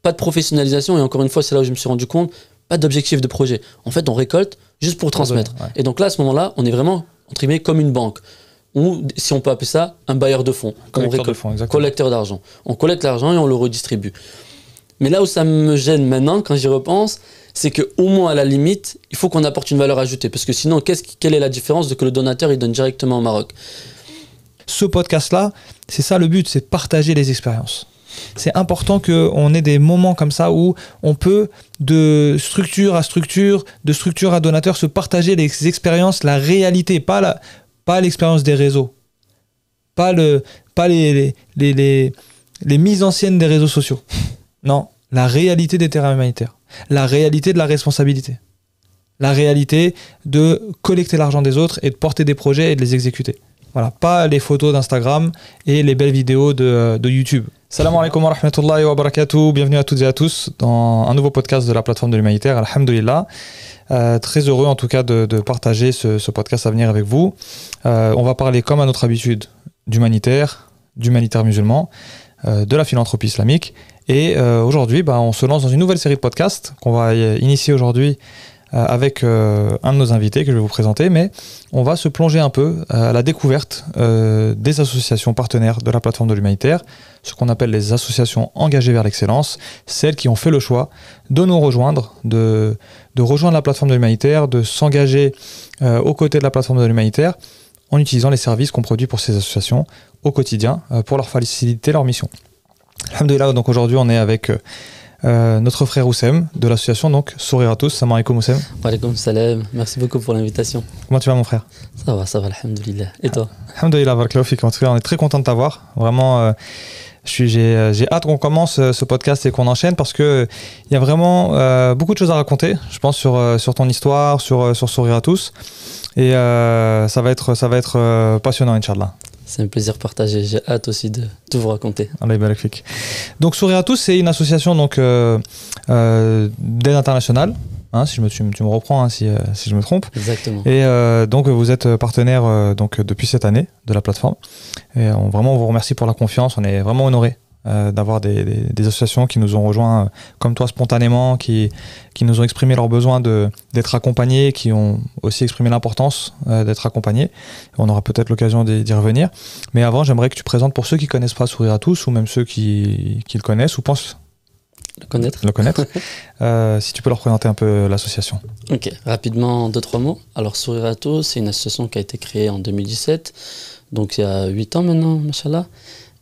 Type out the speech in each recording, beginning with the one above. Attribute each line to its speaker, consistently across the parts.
Speaker 1: pas de professionnalisation, et encore une fois, c'est là où je me suis rendu compte, pas d'objectif de projet. En fait, on récolte juste pour transmettre.
Speaker 2: Ouais.
Speaker 1: Et donc là, à ce moment-là, on est vraiment, entre guillemets, comme une banque. Ou, si on peut appeler ça, un bailleur de fonds. Collecteur d'argent. On collecte l'argent et on le redistribue. Mais là où ça me gêne maintenant, quand j'y repense, c'est qu'au moins, à la limite, il faut qu'on apporte une valeur ajoutée. Parce que sinon, quelle est la différence de que le donateur, il donne directement au Maroc?
Speaker 2: Ce podcast-là, c'est ça le but, c'est de partager les expériences. C'est important qu'on ait des moments comme ça où on peut, de structure à structure, de structure à donateur, se partager les expériences, la réalité, pas l'expérience des réseaux, pas les mises en scène des réseaux sociaux. Non, la réalité des terrains humanitaires, la réalité de la responsabilité, la réalité de collecter l'argent des autres et de porter des projets et de les exécuter. Voilà, pas les photos d'Instagram et les belles vidéos de YouTube. Salam alaikum wa rahmatullahi wa barakatuh. Bienvenue à toutes et à tous dans un nouveau podcast de la plateforme de l'humanitaire. Alhamdulillah. Très heureux en tout cas de partager ce podcast à venir avec vous. On va parler comme à notre habitude d'humanitaire musulman, de la philanthropie islamique. Et aujourd'hui, on se lance dans une nouvelle série de podcasts qu'on va initier aujourd'hui avec un de nos invités que je vais vous présenter, mais on va se plonger un peu à la découverte des associations partenaires de la plateforme de l'humanitaire, ce qu'on appelle les associations engagées vers l'excellence, celles qui ont fait le choix de nous rejoindre, de rejoindre la plateforme de l'humanitaire, de s'engager aux côtés de la plateforme de l'humanitaire en utilisant les services qu'on produit pour ces associations au quotidien pour leur faciliter leur mission. Alhamdulillah, donc aujourd'hui on est avec notre frère Oussem de l'association donc Sourire à tous. Salam alaikum Oussem.
Speaker 1: Wa alaikum salam, merci beaucoup pour l'invitation.
Speaker 2: Comment tu vas mon frère?
Speaker 1: Ça va, alhamdoulilah. Et toi?
Speaker 2: Alhamdulillah, barakallahu fik. En tout cas, on est très content de t'avoir. Vraiment, j'ai hâte qu'on commence ce podcast et qu'on enchaîne parce que il y a vraiment beaucoup de choses à raconter, je pense, sur ton histoire, sur Sourire à tous. Et ça va être passionnant, Inch'Allah.
Speaker 1: C'est un plaisir partagé. J'ai hâte aussi de tout vous raconter.
Speaker 2: Allah barak fik. Donc Sourire à tous, c'est une association donc d'aide internationale. Hein, si tu me reprends si je me trompe.
Speaker 1: Exactement.
Speaker 2: Et donc vous êtes partenaire donc depuis cette année de la plateforme. Et vraiment on vous remercie pour la confiance. On est vraiment honorés d'avoir des associations qui nous ont rejoints comme toi spontanément, qui nous ont exprimé leur besoin d'être accompagnés, qui ont aussi exprimé l'importance d'être accompagnés. On aura peut-être l'occasion d'y revenir. Mais avant, j'aimerais que tu présentes pour ceux qui ne connaissent pas Sourire à tous, ou même ceux qui le connaissent ou pensent le connaître. Si tu peux leur présenter un peu l'association.
Speaker 1: Ok, rapidement, 2-3 mots. Alors Sourire à tous, c'est une association qui a été créée en 2017, donc il y a 8 ans maintenant, machallah.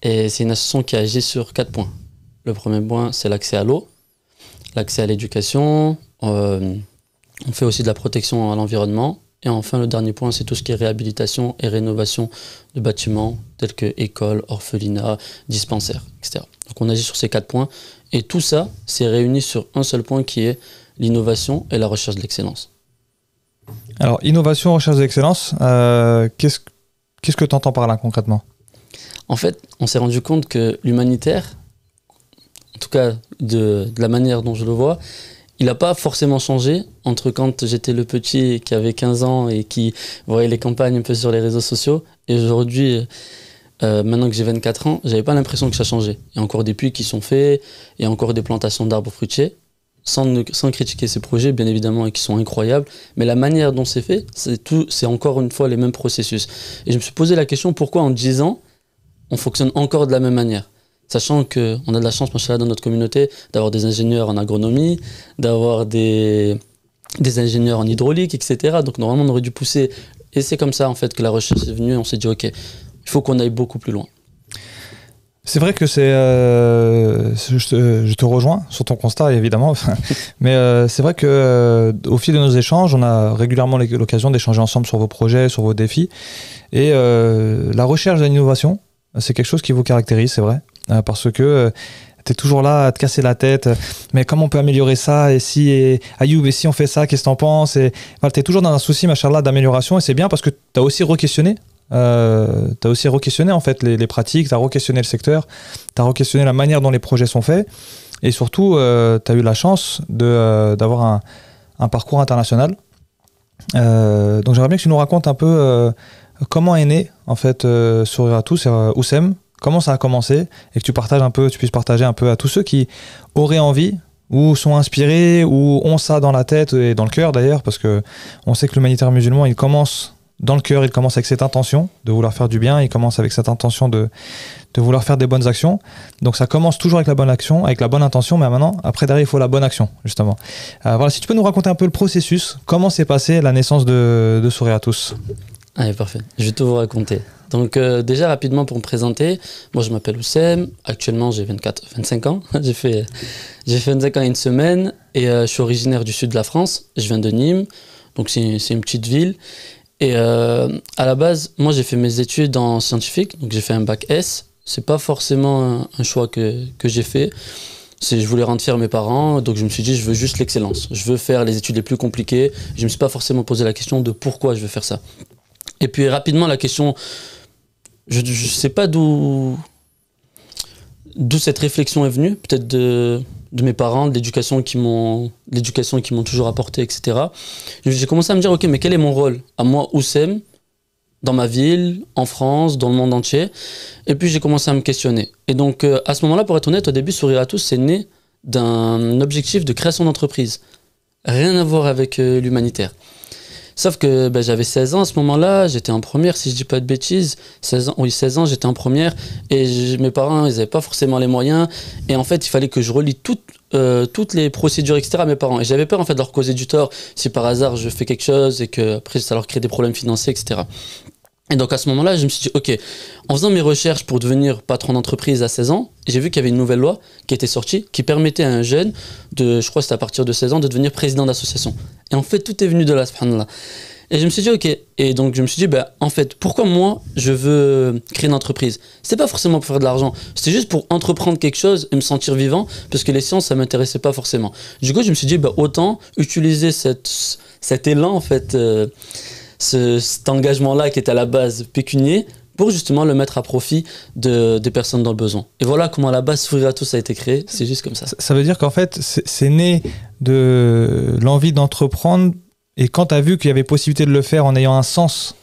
Speaker 1: Et c'est une association qui agit sur 4 points. Le premier point, c'est l'accès à l'eau, l'accès à l'éducation, on fait aussi de la protection à l'environnement. Et enfin, le dernier point, c'est tout ce qui est réhabilitation et rénovation de bâtiments tels que écoles, orphelinats, dispensaires, etc. Donc on agit sur ces 4 points. Et tout ça, c'est réuni sur un seul point qui est l'innovation et la recherche de l'excellence.
Speaker 2: Alors, innovation, recherche de l'excellence, qu'est-ce que tu entends par là concrètement ?
Speaker 1: En fait, on s'est rendu compte que l'humanitaire, en tout cas de la manière dont je le vois, il n'a pas forcément changé entre quand j'étais le petit qui avait 15 ans et qui voyait les campagnes un peu sur les réseaux sociaux, et aujourd'hui, maintenant que j'ai 24 ans, j'avais pas l'impression que ça changeait. Il y a encore des puits qui sont faits, il y a encore des plantations d'arbres fruitiers, sans critiquer ces projets, bien évidemment, et qui sont incroyables, mais la manière dont c'est fait, c'est encore une fois les mêmes processus. Et je me suis posé la question, pourquoi en 10 ans, on fonctionne encore de la même manière, sachant qu'on a de la chance, machallah, dans notre communauté, d'avoir des ingénieurs en agronomie, d'avoir des ingénieurs en hydraulique, etc. Donc normalement, on aurait dû pousser. Et c'est comme ça, en fait, que la recherche est venue. Et on s'est dit, OK, il faut qu'on aille beaucoup plus loin.
Speaker 2: C'est vrai que je te rejoins sur ton constat, évidemment. Mais c'est vrai qu'au fil de nos échanges, on a régulièrement l'occasion d'échanger ensemble sur vos projets, sur vos défis. Et la recherche de l'innovation, c'est quelque chose qui vous caractérise, c'est vrai, parce que tu es toujours là à te casser la tête, mais comment on peut améliorer ça, et si Ayoub, et si on fait ça, qu'est-ce que t'en penses, et voilà, tu es toujours dans un souci, machallah, d'amélioration, et c'est bien parce que tu as aussi re-questionné en fait les pratiques, tu as re-questionné le secteur, tu as re-questionné la manière dont les projets sont faits, et surtout tu as eu la chance d'avoir un parcours international. Donc j'aimerais bien que tu nous racontes un peu comment est né en fait Sourire à tous, Oussem, comment ça a commencé et que tu puisses partager un peu à tous ceux qui auraient envie ou sont inspirés ou ont ça dans la tête et dans le cœur d'ailleurs, parce que on sait que l'humanitaire musulman, il commence dans le cœur, il commence avec cette intention de vouloir faire du bien, il commence avec cette intention de vouloir faire des bonnes actions. Donc ça commence toujours avec la bonne action, avec la bonne intention, mais maintenant, après derrière, il faut la bonne action, justement. Voilà, si tu peux nous raconter un peu le processus, comment s'est passée la naissance de Sourire à tous?
Speaker 1: Allez, parfait. Je vais tout vous raconter. Donc déjà, rapidement, pour me présenter, moi je m'appelle Oussem, actuellement j'ai 25 ans, j'ai fait 25 ans il y a une semaine, et je suis originaire du sud de la France, je viens de Nîmes, donc c'est une petite ville. Et à la base, moi j'ai fait mes études en scientifique, donc j'ai fait un bac S. C'est pas forcément un choix que j'ai fait. Je voulais rendre fier mes parents, donc je me suis dit je veux juste l'excellence. Je veux faire les études les plus compliquées. Je me suis pas forcément posé la question de pourquoi je veux faire ça. Et puis rapidement la question, je sais pas d'où cette réflexion est venue, peut-être de mes parents, de l'éducation qu'ils m'ont toujours apporté, etc. J'ai commencé à me dire, ok, mais quel est mon rôle à moi, Oussem, dans ma ville, en France, dans le monde entier? Et puis j'ai commencé à me questionner. Et donc à ce moment-là, pour être honnête, au début, Sourire à tous, c'est né d'un objectif de création d'entreprise. Rien à voir avec l'humanitaire. Sauf que j'avais 16 ans à ce moment-là, j'étais en première, si je dis pas de bêtises. 16 ans, j'étais en première, et mes parents, ils n'avaient pas forcément les moyens. Et en fait, il fallait que je relie toutes les procédures, etc. à mes parents. Et j'avais peur en fait de leur causer du tort si par hasard je fais quelque chose et que après ça leur crée des problèmes financiers, etc. Et donc à ce moment-là, je me suis dit, ok, en faisant mes recherches pour devenir patron d'entreprise à 16 ans, j'ai vu qu'il y avait une nouvelle loi qui était sortie, qui permettait à un jeune, je crois que c'était à partir de 16 ans, de devenir président d'association. Et en fait, tout est venu de là, subhanallah. Et je me suis dit, ok, et donc je me suis dit, en fait, pourquoi moi, je veux créer une entreprise? C'était pas forcément pour faire de l'argent, c'était juste pour entreprendre quelque chose et me sentir vivant, parce que les sciences, ça m'intéressait pas forcément. Du coup, je me suis dit, autant utiliser cet élan, en fait, cet engagement-là qui est à la base pécunier, pour justement le mettre à profit des personnes dans le besoin. Et voilà comment à la base Sourire à tous a été créé, c'est juste comme ça.
Speaker 2: Ça veut dire qu'en fait, c'est né de l'envie d'entreprendre, et quand tu as vu qu'il y avait possibilité de le faire en ayant un sens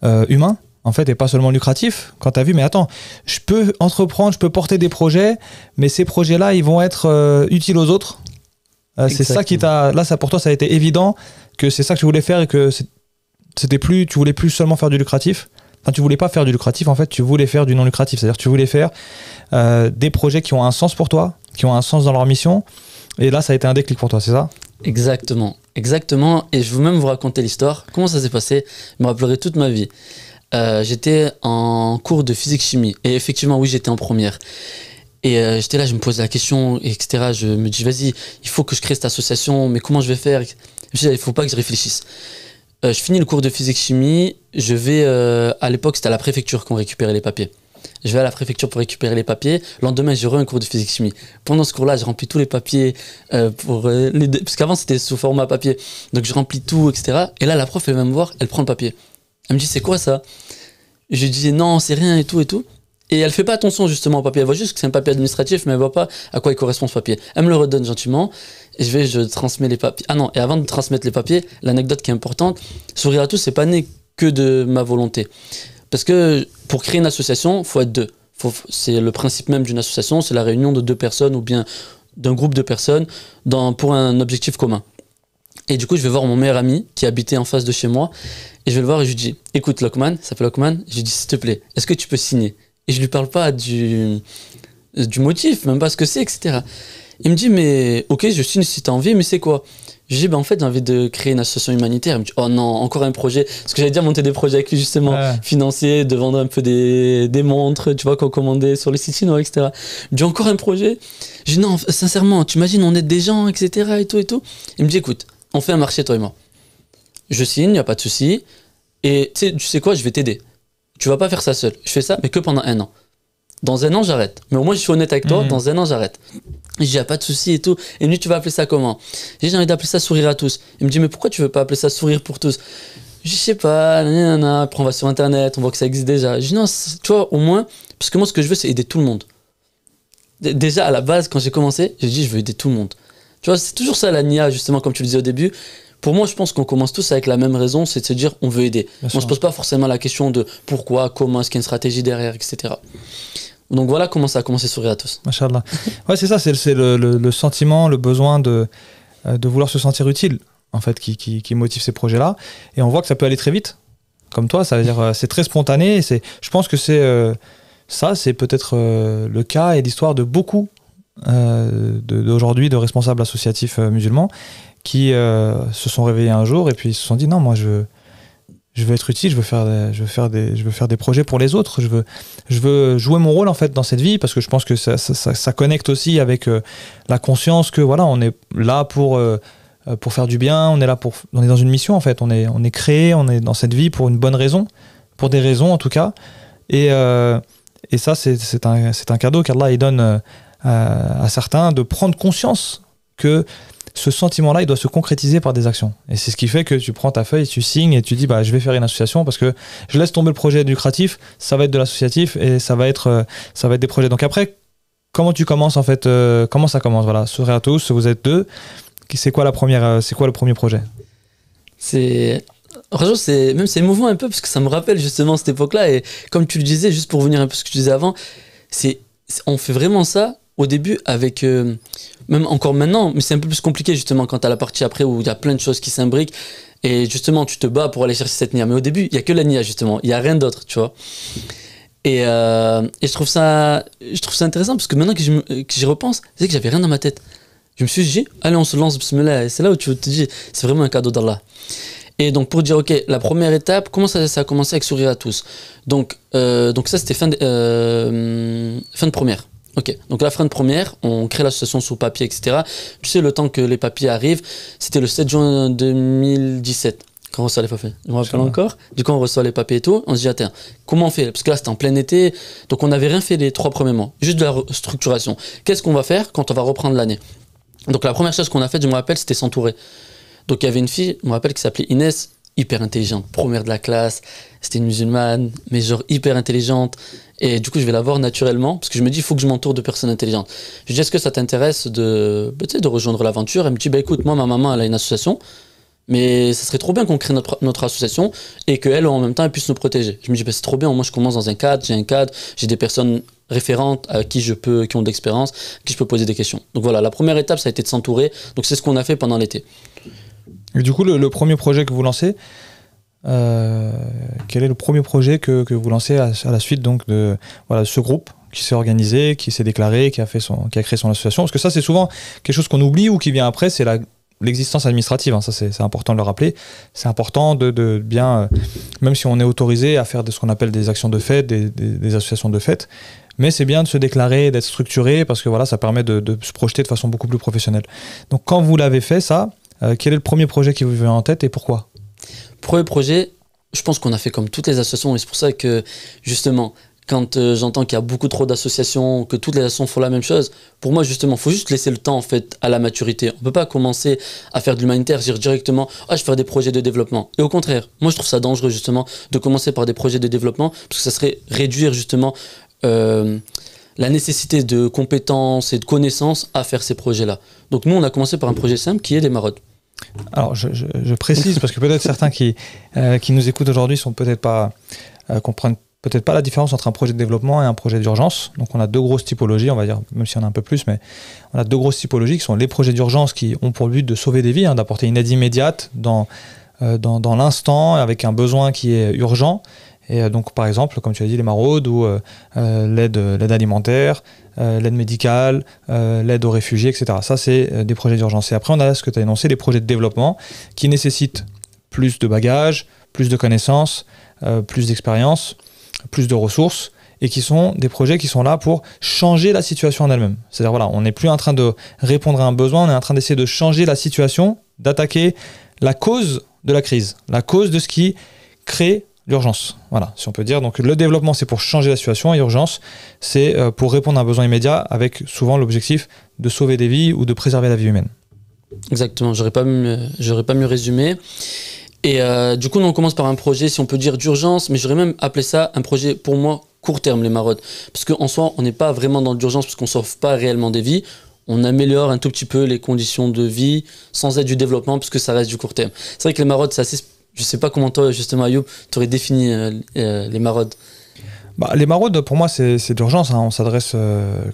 Speaker 2: humain, en fait, et pas seulement lucratif, quand tu as vu, mais attends, je peux entreprendre, je peux porter des projets, mais ces projets-là, ils vont être utiles aux autres. C'est ça qui t'a... Là, ça, pour toi, ça a été évident que c'est ça que tu voulais faire, et que tu voulais plus seulement faire du lucratif. Enfin, tu voulais pas faire du lucratif, en fait, tu voulais faire du non lucratif. C'est-à-dire que tu voulais faire des projets qui ont un sens pour toi, qui ont un sens dans leur mission. Et là, ça a été un déclic pour toi, c'est ça?
Speaker 1: Exactement. Et je veux même vous raconter l'histoire. Comment ça s'est passé? Je me rappellerai toute ma vie. J'étais en cours de physique-chimie. Et effectivement, oui, j'étais en première. Et j'étais là, je me posais la question, etc. Je me dis, vas-y, il faut que je crée cette association, mais comment je vais faire? Je me dis, il faut pas que je réfléchisse. Je finis le cours de physique-chimie, je vais, à l'époque c'était à la préfecture qu'on récupérait les papiers. Je vais à la préfecture pour récupérer les papiers, le lendemain j'aurai un cours de physique-chimie. Pendant ce cours-là, je remplis tous les papiers, parce qu'avant c'était sous format papier, donc je remplis tout, etc. Et là la prof elle va me voir, elle prend le papier. Elle me dit c'est quoi ça? Je lui dis non c'est rien et tout et tout. Et elle fait pas attention justement au papier, elle voit juste que c'est un papier administratif, mais elle voit pas à quoi il correspond ce papier. Elle me le redonne gentiment, et je transmets les papiers. Ah non, et avant de transmettre les papiers, l'anecdote qui est importante, Sourire à tous, c'est pas né que de ma volonté. Parce que pour créer une association, faut être deux. C'est le principe même d'une association, c'est la réunion de deux personnes ou bien d'un groupe de personnes pour un objectif commun. Et du coup, je vais voir mon meilleur ami qui habitait en face de chez moi, et je vais le voir et je lui dis, écoute Lokman, ça s'appelle Lokman, je lui dis s'il te plaît, est-ce que tu peux signer? Et je lui parle pas du motif, même pas ce que c'est, etc. Il me dit, mais ok, je signe si t'as envie, mais c'est quoi? Je lui dis, en fait, j'ai envie de créer une association humanitaire. Il me dit, oh non, encore un projet. Parce que j'allais dire monter des projets avec lui, justement, financiers, de vendre un peu des montres, tu vois, qu'on commandait sur les sites chinois, etc. Il me dit, encore un projet? Je dis, non, sincèrement, tu imagines, on aide des gens, etc. et tout et tout. Il me dit, écoute, on fait un marché, toi et moi. Je signe, y a pas de souci. Et tu sais quoi, je vais t'aider. Tu vas pas faire ça seul. Je fais ça, mais que pendant 1 an. Dans 1 an, j'arrête. Mais au moins, je suis honnête avec toi, dans 1 an, j'arrête. Je dis, y a pas de souci et tout. Et lui, tu vas appeler ça comment? J'ai envie d'appeler ça Sourire à tous. Il me dit, mais pourquoi tu veux pas appeler ça Sourire pour tous? Je sais pas, nanana. Après, on va sur Internet, on voit que ça existe déjà. Je dis, non, tu vois, au moins, parce que moi, ce que je veux, c'est aider tout le monde. Déjà, à la base, quand j'ai commencé, j'ai dit, je veux aider tout le monde. Tu vois, c'est toujours ça la NIA, justement, comme tu le disais au début. pour moi, je pense qu'on commence tous avec la même raison, c'est de se dire on veut aider.
Speaker 2: Bien
Speaker 1: On
Speaker 2: sûr.
Speaker 1: se pose pas forcément la question de pourquoi, comment, est-ce qu'il y a une stratégie derrière, etc. Donc voilà comment ça a commencé Sourire à tous.
Speaker 2: Machallah. Ouais, c'est ça, c'est le sentiment, le besoin de vouloir se sentir utile, en fait, qui motive ces projets-là. Et on voit que ça peut aller très vite. Comme toi, ça veut dire c'est très spontané. Et je pense que c'est peut-être le cas et l'histoire de beaucoup d'aujourd'hui de responsables associatifs musulmans qui se sont réveillés un jour et puis ils se sont dit non, moi je veux être utile, je veux faire des projets pour les autres, je veux jouer mon rôle en fait dans cette vie, parce que je pense que ça connecte aussi avec la conscience que voilà, on est là pour faire du bien, on est dans une mission en fait, on est créé, on est dans cette vie pour une bonne raison, pour des raisons en tout cas, et ça c'est un cadeau qu'Allah il donne à certains, de prendre conscience que ce sentiment-là, il doit se concrétiser par des actions. Et c'est ce qui fait que tu prends ta feuille, tu signes et tu dis bah, je vais faire une association parce que je laisse tomber le projet lucratif, ça va être de l'associatif et ça va être des projets. Donc après, comment tu commences en fait, comment ça commence? Voilà, Sourire à tous, vous êtes deux. C'est quoi le premier projet?
Speaker 1: Franchement, c'est émouvant un peu parce que ça me rappelle justement cette époque-là. Et comme tu le disais, juste pour revenir un peu à ce que tu disais avant, on fait vraiment ça au début avec, même encore maintenant, mais c'est un peu plus compliqué justement quand t'as la partie après où il y a plein de choses qui s'imbriquent et justement tu te bats pour aller chercher cette nia. Mais au début, il n'y a que la nia justement, il n'y a rien d'autre, tu vois. Et je trouve ça intéressant parce que maintenant que j'y repense, c'est que j'avais rien dans ma tête. Je me suis dit, allez, on se lance, bismillah. Et c'est là où tu te dis, c'est vraiment un cadeau d'Allah. Et donc pour dire, ok, la première étape, comment ça a commencé avec Sourire à tous. Donc ça c'était fin de première. Ok, donc la fin de première, on crée l'association sous papier, etc. Tu sais, le temps que les papiers arrivent, c'était le 7 juin 2017 quand on reçoit les papiers. Je me rappelle encore. Du coup, on reçoit les papiers et tout. On se dit, attends, comment on fait? Parce que là, c'était en plein été, donc on n'avait rien fait les 3 premiers mois, juste de la structuration. Qu'est-ce qu'on va faire quand on va reprendre l'année? Donc la première chose qu'on a faite, je me rappelle, c'était s'entourer. Donc il y avait une fille, je me rappelle, qui s'appelait Inès, hyper intelligente, première de la classe, c'était une musulmane, mais genre hyper intelligente. Et du coup, je vais la voir naturellement, parce que je me dis, il faut que je m'entoure de personnes intelligentes. Je lui dis, est-ce que ça t'intéresse de rejoindre l'aventure? Elle me dit, bah écoute, moi, ma maman, elle a une association, mais ça serait trop bien qu'on crée notre association et qu'elle, en même temps, elle puisse nous protéger. Je me dis, bah c'est trop bien, moi, je commence dans un cadre, j'ai des personnes référentes à qui qui ont de l'expérience, à qui je peux poser des questions. Donc voilà, la première étape, ça a été de s'entourer. Donc c'est ce qu'on a fait pendant l'été.
Speaker 2: Et du coup, le premier projet que vous lancez, quel est le premier projet que vous lancez à la suite donc de ce groupe qui s'est organisé, qui s'est déclaré, qui a créé son association? Parce que ça, c'est souvent quelque chose qu'on oublie ou qui vient après, c'est l'existence administrative, hein. Ça c'est important de le rappeler. C'est important de bien, même si on est autorisé à faire ce qu'on appelle des actions de fête, des associations de fête, mais c'est bien de se déclarer, d'être structuré, parce que voilà, ça permet de se projeter de façon beaucoup plus professionnelle. Donc quand vous l'avez fait ça, quel est le premier projet qui vous vient en tête et pourquoi?
Speaker 1: Premier projet, je pense qu'on a fait comme toutes les associations, et c'est pour ça que justement, quand j'entends qu'il y a beaucoup trop d'associations, que toutes les associations font la même chose, pour moi justement, il faut juste laisser le temps en fait à la maturité. On ne peut pas commencer à faire de l'humanitaire, dire directement je vais faire des projets de développement. Et au contraire, moi je trouve ça dangereux justement de commencer par des projets de développement, parce que ça serait réduire justement la nécessité de compétences et de connaissances à faire ces projets-là. Donc nous, on a commencé par un projet simple qui est des maraudes.
Speaker 2: Alors je précise, parce que peut-être certains qui nous écoutent aujourd'hui comprennent peut-être pas la différence entre un projet de développement et un projet d'urgence. Donc on a 2 grosses typologies, on va dire, même si on a un peu plus, mais on a 2 grosses typologies qui sont les projets d'urgence qui ont pour but de sauver des vies, hein, d'apporter une aide immédiate dans l'instant avec un besoin qui est urgent. Et donc par exemple, comme tu as dit, les maraudes ou l'aide alimentaire, l'aide médicale, l'aide aux réfugiés, etc. Ça, c'est des projets d'urgence. Et après, on a ce que tu as énoncé, les projets de développement qui nécessitent plus de bagages, plus de connaissances, plus d'expérience, plus de ressources, et qui sont des projets qui sont là pour changer la situation en elle-même. C'est-à-dire, voilà, on n'est plus en train de répondre à un besoin, on est en train d'essayer de changer la situation, d'attaquer la cause de la crise, la cause de ce qui crée l'urgence. Voilà, si on peut dire. Donc le développement, c'est pour changer la situation, et l'urgence, c'est pour répondre à un besoin immédiat, avec souvent l'objectif de sauver des vies ou de préserver la vie humaine.
Speaker 1: Exactement, j'aurais pas mieux résumé. Et du coup, nous, on commence par un projet, si on peut dire, d'urgence, mais j'aurais même appelé ça un projet, pour moi, court terme, les maraudes. Parce qu'en soi, on n'est pas vraiment dans l'urgence, parce qu'on ne sauve pas réellement des vies. on améliore un tout petit peu les conditions de vie sans être du développement parce que ça reste du court terme. C'est vrai que les maraudes, c'est assez... Je sais pas comment toi, justement, Ayoub, tu aurais défini les maraudes.
Speaker 2: Bah, les maraudes, pour moi, c'est d'urgence. Hein. On s'adresse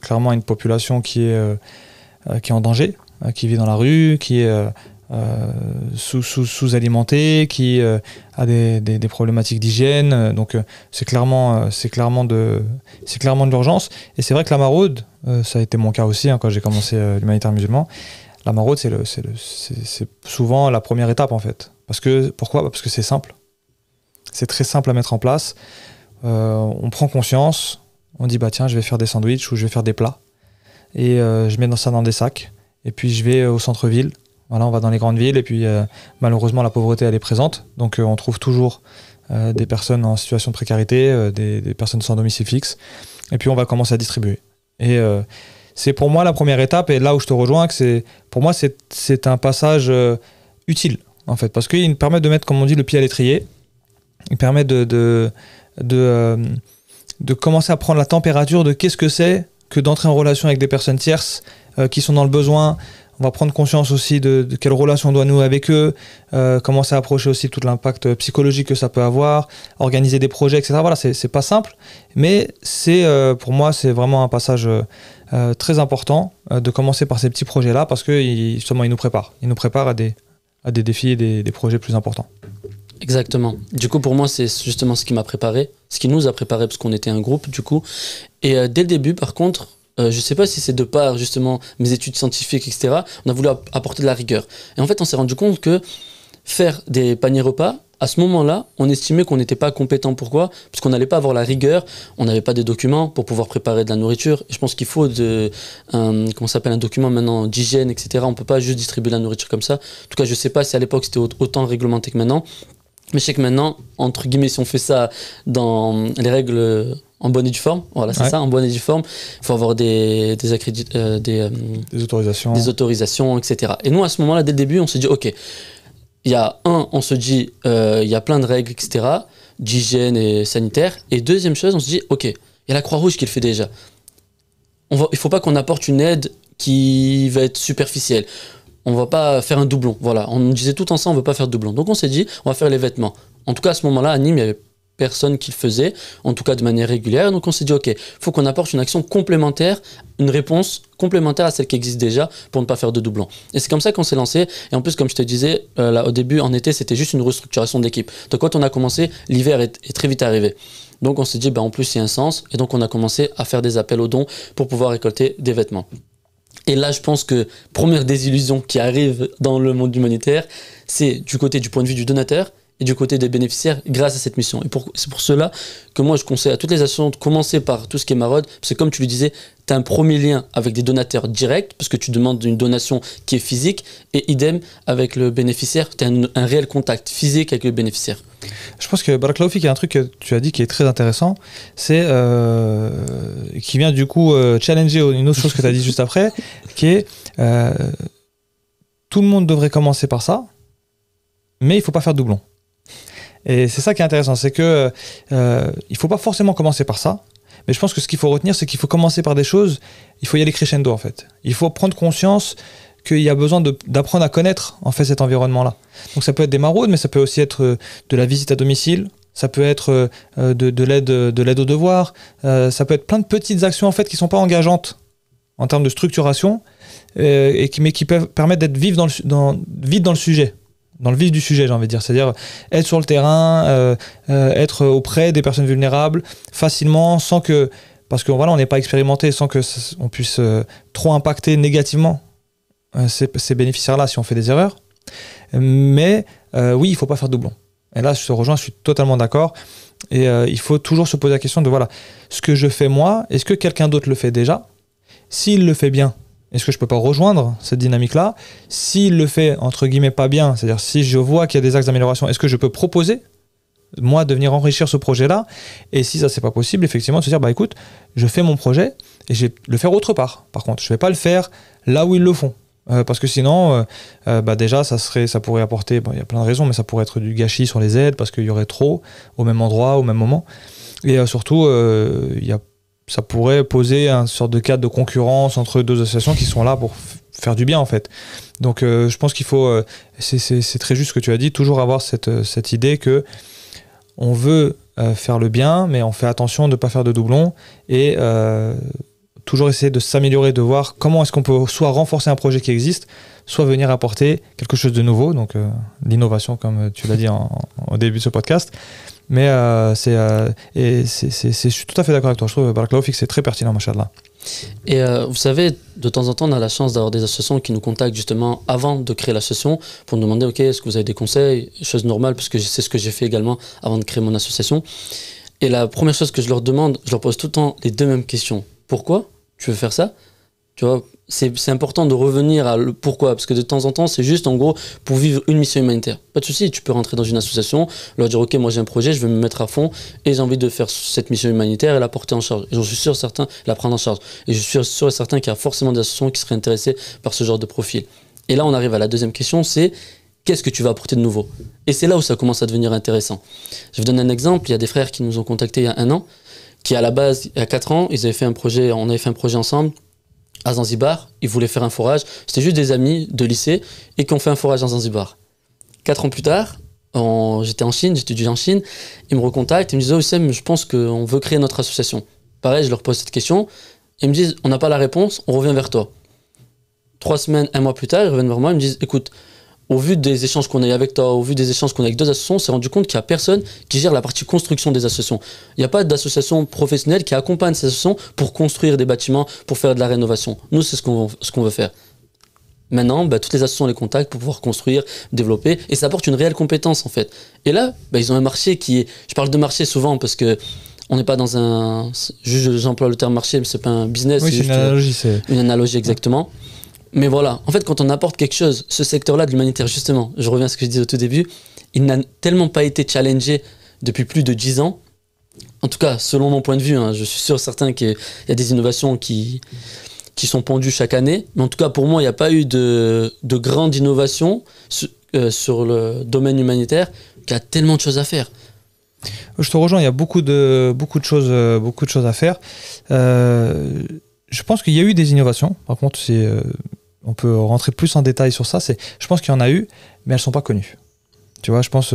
Speaker 2: clairement à une population qui est en danger, qui vit dans la rue, qui est sous-alimentée, qui a des problématiques d'hygiène. Donc, c'est clairement de l'urgence. Et c'est vrai que la maraude, ça a été mon cas aussi hein, quand j'ai commencé l'humanitaire musulman. La maraude, c'est souvent la première étape, en fait. Pourquoi ? Parce que c'est simple. C'est très simple à mettre en place. On prend conscience, on dit bah tiens je vais faire des sandwichs ou je vais faire des plats et je mets ça dans des sacs et puis je vais au centre-ville, voilà on va dans les grandes villes et puis malheureusement la pauvreté elle est présente donc on trouve toujours des personnes en situation de précarité, des personnes sans domicile fixe et puis on va commencer à distribuer et c'est pour moi la première étape et là où je te rejoins que pour moi c'est un passage utile en fait parce qu'il permet de mettre comme on dit le pied à l'étrier, il permet de commencer à prendre la température de qu'est-ce que c'est que d'entrer en relation avec des personnes tierces qui sont dans le besoin. On va prendre conscience aussi de quelle relation on doit nouer avec eux, commencer à approcher aussi tout l'impact psychologique que ça peut avoir, organiser des projets, etc. Voilà, c'est pas simple, mais pour moi, c'est vraiment un passage très important de commencer par ces petits projets-là parce que justement, ils nous préparent. Ils nous préparent à des défis et des projets plus importants.
Speaker 1: Exactement. Du coup, pour moi, c'est justement ce qui m'a préparé, ce qui nous a préparé, parce qu'on était un groupe, du coup. Et dès le début, par contre, je ne sais pas si c'est de par, justement, mes études scientifiques, etc., on a voulu apporter de la rigueur. Et en fait, on s'est rendu compte que faire des paniers repas, à ce moment-là, on estimait qu'on n'était pas compétent. Pourquoi ? Parce qu'on n'allait pas avoir la rigueur, on n'avait pas des documents pour pouvoir préparer de la nourriture. Et je pense qu'il faut un document maintenant d'hygiène, etc. On ne peut pas juste distribuer la nourriture comme ça. En tout cas, je ne sais pas si à l'époque c'était autant réglementé que maintenant. Mais je sais que maintenant, entre guillemets, si on fait ça dans les règles en bonne et due forme, voilà, c'est ça, en bonne et due forme, il faut avoir des autorisations, etc. Et nous, à ce moment-là, dès le début, on s'est dit, ok, il y a il y a plein de règles, etc., d'hygiène et sanitaire. Et deuxième chose, on se dit, ok, il y a la Croix-Rouge qui le fait déjà. Il ne faut pas qu'on apporte une aide qui va être superficielle. On va pas faire un doublon, voilà. On nous disait tout ensemble, on veut pas faire de doublon. Donc on s'est dit, on va faire les vêtements. En tout cas, à ce moment-là, à Nîmes, il y avait personne qui le faisait, en tout cas de manière régulière. Donc on s'est dit, ok, il faut qu'on apporte une action complémentaire, une réponse complémentaire à celle qui existe déjà pour ne pas faire de doublon. Et c'est comme ça qu'on s'est lancé. Et en plus, comme je te disais, là, au début, en été, c'était juste une restructuration de l'équipe. Donc quand on a commencé, l'hiver est très vite arrivé. Donc on s'est dit, en plus, il y a un sens. Et donc on a commencé à faire des appels aux dons pour pouvoir récolter des vêtements. Et là, je pense que première désillusion qui arrive dans le monde humanitaire, c'est du point de vue du donateur et du côté des bénéficiaires grâce à cette mission. Et c'est pour cela que moi, je conseille à toutes les associations de commencer par tout ce qui est maraude, parce que comme tu le disais, tu as un premier lien avec des donateurs directs, parce que tu demandes une donation qui est physique, et idem avec le bénéficiaire, tu as un réel contact physique avec le bénéficiaire.
Speaker 2: Je pense que Barakallahu Fik, il y a un truc que tu as dit qui est très intéressant, c'est qui vient du coup challenger une autre chose que tu as dit juste après, qui est tout le monde devrait commencer par ça, mais il ne faut pas faire doublon. Et c'est ça qui est intéressant, c'est que il faut pas forcément commencer par ça, mais je pense que ce qu'il faut retenir, c'est qu'il faut commencer par des choses, il faut y aller crescendo en fait. Il faut prendre conscience qu'il y a besoin d'apprendre à connaître en fait cet environnement-là. Donc ça peut être des maraudes, mais ça peut aussi être de la visite à domicile, ça peut être de l'aide aux devoirs, ça peut être plein de petites actions en fait qui sont pas engageantes en termes de structuration, mais qui peuvent permettre d'être vite dans le sujet. Dans le vif du sujet, j'ai envie de dire, c'est-à-dire être sur le terrain, être auprès des personnes vulnérables facilement, sans que, parce que voilà, on n'est pas expérimenté, sans que on puisse trop impacter négativement ces bénéficiaires-là si on fait des erreurs. Mais oui, il ne faut pas faire doublon. Et là, je te rejoins, je suis totalement d'accord. Et il faut toujours se poser la question de voilà, ce que je fais moi, est-ce que quelqu'un d'autre le fait déjà ? S'il le fait bien, est-ce que je peux pas rejoindre cette dynamique-là ? S'il le fait, entre guillemets, pas bien, c'est-à-dire si je vois qu'il y a des axes d'amélioration, est-ce que je peux proposer, moi, de venir enrichir ce projet-là ? Et si ça, c'est pas possible, effectivement, de se dire, écoute, je fais mon projet et je vais le faire autre part. Par contre, je vais pas le faire là où ils le font. Parce que sinon, déjà, ça pourrait apporter, il y a plein de raisons, mais ça pourrait être du gâchis sur les aides, parce qu'il y aurait trop au même endroit, au même moment. Et surtout, il y a ça pourrait poser une sorte de cadre de concurrence entre deux associations qui sont là pour faire du bien en fait. Donc je pense qu'il faut, c'est très juste ce que tu as dit, toujours avoir cette idée que on veut faire le bien, mais on fait attention de ne pas faire de doublons et toujours essayer de s'améliorer, de voir comment est-ce qu'on peut soit renforcer un projet qui existe, soit venir apporter quelque chose de nouveau, donc l'innovation comme tu l'as dit au début de ce podcast. Mais je suis tout à fait d'accord avec toi. Je trouve que Barakallahu Fik, c'est très pertinent, machallah.
Speaker 1: Et vous savez, de temps en temps, on a la chance d'avoir des associations qui nous contactent justement avant de créer l'association pour nous demander, ok, est-ce que vous avez des conseils, chose normale, parce que c'est ce que j'ai fait également avant de créer mon association. Et la première chose que je leur demande, je leur pose tout le temps les deux mêmes questions. Pourquoi tu veux faire ça? Tu vois, c'est important de revenir à le pourquoi, parce que de temps en temps, c'est juste en gros pour vivre une mission humanitaire. Pas de souci, tu peux rentrer dans une association, leur dire ok, moi j'ai un projet, je vais me mettre à fond et j'ai envie de faire cette mission humanitaire et la porter en charge. Et j'en suis sûr certain, la prendre en charge. Et je suis sûr et certain qu'il y a forcément des associations qui seraient intéressées par ce genre de profil. Et là, on arrive à la deuxième question, c'est qu'est-ce que tu vas apporter de nouveau? Et c'est là où ça commence à devenir intéressant. Je vous donne un exemple, il y a des frères qui nous ont contactés il y a 1 an, qui à la base, il y a 4 ans, ils avaient fait un projet, on avait fait un projet ensemble à Zanzibar, ils voulaient faire un forage, c'était juste des amis de lycée et qui ont fait un forage à Zanzibar. 4 ans plus tard, j'étais en Chine, j'étudiais en Chine, ils me recontactent, ils me disent « Oh Wissem, je pense qu'on veut créer notre association ». Pareil, je leur pose cette question, ils me disent « On n'a pas la réponse, on revient vers toi ». 3 semaines, 1 mois plus tard, ils reviennent vers moi, ils me disent « Écoute, au vu des échanges qu'on a eu avec toi, au vu des échanges qu'on a avec 2 associations, on s'est rendu compte qu'il n'y a personne qui gère la partie construction des associations. Il n'y a pas d'association professionnelle qui accompagne ces associations pour construire des bâtiments, pour faire de la rénovation. Nous, c'est ce qu'on veut faire. Maintenant, toutes les associations les contactent pour pouvoir construire, développer, et ça apporte une réelle compétence en fait. Et là, ils ont un marché qui est... Je parle de marché souvent parce que on n'est pas dans un... J'emploie le terme marché, mais c'est pas un business.
Speaker 2: Oui, c'est une analogie.
Speaker 1: Une analogie, exactement. Mais voilà, en fait, quand on apporte quelque chose, ce secteur-là de l'humanitaire, justement, je reviens à ce que je disais au tout début, il n'a tellement pas été challengé depuis plus de 10 ans. En tout cas, selon mon point de vue, je suis sûr certain qu'il y a des innovations qui sont pondues chaque année. Mais en tout cas, pour moi, il n'y a pas eu de grande innovation sur le domaine humanitaire qui a tellement de choses à faire.
Speaker 2: Je te rejoins, il y a beaucoup de choses à faire. Je pense qu'il y a eu des innovations. Par contre, on peut rentrer plus en détail sur ça. Je pense qu'il y en a eu, mais elles ne sont pas connues. Tu vois, je pense,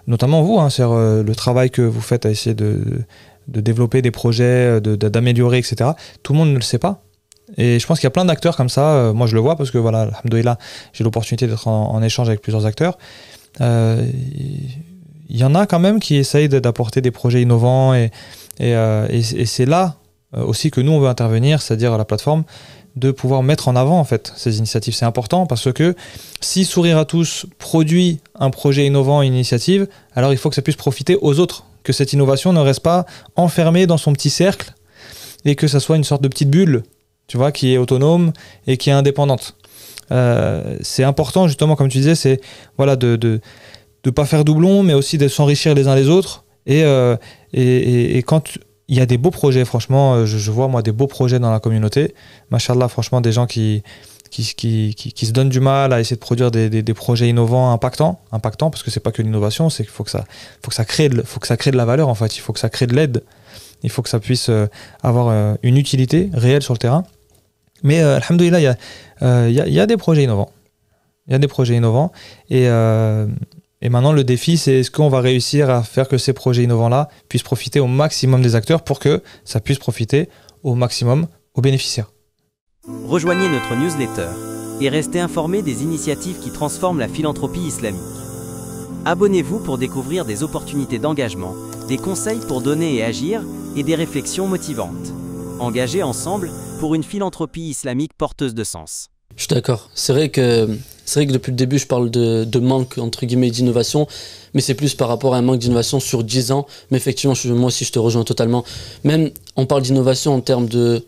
Speaker 2: notamment vous, c'est le travail que vous faites à essayer de développer des projets, d'améliorer, etc. Tout le monde ne le sait pas. Et je pense qu'il y a plein d'acteurs comme ça. Moi, je le vois parce que, voilà, alhamdoulilah, j'ai l'opportunité d'être en échange avec plusieurs acteurs. Il y en a quand même qui essayent d'apporter des projets innovants et c'est là aussi que nous, on veut intervenir, c'est-à-dire à la plateforme, de pouvoir mettre en avant en fait ces initiatives. C'est important parce que si Sourire à tous produit un projet innovant, une initiative, alors il faut que ça puisse profiter aux autres, que cette innovation ne reste pas enfermée dans son petit cercle et que ça soit une sorte de petite bulle, tu vois, qui est autonome et qui est indépendante. C'est important justement, comme tu disais, c'est voilà, de pas faire doublon, mais aussi de s'enrichir les uns les autres et quand il y a des beaux projets, franchement, je vois moi des beaux projets dans la communauté. Machallah, franchement, des gens qui se donnent du mal à essayer de produire des projets innovants, impactants, parce que c'est pas que l'innovation, c'est qu'il faut que ça crée de la valeur en fait. Il faut que ça crée de l'aide. Il faut que ça puisse avoir une utilité réelle sur le terrain. Mais alhamdoulilah, il y a des projets innovants. Il y a des projets innovants et maintenant, le défi, c'est est-ce qu'on va réussir à faire que ces projets innovants-là puissent profiter au maximum des acteurs pour que ça puisse profiter au maximum aux bénéficiaires.
Speaker 3: Rejoignez notre newsletter et restez informés des initiatives qui transforment la philanthropie islamique. Abonnez-vous pour découvrir des opportunités d'engagement, des conseils pour donner et agir et des réflexions motivantes. Engagés ensemble pour une philanthropie islamique porteuse de sens.
Speaker 1: Je suis d'accord. C'est vrai que depuis le début, je parle de manque, entre guillemets, d'innovation, mais c'est plus par rapport à un manque d'innovation sur 10 ans. Mais effectivement, moi aussi, je te rejoins totalement. Même, on parle d'innovation en termes de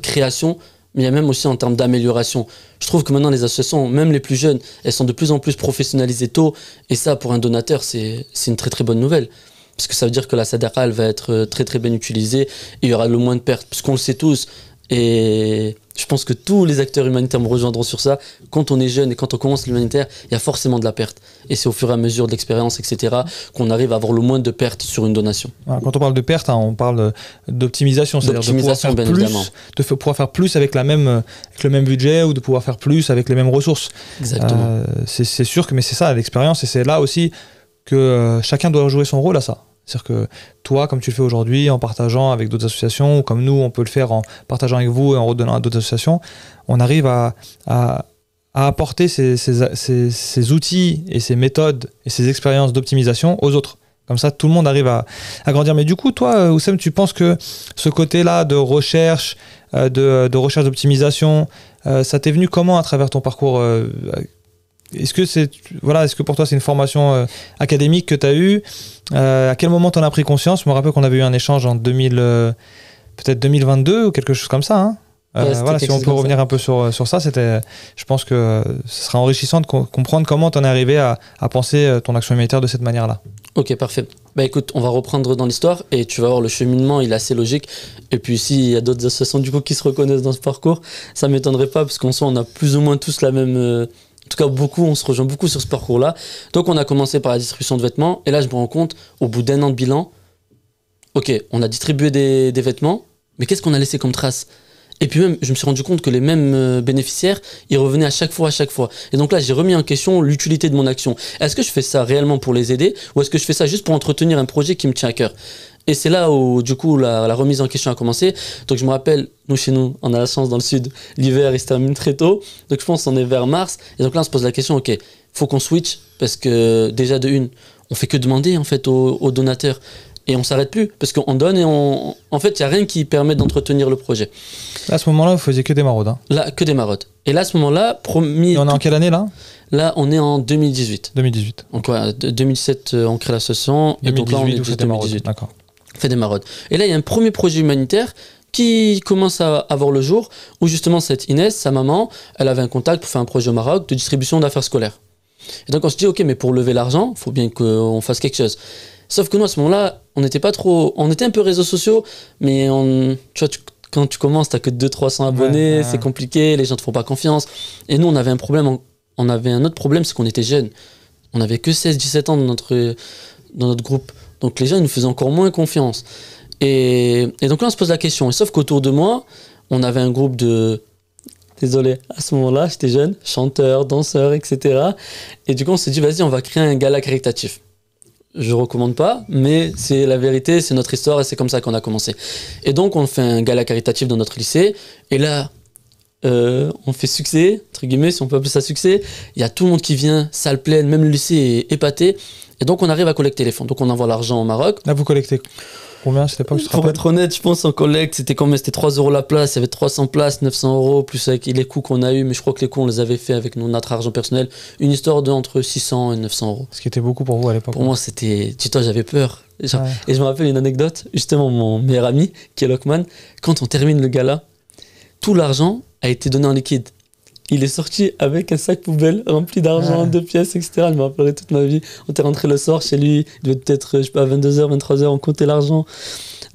Speaker 1: création, mais il y a même aussi en termes d'amélioration. Je trouve que maintenant, les associations, même les plus jeunes, elles sont de plus en plus professionnalisées tôt. Et ça, pour un donateur, c'est une très très bonne nouvelle. Parce que ça veut dire que la sadaqa, elle va être très très bien utilisée et il y aura le moins de pertes. Parce qu'on le sait tous, Et je pense que tous les acteurs humanitaires me rejoindront sur ça. Quand on est jeune et quand on commence l'humanitaire, il y a forcément de la perte. Et c'est au fur et à mesure de l'expérience, etc., qu'on arrive à avoir le moins de pertes sur une donation.
Speaker 2: Quand on parle de perte, on parle d'optimisation, c'est-à-dire de pouvoir faire plus, pouvoir faire plus avec le même budget ou de pouvoir faire plus avec les mêmes ressources.
Speaker 1: Exactement.
Speaker 2: C'est sûr que mais c'est ça l'expérience et c'est là aussi que chacun doit jouer son rôle à ça. C'est-à-dire que toi, comme tu le fais aujourd'hui, en partageant avec d'autres associations, ou comme nous, on peut le faire en partageant avec vous et en redonnant à d'autres associations, on arrive à apporter ces outils et ces méthodes et ces expériences d'optimisation aux autres. Comme ça, tout le monde arrive à grandir. Mais du coup, toi, Oussem, tu penses que ce côté-là de recherche, de recherche d'optimisation, ça t'est venu comment à travers ton parcours Est-ce que pour toi c'est une formation académique que tu as eue à quel moment tu en as pris conscience? Je me rappelle qu'on avait eu un échange en peut-être 2022 ou quelque chose comme ça. Hein si on peut revenir un peu sur ça, je pense que ce sera enrichissant de comprendre comment tu en es arrivé à penser ton action humanitaire de cette manière-là.
Speaker 1: Ok, parfait. Bah écoute, on va reprendre dans l'histoire et tu vas voir le cheminement, il est assez logique. Et puis s'il y a d'autres associations du coup qui se reconnaissent dans ce parcours, ça m'étonnerait pas parce qu'en soi on a plus ou moins tous la même... En tout cas, on se rejoint beaucoup sur ce parcours-là. Donc, on a commencé par la distribution de vêtements. Et là, je me rends compte, au bout d'1 an de bilan, ok, on a distribué des vêtements, mais qu'est-ce qu'on a laissé comme trace? Et puis même, je me suis rendu compte que les mêmes bénéficiaires, ils revenaient à chaque fois. Et donc là, j'ai remis en question l'utilité de mon action. Est-ce que je fais ça réellement pour les aider ou est-ce que je fais ça juste pour entretenir un projet qui me tient à cœur? Et c'est là où, du coup, la remise en question a commencé. Donc, je me rappelle, chez nous, on a la chance dans le sud, l'hiver, il se termine très tôt. Donc, je pense qu'on est vers mars. Et donc là, on se pose la question, ok, faut qu'on switch parce que déjà, on fait que demander, en fait, aux donateurs. Et on s'arrête plus parce qu'on donne et en fait, il n'y a rien qui permet d'entretenir le projet.
Speaker 2: Là, à ce moment-là, vous faisiez que des maraudes. Hein.
Speaker 1: Là, que des maraudes. Et là, à ce moment-là,
Speaker 2: Et on est en quelle année, là?
Speaker 1: Là, on est en 2018.
Speaker 2: 2018.
Speaker 1: Donc, ouais, 2017, on crée l'association.
Speaker 2: 2018,
Speaker 1: et donc là, on est
Speaker 2: vous faites des maraudes. D'accord.
Speaker 1: On fait des maraudes. Et là, il y a un premier projet humanitaire qui commence à avoir le jour, où justement, cette Inès, sa maman, elle avait un contact pour faire un projet au Maroc de distribution d'affaires scolaires. Et donc, on se dit, ok, mais pour lever l'argent, il faut bien qu'on fasse quelque chose. Sauf que nous, à ce moment-là, on était un peu réseaux sociaux, mais quand tu commences, t'as que 200-300 abonnés, c'est compliqué, les gens te font pas confiance. Et nous, on avait un autre problème, c'est qu'on était jeunes. On avait que 16-17 ans dans notre groupe. Donc les gens, ils nous faisaient encore moins confiance. Et donc là, on se pose la question. Et sauf qu'autour de moi, on avait un groupe de... Désolé, à ce moment-là, j'étais jeune, chanteurs, danseurs, etc. Et du coup, on s'est dit, vas-y, on va créer un gala caritatif. Je recommande pas, mais c'est la vérité, c'est notre histoire et c'est comme ça qu'on a commencé. Et donc, on fait un gala caritatif dans notre lycée. Et là, on fait succès, entre guillemets, si on peut appeler ça succès. Il y a tout le monde qui vient, salle pleine, même le lycée est épaté. Et donc, on arrive à collecter les fonds. Donc, on envoie l'argent au Maroc.
Speaker 2: Là, vous collectez combien à cette époque?
Speaker 1: Pour être honnête, je pense en collecte, c'était 3 € la place. Il y avait 300 places, 900 €, plus avec les coûts qu'on a eu. Mais je crois que les coûts, on les avait fait avec notre argent personnel. Une histoire entre 600 et 900 €.
Speaker 2: Ce qui était beaucoup pour vous à l'époque.
Speaker 1: Pour moi, c'était... Dis-toi, j'avais peur. Et je me rappelle une anecdote. Justement, mon meilleur ami, qui est Lokman, quand on termine le gala, tout l'argent a été donné en liquide. Il est sorti avec un sac poubelle rempli d'argent, 2 pièces, etc. Il m'a pleuré toute ma vie. On était rentré le soir chez lui. Il devait peut-être, je sais pas, 22h, 23h, on comptait l'argent.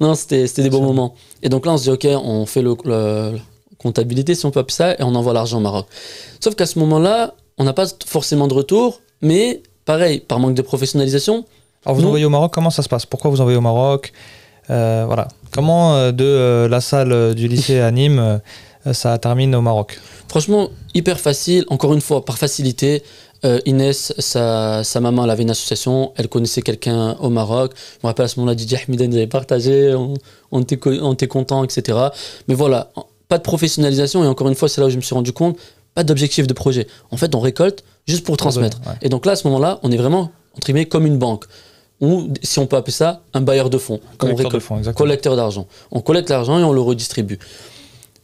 Speaker 1: Non, c'était des bons moments. Et donc là, on se dit, ok, on fait la comptabilité, si on peut appeler ça, et on envoie l'argent au Maroc. Sauf qu'à ce moment-là, on n'a pas forcément de retour, mais pareil, par manque de professionnalisation.
Speaker 2: Alors vous envoyez au Maroc, comment ça se passe? Pourquoi vous envoyez au Maroc? Voilà. Comment de la salle du lycée à Nîmes, ça termine au Maroc?
Speaker 1: Franchement, hyper facile. Encore une fois, par facilité. Inès, sa maman, elle avait une association. Elle connaissait quelqu'un au Maroc. Je me rappelle à ce moment-là, Didier Ahmiden nous avait partagé. On était contents, etc. Mais voilà, pas de professionnalisation. Et encore une fois, c'est là où je me suis rendu compte, pas d'objectif de projet. En fait, on récolte juste pour transmettre. Ouais. Et donc là, à ce moment-là, on est vraiment, entre guillemets, comme une banque. Ou, si on peut appeler ça, un bailleur de fonds. Collecteur d'argent. On collecte l'argent et on le redistribue.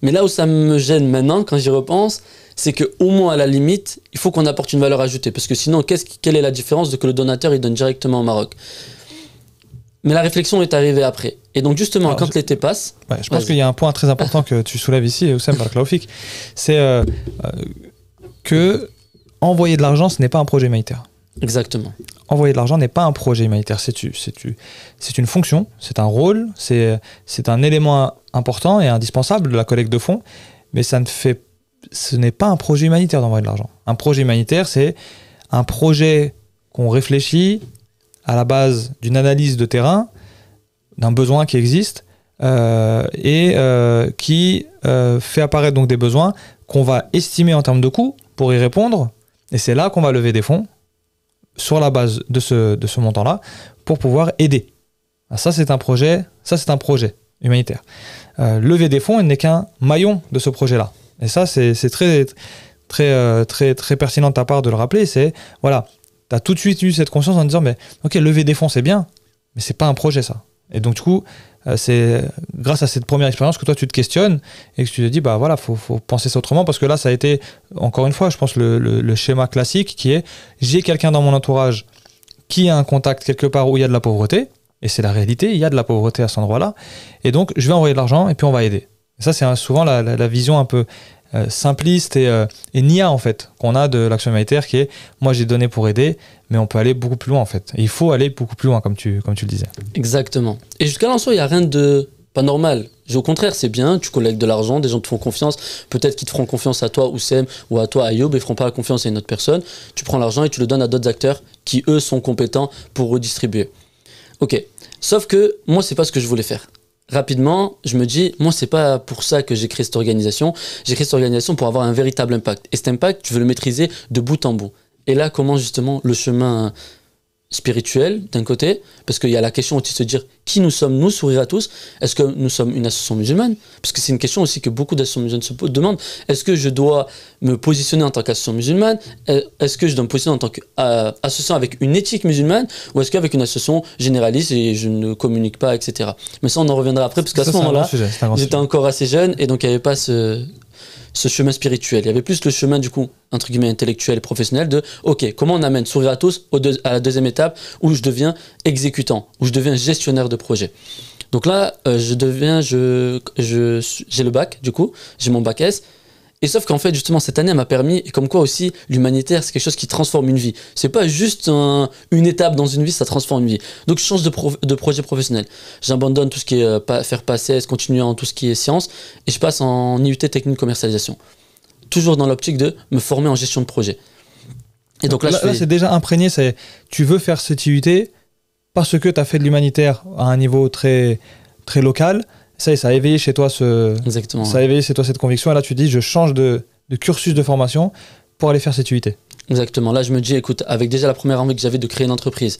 Speaker 1: Mais là où ça me gêne maintenant, quand j'y repense, c'est qu'au moins à la limite, il faut qu'on apporte une valeur ajoutée. Parce que sinon, quelle est la différence de que le donateur il donne directement au Maroc? Mais la réflexion est arrivée après. Et donc justement, quand l'été passe...
Speaker 2: je pense qu'il y a un point très important que tu soulèves ici, Oussem Baraklaoufik, c'est que envoyer de l'argent, ce n'est pas un projet humanitaire.
Speaker 1: Exactement.
Speaker 2: envoyer de l'argent n'est pas un projet humanitaire, c'est une fonction, c'est un rôle, c'est un élément important et indispensable de la collecte de fonds, mais ce n'est pas un projet humanitaire d'envoyer de l'argent. Un projet humanitaire, c'est un projet qu'on réfléchit à la base d'une analyse de terrain, d'un besoin qui existe, qui fait apparaître donc des besoins qu'on va estimer en termes de coûts pour y répondre, et c'est là qu'on va lever des fonds sur la base de ce montant-là pour pouvoir aider. Ça c'est un projet humanitaire. Lever des fonds n'est qu'un maillon de ce projet-là. Et ça c'est très pertinent de ta part de le rappeler. C'est voilà, tu as tout de suite eu cette conscience en disant mais ok, lever des fonds c'est bien, mais c'est pas un projet ça. Et donc du coup, c'est grâce à cette première expérience que toi tu te questionnes et que tu te dis bah voilà, faut penser ça autrement, parce que là ça a été encore une fois je pense le schéma classique qui est j'ai quelqu'un dans mon entourage qui a un contact quelque part où il y a de la pauvreté, et c'est la réalité, il y a de la pauvreté à cet endroit-là, et donc je vais envoyer de l'argent et puis on va aider. Et ça c'est souvent la vision un peu simpliste et nia en fait qu'on a de l'action humanitaire, qui est moi j'ai donné pour aider, mais on peut aller beaucoup plus loin en fait. Et il faut aller beaucoup plus loin comme tu le disais. Exactement.
Speaker 1: Et jusqu'à l'instant il n'y a rien de pas normal. Au contraire c'est bien, tu collectes de l'argent, des gens te font confiance, peut-être qu'ils te feront confiance à toi Oussem ou à toi Ayoub, et ne feront pas confiance à une autre personne. Tu prends l'argent et tu le donnes à d'autres acteurs qui eux sont compétents pour redistribuer. Ok, sauf que moi c'est pas ce que je voulais faire. Rapidement, je me dis, moi, c'est pas pour ça que j'ai créé cette organisation. J'ai créé cette organisation pour avoir un véritable impact. Et cet impact, tu veux le maîtriser de bout en bout. Et là commence justement le chemin spirituel, d'un côté, parce qu'il y a la question aussi de se dire, qui nous sommes, nous, Sourire à tous? Est-ce que nous sommes une association musulmane? Parce que c'est une question aussi que beaucoup d'associations musulmanes se demandent. Est-ce que je dois me positionner en tant qu'association musulmane? Est-ce que je dois me positionner en tant qu'association avec une éthique musulmane? Ou est-ce qu'avec une association généraliste et je ne communique pas, etc. Mais ça, on en reviendra après, parce qu'à ce moment-là, j'étais encore assez jeune, et donc il n'y avait pas ce chemin spirituel. Il y avait plus le chemin, du coup, entre guillemets, intellectuel et professionnel de, ok, comment on amène Sourire à tous à la deuxième étape où je deviens exécutant, où je deviens gestionnaire de projet. Donc là, j'ai le bac, du coup, j'ai mon bac S. Et sauf qu'en fait, justement, cette année, elle m'a permis, et comme quoi aussi, l'humanitaire, c'est quelque chose qui transforme une vie. C'est pas juste une étape dans une vie, ça transforme une vie. Donc, je change de projet professionnel. J'abandonne tout ce qui est faire passer, continuer en tout ce qui est sciences, et je passe en IUT technique commercialisation. Toujours dans l'optique de me former en gestion de projet. Et donc là
Speaker 2: c'est déjà imprégné, tu veux faire cette IUT parce que tu as fait de l'humanitaire à un niveau très, très local. Ça a éveillé chez toi cette conviction, et là tu dis je change de cursus de formation pour aller faire cette UIT.
Speaker 1: Exactement, là je me dis écoute, avec déjà la première envie que j'avais de créer une entreprise,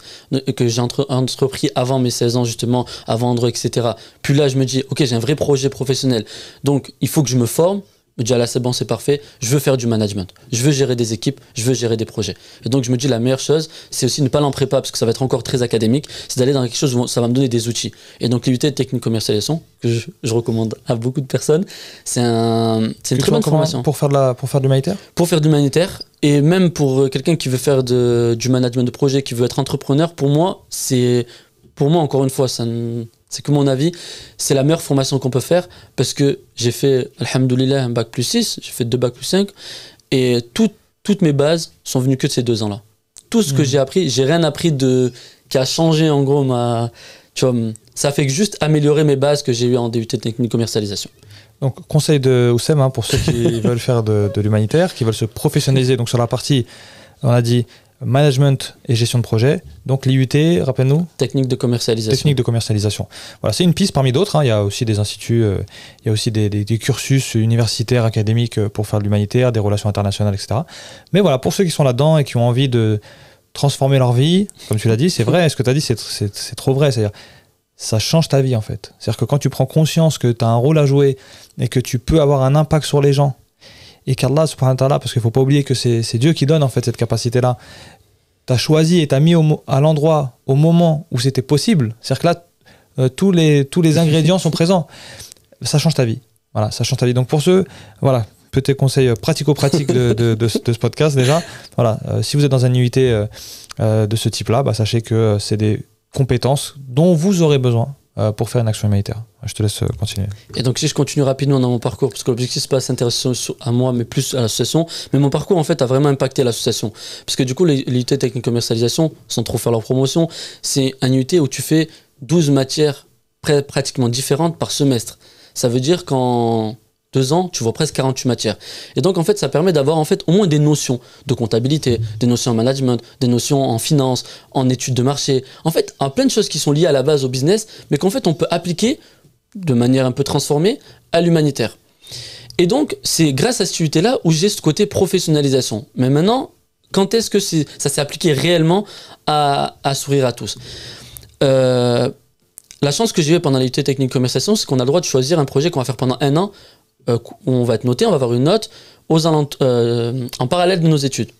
Speaker 1: que j'ai entrepris avant mes 16 ans justement, à vendre, etc. Puis là je me dis ok, j'ai un vrai projet professionnel, donc il faut que je me forme. Je me dis, là c'est bon, c'est parfait, je veux faire du management, je veux gérer des équipes, je veux gérer des projets. Et donc je me dis, la meilleure chose, c'est aussi ne pas l'en prépa, parce que ça va être encore très académique, c'est d'aller dans quelque chose où ça va me donner des outils. Et donc l'IUT de technique commercialisation, que je recommande à beaucoup de personnes, c'est une très bonne formation.
Speaker 2: Pour faire de l'humanitaire ? Pour faire de
Speaker 1: l'humanitaire, et même pour quelqu'un qui veut faire du management de projet, qui veut être entrepreneur, pour moi, encore une fois, c'est que mon avis, c'est la meilleure formation qu'on peut faire, parce que j'ai fait, alhamdoulilah, un bac plus 6, j'ai fait 2 bacs plus 5, et toutes mes bases sont venues que de ces 2 ans-là. Tout ce que j'ai appris, j'ai rien appris qui a changé en gros tu vois, ça fait que juste améliorer mes bases que j'ai eues en DUT technique commercialisation.
Speaker 2: Donc conseil de Oussem, pour ceux qui veulent faire de l'humanitaire, qui veulent se professionnaliser, donc sur la partie, on a dit, management et gestion de projet. Donc l'IUT, rappelle-nous.
Speaker 1: Technique de commercialisation.
Speaker 2: Voilà, c'est une piste parmi d'autres. Hein. Il y a aussi des instituts, il y a aussi des cursus universitaires, académiques pour faire de l'humanitaire, des relations internationales, etc. Mais voilà, pour ceux qui sont là-dedans et qui ont envie de transformer leur vie, comme tu l'as dit, c'est vrai, ce que tu as dit, c'est trop vrai. C'est-à-dire, ça change ta vie en fait. C'est-à-dire que quand tu prends conscience que tu as un rôle à jouer et que tu peux avoir un impact sur les gens, et qu'Allah, subhanahu wa ta'ala, parce qu'il ne faut pas oublier que c'est Dieu qui donne en fait cette capacité-là, t'as choisi et t'as mis à l'endroit, au moment où c'était possible. C'est-à-dire que là, tous les ingrédients sont présents. Ça change ta vie. Voilà, ça change ta vie. Donc pour ceux, voilà, petit conseil pratico-pratique de ce podcast déjà. Voilà, si vous êtes dans un IUT de ce type-là, sachez que c'est des compétences dont vous aurez besoin pour faire une action humanitaire. Je te laisse continuer.
Speaker 1: Et donc si je continue rapidement dans mon parcours, parce que l'objectif c'est pas s'intéresser à moi, mais plus à l'association, mais mon parcours en fait a vraiment impacté l'association. Parce que du coup, les IUT Technique Commercialisation, sans trop faire leur promotion, c'est un IUT où tu fais 12 matières pratiquement différentes par semestre. Ça veut dire qu'en 2 ans, tu vois presque 48 matières. Et donc, en fait, ça permet d'avoir en fait au moins des notions de comptabilité, des notions en management, des notions en finance, en études de marché. En fait, plein de choses qui sont liées à la base au business, mais qu'en fait, on peut appliquer de manière un peu transformée à l'humanitaire. Et donc, c'est grâce à cette unité-là où j'ai ce côté professionnalisation. Mais maintenant, quand est-ce que ça s'est appliqué réellement à Sourire à tous? La chance que j'ai eue pendant l'IUT Technique Commercialisation, c'est qu'on a le droit de choisir un projet qu'on va faire pendant 1 an, où on va être noté, on va avoir une note en parallèle de nos études.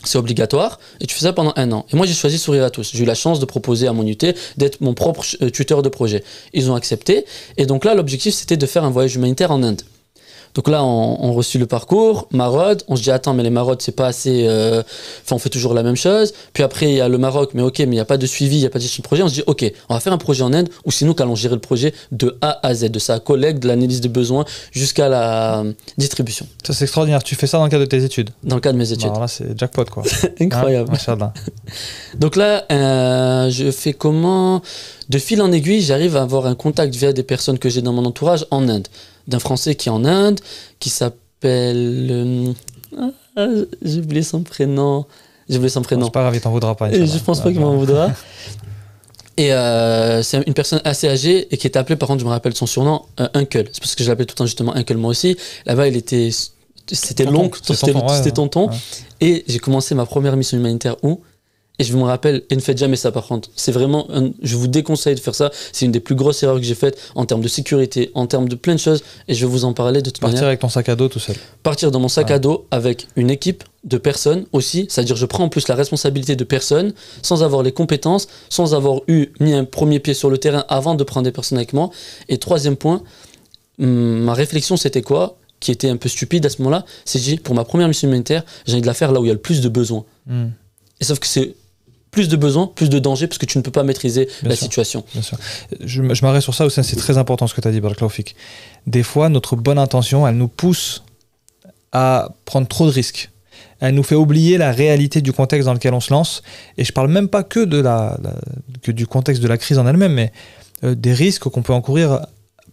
Speaker 1: C'est obligatoire et tu fais ça pendant 1 an. Et moi j'ai choisi Sourire à tous. J'ai eu la chance de proposer à mon UT d'être mon propre tuteur de projet. Ils ont accepté et donc là l'objectif c'était de faire un voyage humanitaire en Inde. Donc là, on reçut le parcours, maraude, on se dit attends mais les maraudes c'est pas assez, on fait toujours la même chose. Puis après il y a le Maroc, mais ok, mais il n'y a pas de suivi, il n'y a pas de gestion de projet. On se dit ok, on va faire un projet en Inde ou sinon qu'allons gérer le projet de A à Z, de sa collecte, de l'analyse des besoins jusqu'à la distribution.
Speaker 2: Ça c'est extraordinaire, tu fais ça dans le cadre de tes études?
Speaker 1: Dans le cadre de mes études.
Speaker 2: Alors là c'est jackpot quoi.
Speaker 1: Incroyable.
Speaker 2: Hein,
Speaker 1: donc là, je fais comment? De fil en aiguille, j'arrive à avoir un contact via des personnes que j'ai dans mon entourage en Inde. D'un Français qui est en Inde, qui s'appelle... j'ai oublié son prénom. C'est
Speaker 2: pas grave, il t'en voudra pas.
Speaker 1: Je pense pas qu'il m'en voudra. Et c'est une personne assez âgée et qui était appelée, par contre, je me rappelle son surnom, Uncle. C'est parce que je l'appelais tout le temps justement Uncle moi aussi. Là-bas, c'était l'oncle, c'était tonton. Ouais. Et j'ai commencé ma première mission humanitaire où? Et je me rappelle, et ne faites jamais ça par contre. C'est vraiment, je vous déconseille de faire ça. C'est une des plus grosses erreurs que j'ai faites en termes de sécurité, en termes de plein de choses. Et je vais vous en parler de toute manière.
Speaker 2: Partir avec ton sac à dos tout seul. Partir
Speaker 1: dans mon sac à dos avec une équipe de personnes aussi. C'est-à-dire je prends en plus la responsabilité de personnes sans avoir les compétences, sans avoir mis un premier pied sur le terrain avant de prendre des personnes avec moi. Et 3e point, ma réflexion c'était quoi? Qui était un peu stupide à ce moment-là. C'est que pour ma première mission humanitaire, j'ai envie de la faire là où il y a le plus de besoins. Et sauf que c'est plus de besoins, plus de dangers, parce que tu ne peux pas maîtriser la situation.
Speaker 2: Bien sûr. Je m'arrête sur ça aussi, c'est très important ce que tu as dit, Barakallahu Fik. Des fois, notre bonne intention, elle nous pousse à prendre trop de risques. Elle nous fait oublier la réalité du contexte dans lequel on se lance. Et je parle même pas que, que du contexte de la crise en elle-même, mais des risques qu'on peut encourir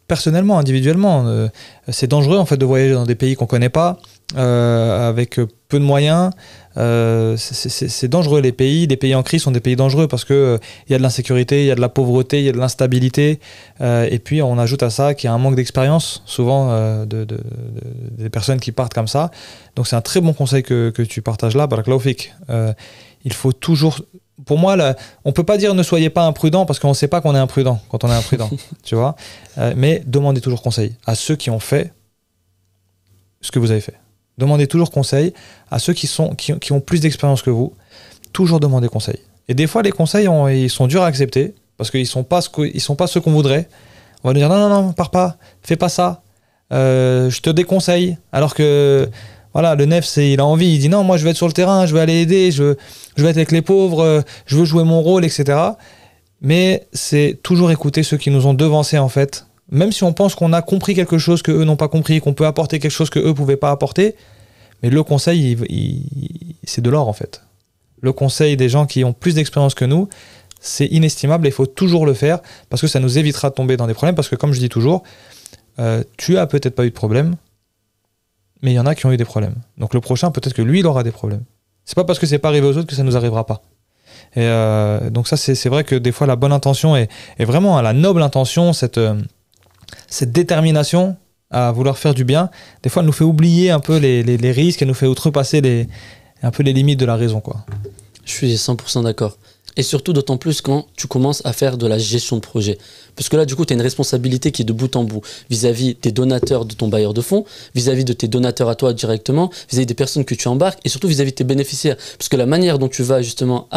Speaker 2: personnellement, individuellement. C'est dangereux en fait de voyager dans des pays qu'on connaît pas, avec peu de moyens. C'est dangereux. Les pays en crise sont des pays dangereux parce que y a de l'insécurité, il y a de la pauvreté, il y a de l'instabilité, et puis on ajoute à ça qu'il y a un manque d'expérience souvent des personnes qui partent comme ça. Donc c'est un très bon conseil que tu partages là, Barakallahu Fik. Il faut toujours, pour moi, on peut pas dire ne soyez pas imprudent parce qu'on ne sait pas qu'on est imprudent quand on est imprudent, tu vois. Mais demandez toujours conseil à ceux qui ont fait ce que vous avez fait. Demandez toujours conseil à ceux qui ont plus d'expérience que vous. Toujours demandez conseil. Et des fois, les conseils, ils sont durs à accepter parce qu'ils sont pas ceux qu'on voudrait. On va nous dire non, pars pas, fais pas ça. Je te déconseille. Alors que voilà, le nef, il a envie, il dit non, moi je vais être sur le terrain, je vais aller aider, je vais être avec les pauvres, je veux jouer mon rôle, etc. Mais c'est toujours écouter ceux qui nous ont devancés en fait. Même si on pense qu'on a compris quelque chose qu'eux n'ont pas compris, qu'on peut apporter quelque chose qu'eux ne pouvaient pas apporter, mais le conseil, c'est de l'or en fait. Le conseil des gens qui ont plus d'expérience que nous, c'est inestimable et il faut toujours le faire parce que ça nous évitera de tomber dans des problèmes. Parce que comme je dis toujours, tu as peut-être pas eu de problème, mais il y en a qui ont eu des problèmes. Donc le prochain, peut-être que lui, il aura des problèmes. C'est pas parce que c'est pas arrivé aux autres que ça nous arrivera pas. Et donc ça, c'est vrai que des fois, la bonne intention est vraiment la noble intention, cette détermination à vouloir faire du bien, des fois elle nous fait oublier un peu les risques, elle nous fait outrepasser un peu les limites de la raison, quoi.
Speaker 1: Je suis 100% d'accord. Et surtout d'autant plus quand tu commences à faire de la gestion de projet. Parce que là, du coup, tu as une responsabilité qui est de bout en bout vis-à-vis des donateurs de ton bailleur de fonds, vis-à-vis de tes donateurs à toi directement, vis-à-vis des personnes que tu embarques et surtout vis-à-vis de tes bénéficiaires. Parce que la manière dont tu vas justement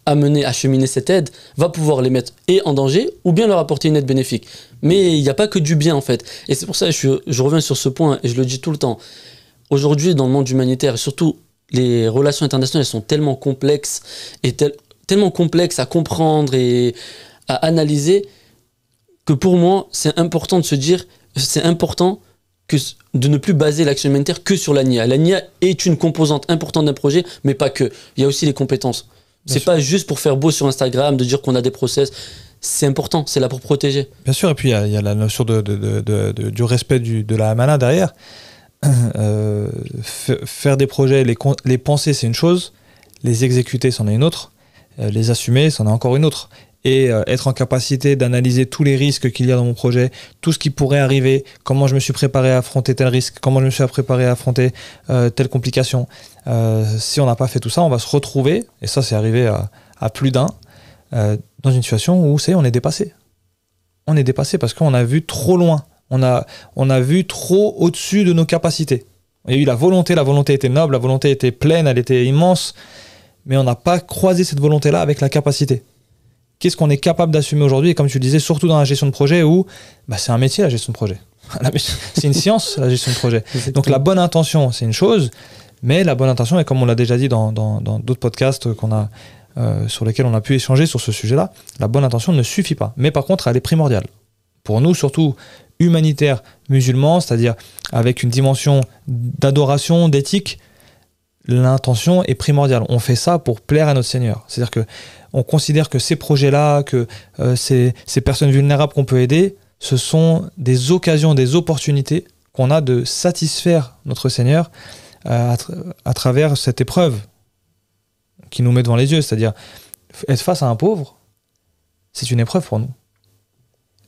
Speaker 1: acheminer cette aide va pouvoir les mettre en danger ou bien leur apporter une aide bénéfique. Mais il n'y a pas que du bien en fait. Et c'est pour ça que je reviens sur ce point et je le dis tout le temps. Aujourd'hui, dans le monde humanitaire, et surtout les relations internationales, elles sont tellement complexes et tellement complexes à comprendre et à analyser que pour moi, c'est important de se dire, c'est important de ne plus baser l'action humanitaire que sur la NIA. La NIA est une composante importante d'un projet, mais pas que. Il y a aussi les compétences. C'est pas juste pour faire beau sur Instagram, de dire qu'on a des process. C'est important, c'est là pour protéger.
Speaker 2: Bien sûr, et puis il y a la notion du respect de la amana derrière. Faire des projets, les penser, c'est une chose. Les exécuter, c'en est une autre. Les assumer, c'en est encore une autre. Et être en capacité d'analyser tous les risques qu'il y a dans mon projet, tout ce qui pourrait arriver, comment je me suis préparé à affronter tel risque, comment je me suis préparé à affronter telle complication. Si on n'a pas fait tout ça, on va se retrouver, et ça c'est arrivé à plus d'un, dans une situation où on est dépassé. On est dépassé parce qu'on a vu trop loin, on a vu trop au-dessus de nos capacités. Il y a eu la volonté était noble, la volonté était pleine, elle était immense, mais on n'a pas croisé cette volonté-là avec la capacité. Qu'est-ce qu'on est capable d'assumer aujourd'hui? Et comme tu le disais, surtout dans la gestion de projet où c'est un métier, la gestion de projet. C'est une science, la gestion de projet. Donc la bonne intention, c'est une chose, mais la bonne intention, et comme on l'a déjà dit dans d'autres podcasts sur lesquels on a pu échanger sur ce sujet-là, la bonne intention ne suffit pas. Mais par contre, elle est primordiale. Pour nous, surtout humanitaires musulmans, c'est-à-dire avec une dimension d'adoration, d'éthique, l'intention est primordiale. On fait ça pour plaire à notre Seigneur. C'est-à-dire que on considère que ces projets-là, que ces personnes vulnérables qu'on peut aider, ce sont des occasions, des opportunités qu'on a de satisfaire notre Seigneur à travers cette épreuve qui nous met devant les yeux. C'est-à-dire, être face à un pauvre, c'est une épreuve pour nous.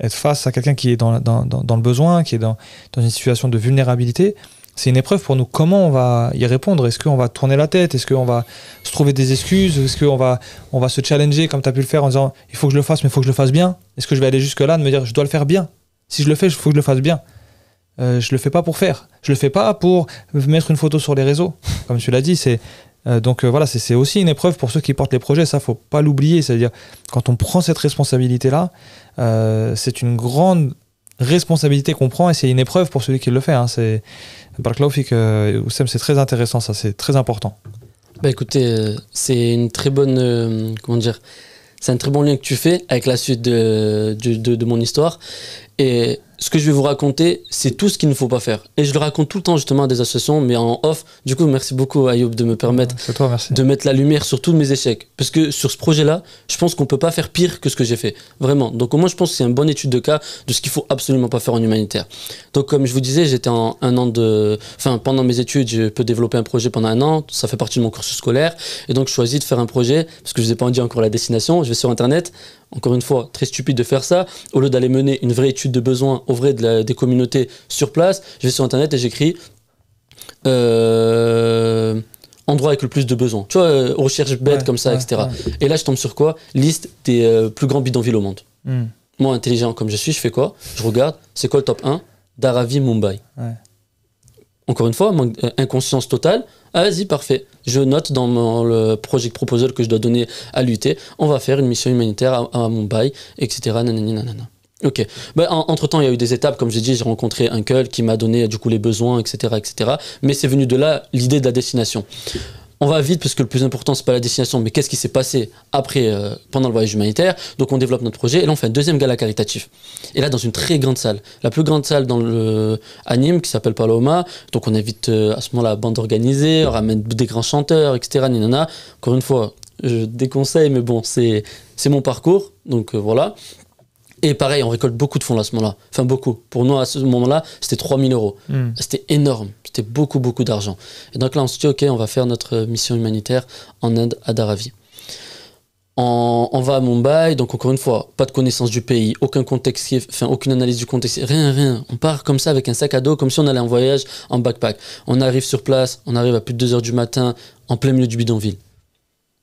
Speaker 2: Être face à quelqu'un qui est dans le besoin, qui est dans une situation de vulnérabilité, c'est une épreuve pour nous. Comment on va y répondre? Est-ce qu'on va tourner la tête? Est-ce qu'on va se trouver des excuses? Est-ce qu'on va se challenger comme tu as pu le faire en disant il faut que je le fasse, mais il faut que je le fasse bien? Est-ce que je vais aller jusque-là de me dire je dois le faire bien? Si je le fais, il faut que je le fasse bien. Je le fais pas pour faire. Je le fais pas pour mettre une photo sur les réseaux. Comme tu l'as dit, donc voilà, c'est aussi une épreuve pour ceux qui portent les projets. Ça, faut pas l'oublier. C'est-à-dire, quand on prend cette responsabilité-là, c'est une grande responsabilité qu'on prend et c'est une épreuve pour celui qui le fait. C'est Barakallahu fik, Oussem, c'est très intéressant, ça, c'est très important.
Speaker 1: Écoutez, c'est une très bonne c'est un très bon lien que tu fais avec la suite de mon histoire. Et ce que je vais vous raconter, c'est tout ce qu'il ne faut pas faire. Et je le raconte tout le temps justement à des associations, mais en off. Du coup, merci beaucoup Ayoub de me permettre de mettre la lumière sur tous mes échecs. Parce que sur ce projet-là, je pense qu'on ne peut pas faire pire que ce que j'ai fait. Vraiment. Donc au moins, je pense que c'est une bonne étude de cas de ce qu'il ne faut absolument pas faire en humanitaire. Donc comme je vous disais, j'étais en pendant mes études, je peux développer un projet pendant 1 an. Ça fait partie de mon cursus scolaire. Et donc je choisis de faire un projet, parce que je ne vous ai pas dit encore la destination. Je vais sur Internet. Encore une fois, très stupide de faire ça. Au lieu d'aller mener une vraie étude de besoin au vrai des communautés sur place, je vais sur Internet et j'écris endroit avec le plus de besoins. Tu vois, recherche bête comme ça, etc. Ouais. Et là, je tombe sur quoi? Liste des plus grands bidonvilles au monde. Moi, intelligent comme je suis, je fais quoi? Je regarde, c'est quoi le top 1? Dharavi, Mumbai. Ouais. Encore une fois, inconscience totale. Ah, vas-y, parfait. Je note dans le project proposal que je dois donner à l'UT, on va faire une mission humanitaire à Mumbai, etc. Nanana. Ok. Entre-temps, il y a eu des étapes, comme j'ai dit, j'ai rencontré Uncle qui m'a donné du coup les besoins, etc. Mais c'est venu de là l'idée de la destination. On va vite parce que le plus important, c'est pas la destination, mais qu'est-ce qui s'est passé après, pendant le voyage humanitaire. Donc on développe notre projet et là on fait un deuxième gala caritatif. Et là dans une très grande salle, la plus grande salle à Nîmes qui s'appelle Paloma. Donc on invite à ce moment-là la bande organisée, on ramène des grands chanteurs, etc. Encore une fois, je déconseille, mais bon, c'est mon parcours, donc voilà. Et pareil, on récolte beaucoup de fonds là, à ce moment-là. Enfin, beaucoup. Pour nous, à ce moment-là, c'était 3 000 €. C'était énorme. C'était beaucoup, beaucoup d'argent. Et donc là, on se dit, OK, on va faire notre mission humanitaire en Inde, à Dharavi. On va à Mumbai, donc encore une fois, pas de connaissance du pays, aucun contexte, aucune analyse du contexte, rien. On part comme ça avec un sac à dos, comme si on allait en voyage en backpack. On arrive sur place, on arrive à plus de 2 h du matin, en plein milieu du bidonville.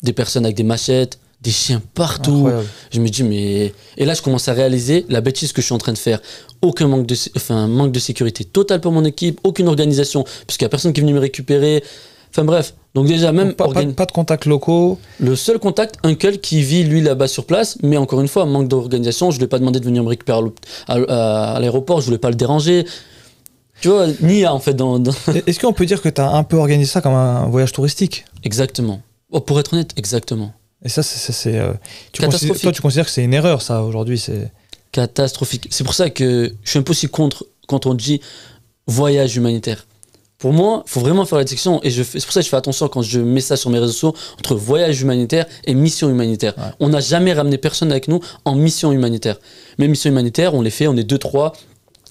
Speaker 1: Des personnes avec des machettes, des chiens partout. Incroyable. Je me dis, mais... Et là, je commence à réaliser la bêtise que je suis en train de faire. Aucun manque de sécurité total pour mon équipe, aucune organisation, puisqu'il n'y a personne qui est venu me récupérer. Enfin bref, donc déjà même...
Speaker 2: Pas de contacts locaux.
Speaker 1: Le seul contact, Uncle qui vit lui là-bas sur place, mais encore une fois, manque d'organisation. Je ne lui ai pas demandé de venir me récupérer à l'aéroport, je ne voulais pas le déranger. Tu vois, Nia en fait dans...
Speaker 2: Est-ce qu'on peut dire que tu as un peu organisé ça comme un voyage touristique?
Speaker 1: Exactement. Oh, pour être honnête, exactement.
Speaker 2: Et ça, c'est catastrophique. Toi, tu considères que c'est une erreur, ça, aujourd'hui?
Speaker 1: catastrophique. C'est pour ça que je suis un peu aussi contre quand on dit voyage humanitaire. Pour moi, il faut vraiment faire la distinction, et c'est pour ça que je fais attention quand je mets ça sur mes réseaux sociaux, entre voyage humanitaire et mission humanitaire. Ouais. On n'a jamais ramené personne avec nous en mission humanitaire. Mais mission humanitaire, on les fait, on est 2-3,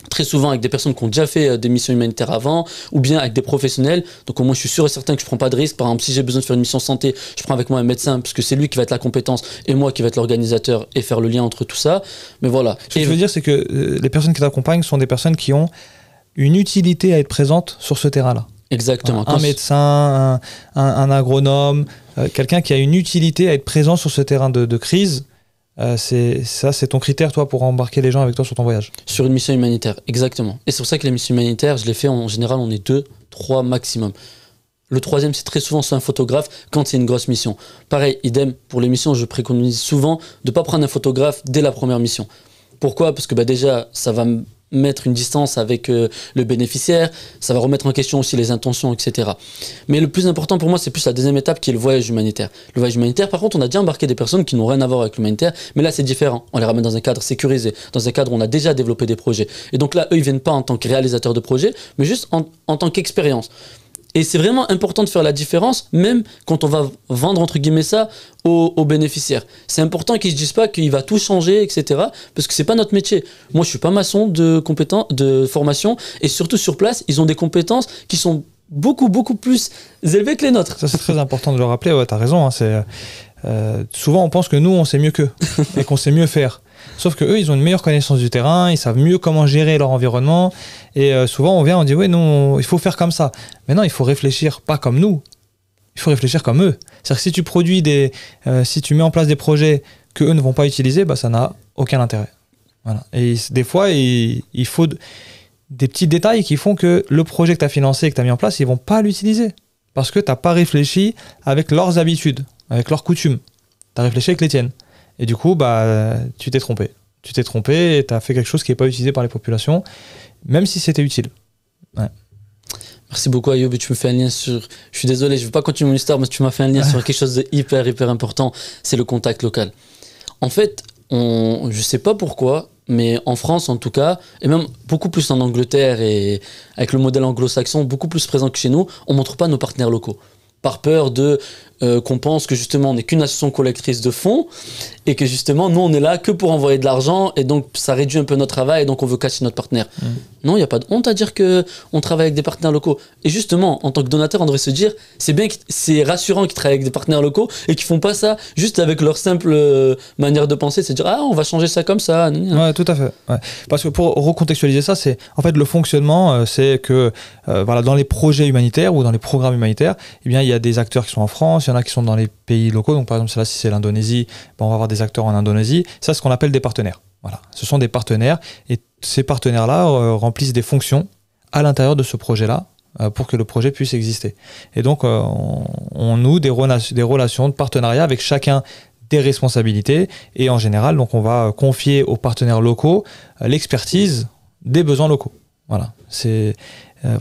Speaker 1: très souvent avec des personnes qui ont déjà fait des missions humanitaires avant, ou bien avec des professionnels. Donc au moins je suis sûr et certain que je ne prends pas de risque. Par exemple, si j'ai besoin de faire une mission santé, je prends avec moi un médecin, parce que c'est lui qui va être la compétence, et moi qui va être l'organisateur, et faire le lien entre tout ça. Mais voilà.
Speaker 2: Ce que je veux dire, c'est que les personnes qui t'accompagnent sont des personnes qui ont une utilité à être présentes sur ce terrain-là.
Speaker 1: Exactement.
Speaker 2: Un médecin, un agronome, quelqu'un qui a une utilité à être présent sur ce terrain de crise. C'est ton critère, toi, pour embarquer les gens avec toi sur ton voyage.
Speaker 1: Sur une mission humanitaire, exactement. Et c'est pour ça que les missions humanitaires, je les fais en général, on est 2-3 maximum. Le troisième, c'est très souvent c'est un photographe quand c'est une grosse mission. Pareil, idem, pour les missions, je préconise souvent de ne pas prendre un photographe dès la première mission. Pourquoi ? Parce que déjà, ça va mettre une distance avec le bénéficiaire, ça va remettre en question aussi les intentions, etc. Mais le plus important pour moi, c'est plus la deuxième étape qui est le voyage humanitaire. Le voyage humanitaire, par contre, on a déjà embarqué des personnes qui n'ont rien à voir avec l'humanitaire, mais là c'est différent. On les ramène dans un cadre sécurisé, dans un cadre où on a déjà développé des projets. Et donc là, eux, ils viennent pas en tant que réalisateurs de projets, mais juste en tant qu'expérience. Et c'est vraiment important de faire la différence, même quand on va vendre, entre guillemets, ça aux bénéficiaires. C'est important qu'ils ne se disent pas qu'il va tout changer, etc. Parce que ce n'est pas notre métier. Moi, je ne suis pas maçon de formation. Et surtout, sur place, ils ont des compétences qui sont beaucoup, beaucoup plus élevées que les nôtres.
Speaker 2: Ça, c'est très important de le rappeler. Ouais, tu as raison. Hein, souvent, on pense que nous, on sait mieux qu'eux et qu'on sait mieux faire. Sauf qu'eux, ils ont une meilleure connaissance du terrain, ils savent mieux comment gérer leur environnement. Et souvent, on vient, on dit, oui, non, il faut faire comme ça. Mais non, il faut réfléchir pas comme nous, il faut réfléchir comme eux. C'est-à-dire que si tu produis si tu mets en place des projets qu'eux ne vont pas utiliser, ça n'a aucun intérêt. Voilà. Et des fois, il faut des petits détails qui font que le projet que tu as financé, que tu as mis en place, ils ne vont pas l'utiliser. Parce que tu n'as pas réfléchi avec leurs habitudes, avec leurs coutumes. Tu as réfléchi avec les tiennes. Et du coup, tu t'es trompé. Tu t'es trompé et tu as fait quelque chose qui n'est pas utilisé par les populations, même si c'était utile. Ouais.
Speaker 1: Merci beaucoup Ayoub, tu me fais un lien sur... Je suis désolé, je ne veux pas continuer mon histoire, mais tu m'as fait un lien sur quelque chose de hyper important, c'est le contact local. En fait, je ne sais pas pourquoi, mais en France en tout cas, et même beaucoup plus en Angleterre et avec le modèle anglo-saxon, beaucoup plus présent que chez nous, on ne montre pas nos partenaires locaux. Par peur qu'on pense que justement on n'est qu'une association collectrice de fonds et que justement nous on est là que pour envoyer de l'argent et donc ça réduit un peu notre travail et donc on veut cacher notre partenaire. Non, il n'y a pas de honte à dire qu'on travaille avec des partenaires locaux. Et justement, en tant que donateur, on devrait se dire c'est rassurant qu'ils travaillent avec des partenaires locaux et qu'ils ne font pas ça juste avec leur simple manière de penser, c'est de dire on va changer ça comme ça.
Speaker 2: Ouais, tout à fait. Ouais. Parce que pour recontextualiser ça, c'est en fait le fonctionnement, c'est que dans les projets humanitaires ou dans les programmes humanitaires, eh bien, il y a des acteurs qui sont en France, il y en a qui sont dans les pays locaux. Donc par exemple, là, si c'est l'Indonésie, on va avoir des acteurs en Indonésie. Ça, c'est ce qu'on appelle des partenaires. Voilà. Ce sont des partenaires et ces partenaires-là remplissent des fonctions à l'intérieur de ce projet-là pour que le projet puisse exister. Et donc, on noue des relations de partenariat avec chacun des responsabilités et en général, donc, on va confier aux partenaires locaux l'expertise des besoins locaux. Voilà.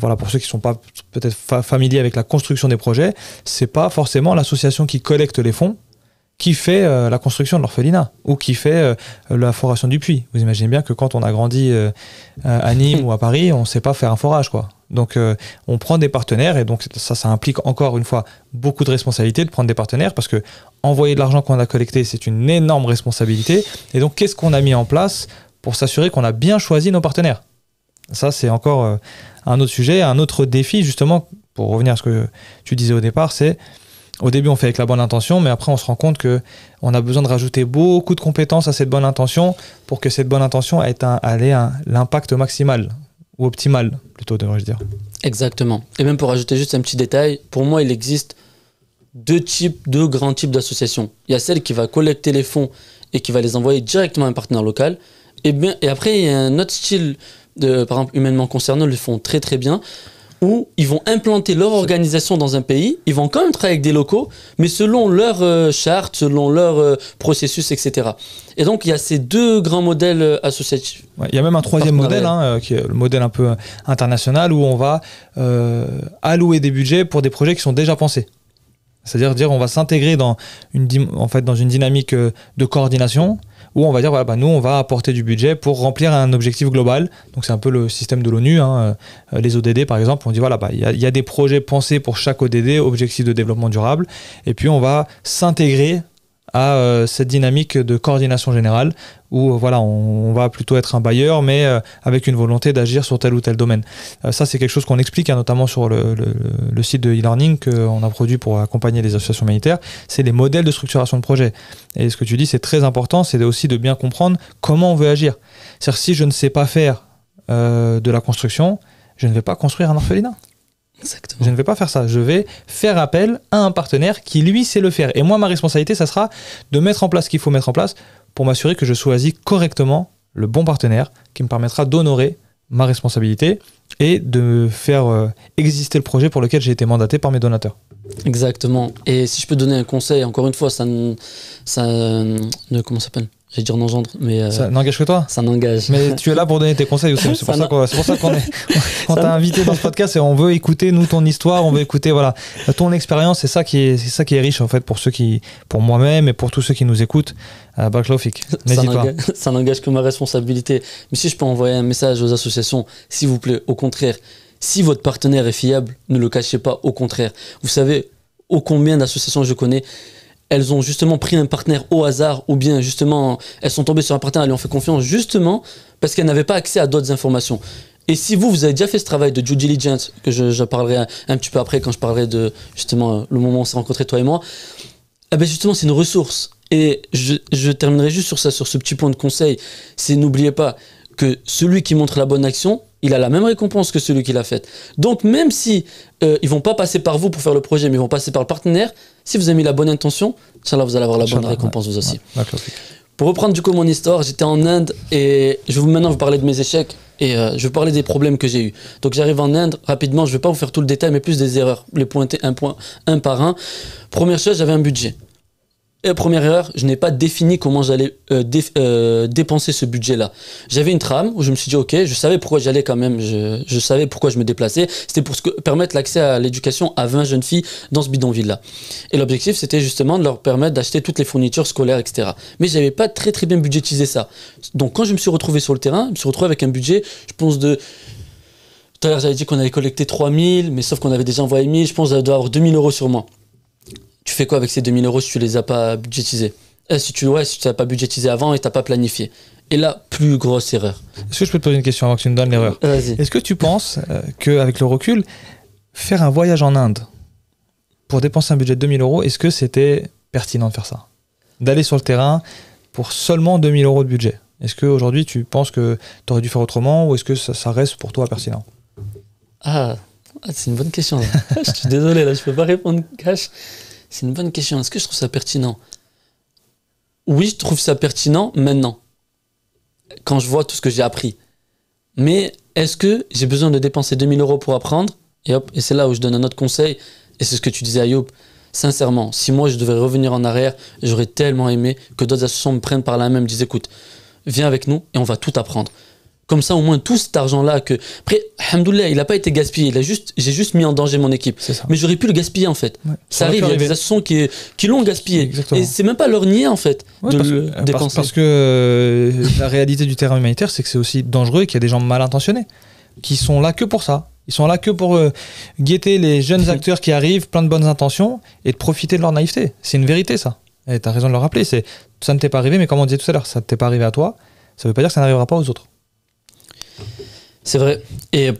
Speaker 2: Voilà, pour ceux qui ne sont pas peut-être familiers avec la construction des projets, ce n'est pas forcément l'association qui collecte les fonds qui fait la construction de l'orphelinat ou qui fait la foration du puits. Vous imaginez bien que quand on a grandi à Nîmes ou à Paris, on ne sait pas faire un forage, quoi. Donc on prend des partenaires et donc ça implique encore une fois beaucoup de responsabilité de prendre des partenaires parce que envoyer de l'argent qu'on a collecté, c'est une énorme responsabilité. Et donc qu'est-ce qu'on a mis en place pour s'assurer qu'on a bien choisi nos partenaires ? Ça, c'est encore un autre sujet, un autre défi, justement, pour revenir à ce que tu disais au départ, c'est au début, on fait avec la bonne intention, mais après, on se rend compte qu'on a besoin de rajouter beaucoup de compétences à cette bonne intention pour que cette bonne intention ait l'impact maximal, ou optimal, plutôt, devrais-je dire.
Speaker 1: Exactement. Et même pour ajouter juste un petit détail, pour moi, il existe deux grands types d'associations. Il y a celle qui va collecter les fonds et qui va les envoyer directement à un partenaire local. Et après, il y a un autre style, par exemple, Humainement Concernés, le font très très bien, où ils vont implanter leur organisation dans un pays, ils vont quand même travailler avec des locaux, mais selon leur charte, selon leur processus, etc. Et donc, il y a ces deux grands modèles associatifs.
Speaker 2: Ouais, il y a même un troisième modèle, qui est le modèle un peu international, où on va allouer des budgets pour des projets qui sont déjà pensés. C'est-à-dire on va s'intégrer dans une dynamique de coordination, où on va dire, voilà, bah, nous, on va apporter du budget pour remplir un objectif global. Donc, c'est un peu le système de l'ONU. Hein. Les ODD, par exemple, on dit, voilà, bah, y a des projets pensés pour chaque ODD, objectif de développement durable. Et puis, on va s'intégrer à cette dynamique de coordination générale où voilà, on va plutôt être un bailleur mais avec une volonté d'agir sur tel ou tel domaine. Ça c'est quelque chose qu'on explique hein, notamment sur le site de e-learning qu'on a produit pour accompagner les associations humanitaires, c'est les modèles de structuration de projet. Et ce que tu dis c'est très important, c'est aussi de bien comprendre comment on veut agir. C'est-à-dire si je ne sais pas faire de la construction, je ne vais pas construire un orphelinat.
Speaker 1: Exactement.
Speaker 2: Je ne vais pas faire ça. Je vais faire appel à un partenaire qui, lui, sait le faire. Et moi, ma responsabilité, ça sera de mettre en place ce qu'il faut mettre en place pour m'assurer que je choisis correctement le bon partenaire qui me permettra d'honorer ma responsabilité et de faire exister le projet pour lequel j'ai été mandaté par mes donateurs.
Speaker 1: Exactement. Et si je peux donner un conseil, encore une fois, ça ne comment ça s'appelle ? J'allais dire n'engendre, mais...
Speaker 2: ça n'engage que toi ?
Speaker 1: Ça n'engage.
Speaker 2: Mais tu es là pour donner tes conseils aussi. C'est pour ça qu'on t'a invité dans ce podcast et on veut écouter, nous, ton histoire, on veut écouter voilà, ton expérience. C'est ça qui est riche, en fait, pour moi-même et pour tous ceux qui nous écoutent. Baklofik, n'hésite pas.
Speaker 1: Ça n'engage que ma responsabilité. Mais si je peux envoyer un message aux associations, s'il vous plaît, au contraire, si votre partenaire est fiable, ne le cachez pas, au contraire. Vous savez, ô combien d'associations je connais, elles ont justement pris un partenaire au hasard ou bien justement elles sont tombées sur un partenaire, elles lui ont fait confiance justement parce qu'elles n'avaient pas accès à d'autres informations. Et si vous avez déjà fait ce travail de due diligence, que je parlerai un petit peu après quand je parlerai de justement le moment où on s'est rencontrés toi et moi, eh ben justement c'est une ressource. Et je terminerai juste sur ça, sur ce petit point de conseil, c'est n'oubliez pas que celui qui montre la bonne action, il a la même récompense que celui qui l'a faite. Donc même si ils vont pas passer par vous pour faire le projet, mais ils vont passer par le partenaire, si vous avez mis la bonne intention, Inch'Allah, vous allez avoir la bonne récompense vous aussi. Pour reprendre du coup mon histoire, j'étais en Inde et je vais maintenant vous parler de mes échecs et je vais vous parler des problèmes que j'ai eus. Donc j'arrive en Inde, rapidement, je vais pas vous faire tout le détail, mais plus des erreurs, les pointer un par un. Première chose, j'avais un budget. Et première erreur, je n'ai pas défini comment j'allais dépenser ce budget-là. J'avais une trame où je me suis dit, ok, je savais pourquoi j'allais quand même, je savais pourquoi je me déplaçais. C'était pour permettre l'accès à l'éducation à 20 jeunes filles dans ce bidonville-là. Et l'objectif, c'était justement de leur permettre d'acheter toutes les fournitures scolaires, etc. Mais je n'avais pas très très bien budgétisé ça. Donc quand je me suis retrouvé sur le terrain, je me suis retrouvé avec un budget, je pense de... Tout à l'heure, j'avais dit qu'on allait collecter 3000, mais sauf qu'on avait déjà envoyé 1000, je pense que je dois avoir 2000 € sur moi. Tu fais quoi avec ces 2000 € si tu les as pas budgétisés? Si tu n'as pas budgétisé avant et tu n'as pas planifié. Et là, plus grosse erreur.
Speaker 2: Est-ce que je peux te poser une question avant que tu me donnes l'erreur?
Speaker 1: Vas-y.
Speaker 2: Est-ce que tu penses qu'avec le recul, faire un voyage en Inde pour dépenser un budget de 2000 €, est-ce que c'était pertinent de faire ça? D'aller sur le terrain pour seulement 2000 € de budget? Est-ce qu'aujourd'hui, tu penses que tu aurais dû faire autrement ou est-ce que ça reste pour toi pertinent?
Speaker 1: C'est une bonne question. Je suis désolé, là, je peux pas répondre cash. C'est une bonne question. Est-ce que je trouve ça pertinent? Oui, je trouve ça pertinent maintenant, quand je vois tout ce que j'ai appris. Mais est-ce que j'ai besoin de dépenser 2000 € pour apprendre? Et c'est là où je donne un autre conseil, et c'est ce que tu disais, Ayoub. Sincèrement, si moi je devais revenir en arrière, j'aurais tellement aimé que d'autres associations me prennent par la main et me disent, écoute, viens avec nous et on va tout apprendre. Comme ça, au moins, tout cet argent-là que... Après, alhamdoulilah, il n'a pas été gaspillé. J'ai juste mis en danger mon équipe. Mais j'aurais pu le gaspiller, en fait. Ouais. Ça arrive, il y a des associations qui l'ont gaspillé. Exactement. Et c'est même pas leur nier, en fait, de le dépenser.
Speaker 2: Parce que la réalité du terrain humanitaire, c'est que c'est aussi dangereux et qu'il y a des gens mal intentionnés qui sont là que pour ça. Ils sont là que pour guetter les jeunes acteurs qui arrivent, plein de bonnes intentions, et de profiter de leur naïveté. C'est une vérité, ça. Et tu as raison de le rappeler. Ça ne t'est pas arrivé, mais comme on disait tout à l'heure, ça ne t'est pas arrivé à toi. Ça ne veut pas dire que ça n'arrivera pas aux autres.
Speaker 1: C'est vrai. Et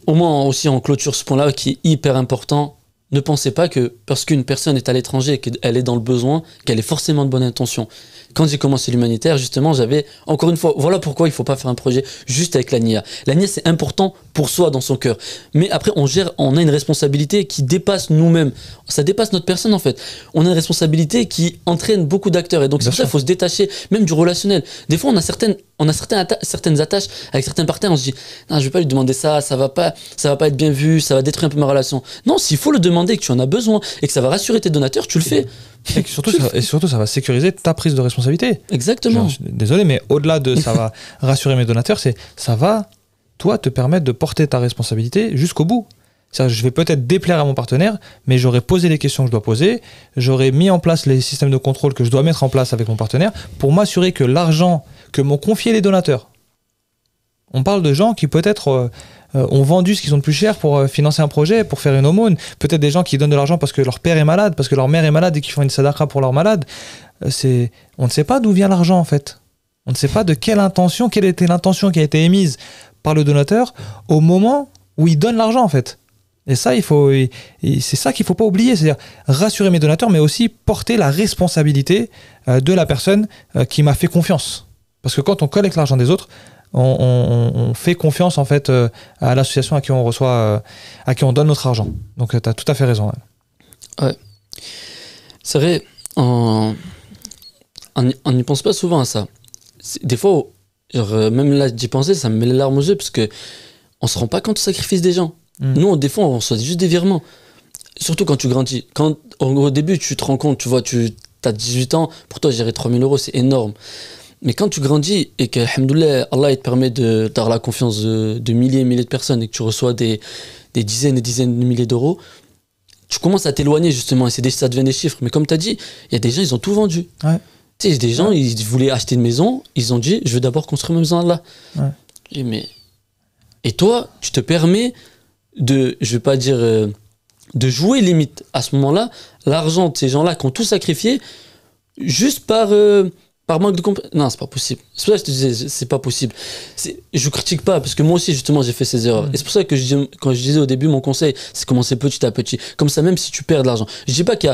Speaker 1: au moins aussi en clôture ce point-là qui est hyper important, ne pensez pas que parce qu'une personne est à l'étranger et qu'elle est dans le besoin, qu'elle est forcément de bonne intention. Quand j'ai commencé l'humanitaire, justement, j'avais, encore une fois, voilà pourquoi il ne faut pas faire un projet juste avec la NIA. La NIA, c'est important pour soi, dans son cœur. Mais après, on a une responsabilité qui dépasse nous-mêmes. Ça dépasse notre personne, en fait. On a une responsabilité qui entraîne beaucoup d'acteurs. Et donc, c'est pour ça qu'il faut se détacher, même du relationnel. Des fois, on a certaines attaches avec certains partenaires. On se dit, non, je ne vais pas lui demander ça, ça va pas être bien vu, ça va détruire un peu ma relation. Non, s'il faut le demander, que tu en as besoin et que ça va rassurer tes donateurs, tu le fais.
Speaker 2: Et surtout, ça va sécuriser ta prise de responsabilité.
Speaker 1: Exactement.
Speaker 2: Désolé, mais au-delà de ça va rassurer mes donateurs, ça va, toi, te permettre de porter ta responsabilité jusqu'au bout. C'est-à-dire que je vais peut-être déplaire à mon partenaire, mais j'aurais posé les questions que je dois poser, j'aurais mis en place les systèmes de contrôle que je dois mettre en place avec mon partenaire pour m'assurer que l'argent que m'ont confié les donateurs, on parle de gens qui peut-être ont vendu ce qu'ils ont de plus cher pour financer un projet, pour faire une aumône, peut-être des gens qui donnent de l'argent parce que leur père est malade, parce que leur mère est malade et qui font une sadaqa pour leur malade. On ne sait pas d'où vient l'argent en fait. On ne sait pas de quelle était l'intention qui a été émise par le donateur au moment où il donne l'argent en fait. Et ça, c'est ça qu'il ne faut pas oublier, c'est-à-dire rassurer mes donateurs, mais aussi porter la responsabilité de la personne qui m'a fait confiance. Parce que quand on collecte l'argent des autres, on fait confiance en fait à l'association à qui on reçoit, à qui on donne notre argent. Donc tu as tout à fait raison.
Speaker 1: Ouais. C'est vrai, on n'y pense pas souvent à ça. Des fois, genre, même là d'y penser, ça me met les larmes aux yeux parce qu'on ne se rend pas compte du sacrifice des gens. Nous, des fois, on reçoit juste des virements. Surtout quand tu grandis. Quand au début, tu te rends compte, tu vois, tu as 18 ans, pour toi, gérer 3 000 €, c'est énorme. Mais quand tu grandis et que, alhamdoulilah, Allah il te permet d'avoir la confiance de milliers et milliers de personnes et que tu reçois des dizaines et dizaines de milliers d'euros, tu commences à t'éloigner justement et ça devient des chiffres. Mais comme tu as dit, il y a des gens, ils ont tout vendu.
Speaker 2: Ouais.
Speaker 1: Tu sais, des gens, ils voulaient acheter une maison, ils ont dit, je veux d'abord construire ma maison là. Ouais. Et toi, tu te permets de, je vais pas dire, de jouer limite à ce moment-là, l'argent de ces gens-là qui ont tout sacrifié, juste par manque de compétence. Non, c'est pas possible. C'est pour ça que je te disais, c'est pas possible. Je critique pas, parce que moi aussi, justement, j'ai fait ces erreurs. Et c'est pour ça que quand je disais au début, mon conseil, c'est commencer petit à petit. Comme ça, même si tu perds de l'argent. Je dis pas qu'il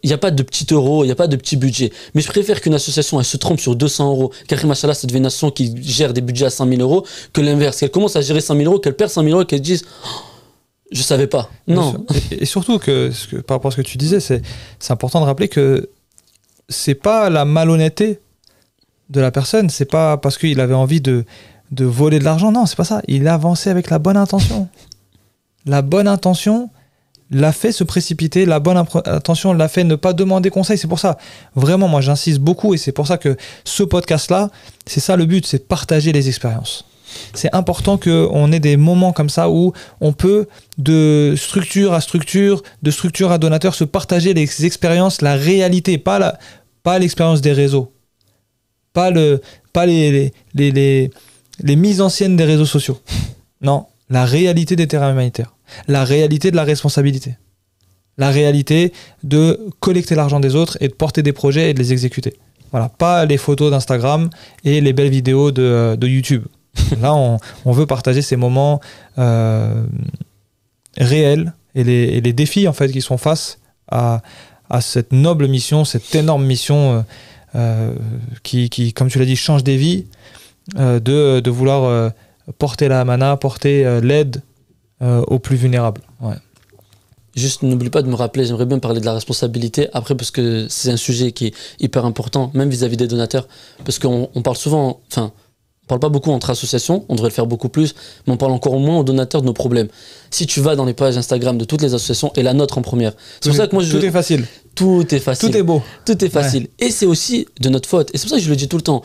Speaker 1: y a pas de petits euros, il y a pas de petit budget. Mais je préfère qu'une association, elle se trompe sur 200 €, qu'après, machallah, ça devient une association qui gère des budgets à 100 000 €, que l'inverse. Qu'elle commence à gérer 100 000 €, qu'elle perd 100 000 € et qu'elle dise, je savais pas. Non.
Speaker 2: Et surtout que par rapport à ce que tu disais, c'est important de rappeler que c'est pas la malhonnêteté de la personne, c'est pas parce qu'il avait envie de voler de l'argent, non, c'est pas ça. Il a avancé avec la bonne intention. La bonne intention l'a fait se précipiter, la bonne intention l'a fait ne pas demander conseil. C'est pour ça, vraiment, moi j'insiste beaucoup et c'est pour ça que ce podcast-là, c'est ça le but, c'est de partager les expériences. C'est important qu'on ait des moments comme ça où on peut, de structure à structure, de structure à donateur, se partager les expériences, la réalité, pas l'expérience des réseaux, pas les mises en scène des réseaux sociaux. Non, la réalité des terrains humanitaires, la réalité de la responsabilité, la réalité de collecter l'argent des autres et de porter des projets et de les exécuter. Voilà, pas les photos d'Instagram et les belles vidéos de YouTube. Là, on veut partager ces moments réels et les défis en fait qui sont face à cette noble mission, cette énorme mission qui, comme tu l'as dit, change des vies, de vouloir porter la amana, porter l'aide aux plus vulnérables. Ouais.
Speaker 1: Juste, n'oublie pas de me rappeler, j'aimerais bien parler de la responsabilité, après, parce que c'est un sujet qui est hyper important, même vis-à-vis des donateurs, parce qu'on parle souvent, enfin, on parle pas beaucoup entre associations, on devrait le faire beaucoup plus, mais on parle encore moins aux donateurs de nos problèmes. Si tu vas dans les pages Instagram de toutes les associations, et la nôtre en première, c'est pour ça que moi
Speaker 2: tout est facile.
Speaker 1: Tout est facile.
Speaker 2: Tout est beau.
Speaker 1: Tout est facile. Ouais. Et c'est aussi de notre faute. Et c'est pour ça que je le dis tout le temps.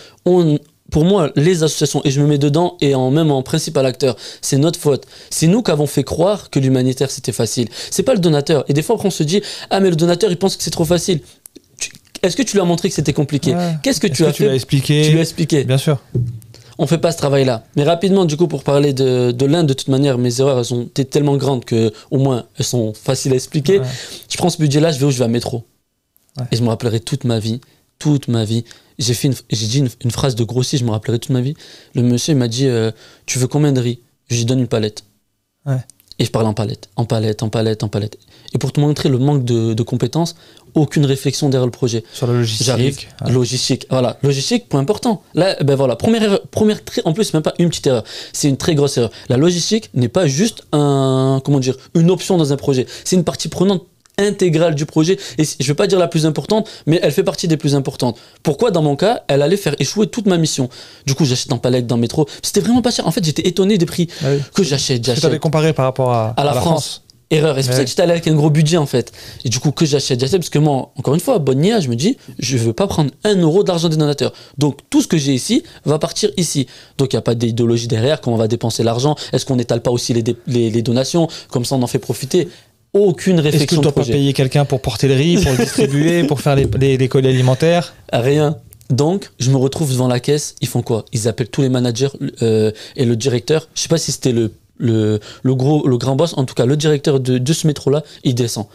Speaker 1: Pour moi, les associations, et je me mets dedans, et même en principal acteur, c'est notre faute. C'est nous qui avons fait croire que l'humanitaire c'était facile. C'est pas le donateur. Et des fois, après, on se dit, ah, mais le donateur, il pense que c'est trop facile. Est-ce que tu lui as montré que c'était compliqué? Ouais. Qu'est-ce que tu as fait?
Speaker 2: Tu lui as expliqué.
Speaker 1: Tu lui as expliqué.
Speaker 2: Bien sûr.
Speaker 1: On fait pas ce travail-là. Mais rapidement, du coup, pour parler de l'Inde, de toute manière, mes erreurs, elles ont été tellement grandes que, au moins, elles sont faciles à expliquer. Ouais. Je prends ce budget-là, je vais où? Je vais à métro. Ouais. Et je me rappellerai toute ma vie. J'ai dit une phrase de grossi, je me rappellerai toute ma vie. Le monsieur, il m'a dit, tu veux combien de riz? Je lui donne une palette.
Speaker 2: Ouais.
Speaker 1: Et je parle en palette. Et pour te montrer le manque de compétences, aucune réflexion derrière le projet.
Speaker 2: Sur la logistique.
Speaker 1: J'arrive, ouais. Logistique. Voilà, logistique, point important. Là, ben voilà, première erreur, en plus, c'est même pas une petite erreur, c'est une très grosse erreur. La logistique n'est pas juste une option dans un projet. C'est une partie prenante intégrale du projet, et je vais pas dire la plus importante, mais elle fait partie des plus importantes. Pourquoi? Dans mon cas, elle allait faire échouer toute ma mission. Du coup, j'achète en palette dans le métro, c'était vraiment pas cher. En fait, j'étais étonné des prix que j'achète.
Speaker 2: Tu avais comparé par rapport à
Speaker 1: la France. Erreur. Et c'est pour ça que j'étais allé avec un gros budget en fait. Et du coup, que j'achète, parce que moi, encore une fois, bonne nia, je me dis, je veux pas prendre 1 euro d'argent des donateurs. Donc tout ce que j'ai ici va partir ici. Donc il n'y a pas d'idéologie derrière, comment on va dépenser l'argent, est-ce qu'on n'étale pas aussi les donations, comme ça on en fait profiter. Aucune réflexion.
Speaker 2: Est-ce que tu dois pas payer quelqu'un pour porter le riz, pour le distribuer, pour faire les colis alimentaires?
Speaker 1: Rien. Donc, je me retrouve devant la caisse, ils font quoi? Ils appellent tous les managers et le directeur. Je sais pas si c'était le grand boss, en tout cas le directeur de ce métro-là, il descend.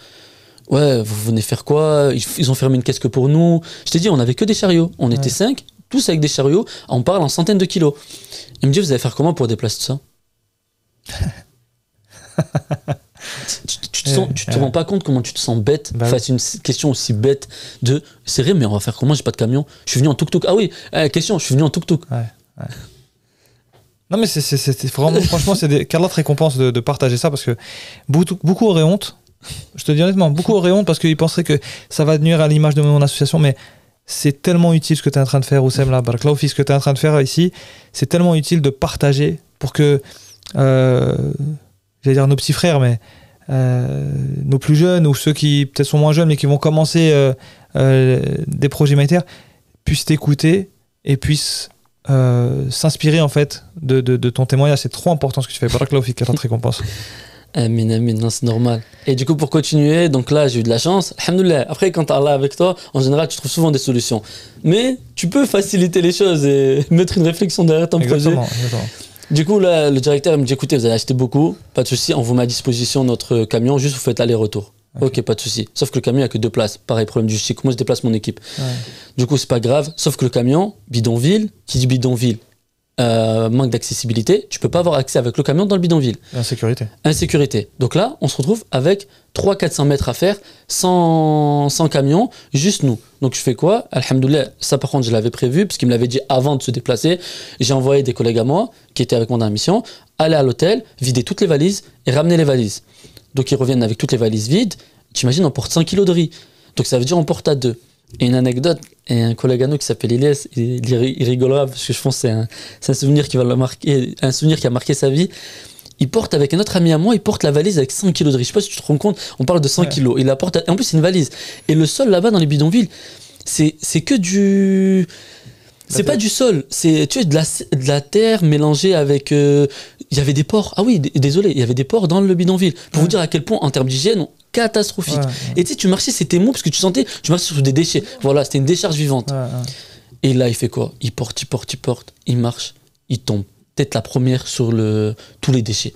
Speaker 1: Ouais, vous venez faire quoi? Ils ont fermé une caisse que pour nous. Je t'ai dit, on avait que des chariots. On était 5, tous avec des chariots. On parle en centaines de kilos. Il me dit, vous allez faire comment pour déplacer tout ça? Tu te rends pas compte comment tu te sens bête face à une question aussi bête de c'est vrai mais on va faire comment, j'ai pas de camion, je suis venu en tuk-tuk. Ah oui, question, je suis venu en tuk-tuk.
Speaker 2: Non mais c'est vraiment, franchement, qu'Allah te récompense de partager ça, parce que beaucoup auraient honte, je te dis honnêtement, beaucoup auraient honte parce qu'ils penseraient que ça va nuire à l'image de mon association, mais c'est tellement utile ce que tu es en train de faire, Oussem, là, Barakallahu Fik, ce que tu es en train de faire ici, c'est tellement utile de partager pour que j'allais dire nos petits frères, mais nos plus jeunes ou ceux qui peut-être sont moins jeunes mais qui vont commencer des projets humanitaires puissent t'écouter et puissent s'inspirer en fait de ton témoignage. C'est trop important ce que tu fais. Barakallahu fik, qu'Allah te récompense.
Speaker 1: Amin, amin, non, c'est normal. Et du coup, pour continuer, donc là, j'ai eu de la chance. Alhamdoulilah. Après, quand Allah est avec toi, en général, tu trouves souvent des solutions. Mais tu peux faciliter les choses et mettre une réflexion derrière ton projet.
Speaker 2: Exactement.
Speaker 1: Du coup, là, le directeur me dit, écoutez, vous allez acheter beaucoup, pas de souci, on vous met à disposition notre camion, juste vous faites aller-retour. Ok, pas de souci. Sauf que le camion, il n'y a que 2 places. Pareil, problème du chic. Moi, je déplace mon équipe. Du coup, c'est pas grave. Sauf que le camion, bidonville, qui dit bidonville, manque d'accessibilité, tu peux pas avoir accès avec le camion dans le bidonville. Insécurité. Donc là, on se retrouve avec 300-400 mètres à faire, sans camion, juste nous. Donc je fais quoi? Alhamdoulilah, ça par contre je l'avais prévu, parce qu'il me l'avait dit avant de se déplacer. J'ai envoyé des collègues à moi, qui étaient avec moi dans la mission, aller à l'hôtel, vider toutes les valises et ramener les valises. Donc ils reviennent avec toutes les valises vides. T'imagines, on porte 100 kilos de riz. Donc ça veut dire on porte à 2. Et une anecdote, et un collègue à nous qui s'appelle Ilyes, il rigolera parce que je pense que c'est un souvenir qui va le marquer, un souvenir qui a marqué sa vie. Il porte avec un autre ami à moi, il porte la valise avec 100 kilos de riz. Je sais pas si tu te rends compte, on parle de 100 kilos. Il la porte, en plus c'est une valise. Et le sol là-bas dans les bidonvilles, c'est que du... C'est pas du sol, c'est de la terre mélangée avec... Il y avait des porcs, ah oui, désolé, il y avait des porcs dans le bidonville. Pour vous dire à quel point, en termes d'hygiène, catastrophique. Et tu sais, tu marchais, c'était mou parce que tu sentais, tu marchais sur des déchets. Voilà, c'était une décharge vivante. Et là, il fait quoi? Il porte, il marche, il tombe. Peut-être la première sur tous les déchets.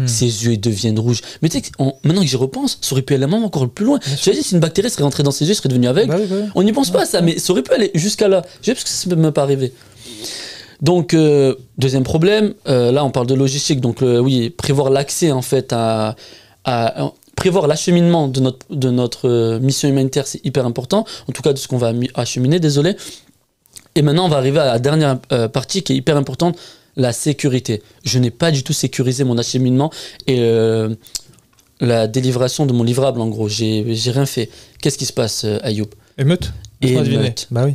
Speaker 1: Ses yeux ils deviennent rouges. Mais tu sais, maintenant que j'y repense, ça aurait pu aller même encore plus loin. Tu as dit, si une bactérie serait rentrée dans ses yeux, serait devenue aveugle. On n'y pense pas à ça, mais ça aurait pu aller jusqu'à là. Parce que ça ne peut même pas arriver. Donc, deuxième problème, là on parle de logistique. Donc, oui, prévoir l'accès en fait prévoir l'acheminement de notre mission humanitaire, c'est hyper important. En tout cas, de ce qu'on va acheminer, désolé. Et maintenant, on va arriver à la dernière partie qui est hyper importante, la sécurité. Je n'ai pas du tout sécurisé mon acheminement et la délivration de mon livrable, en gros. J'ai rien fait. Qu'est-ce qui se passe, Ayoub?
Speaker 2: Émeute.
Speaker 1: Émeute.
Speaker 2: Bah oui.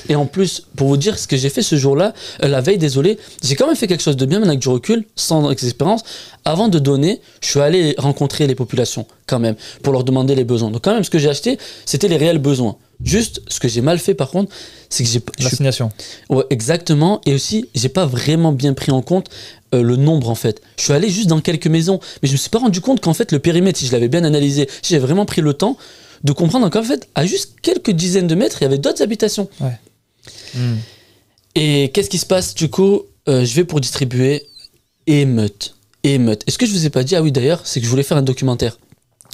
Speaker 1: Et en plus, pour vous dire ce que j'ai fait ce jour-là, la veille, désolé, j'ai quand même fait quelque chose de bien, maintenant que je recule, sans expérience. Avant de donner, je suis allé rencontrer les populations, quand même, pour leur demander les besoins. Donc quand même, ce que j'ai acheté, c'était les réels besoins. Juste, ce que j'ai mal fait, par contre, c'est que
Speaker 2: l'assignation.
Speaker 1: Ouais, exactement. Et aussi, j'ai pas vraiment bien pris en compte le nombre, en fait. Je suis allé juste dans quelques maisons, mais je me suis pas rendu compte qu'en fait, le périmètre, si je l'avais bien analysé, si j'avais vraiment pris le temps de comprendre qu'en fait, à juste quelques dizaines de mètres, il y avait d'autres habitations. Et qu'est-ce qui se passe? Du coup, je vais pour distribuer émeute. Est-ce que je vous ai pas dit? Ah oui, d'ailleurs, c'est que je voulais faire un documentaire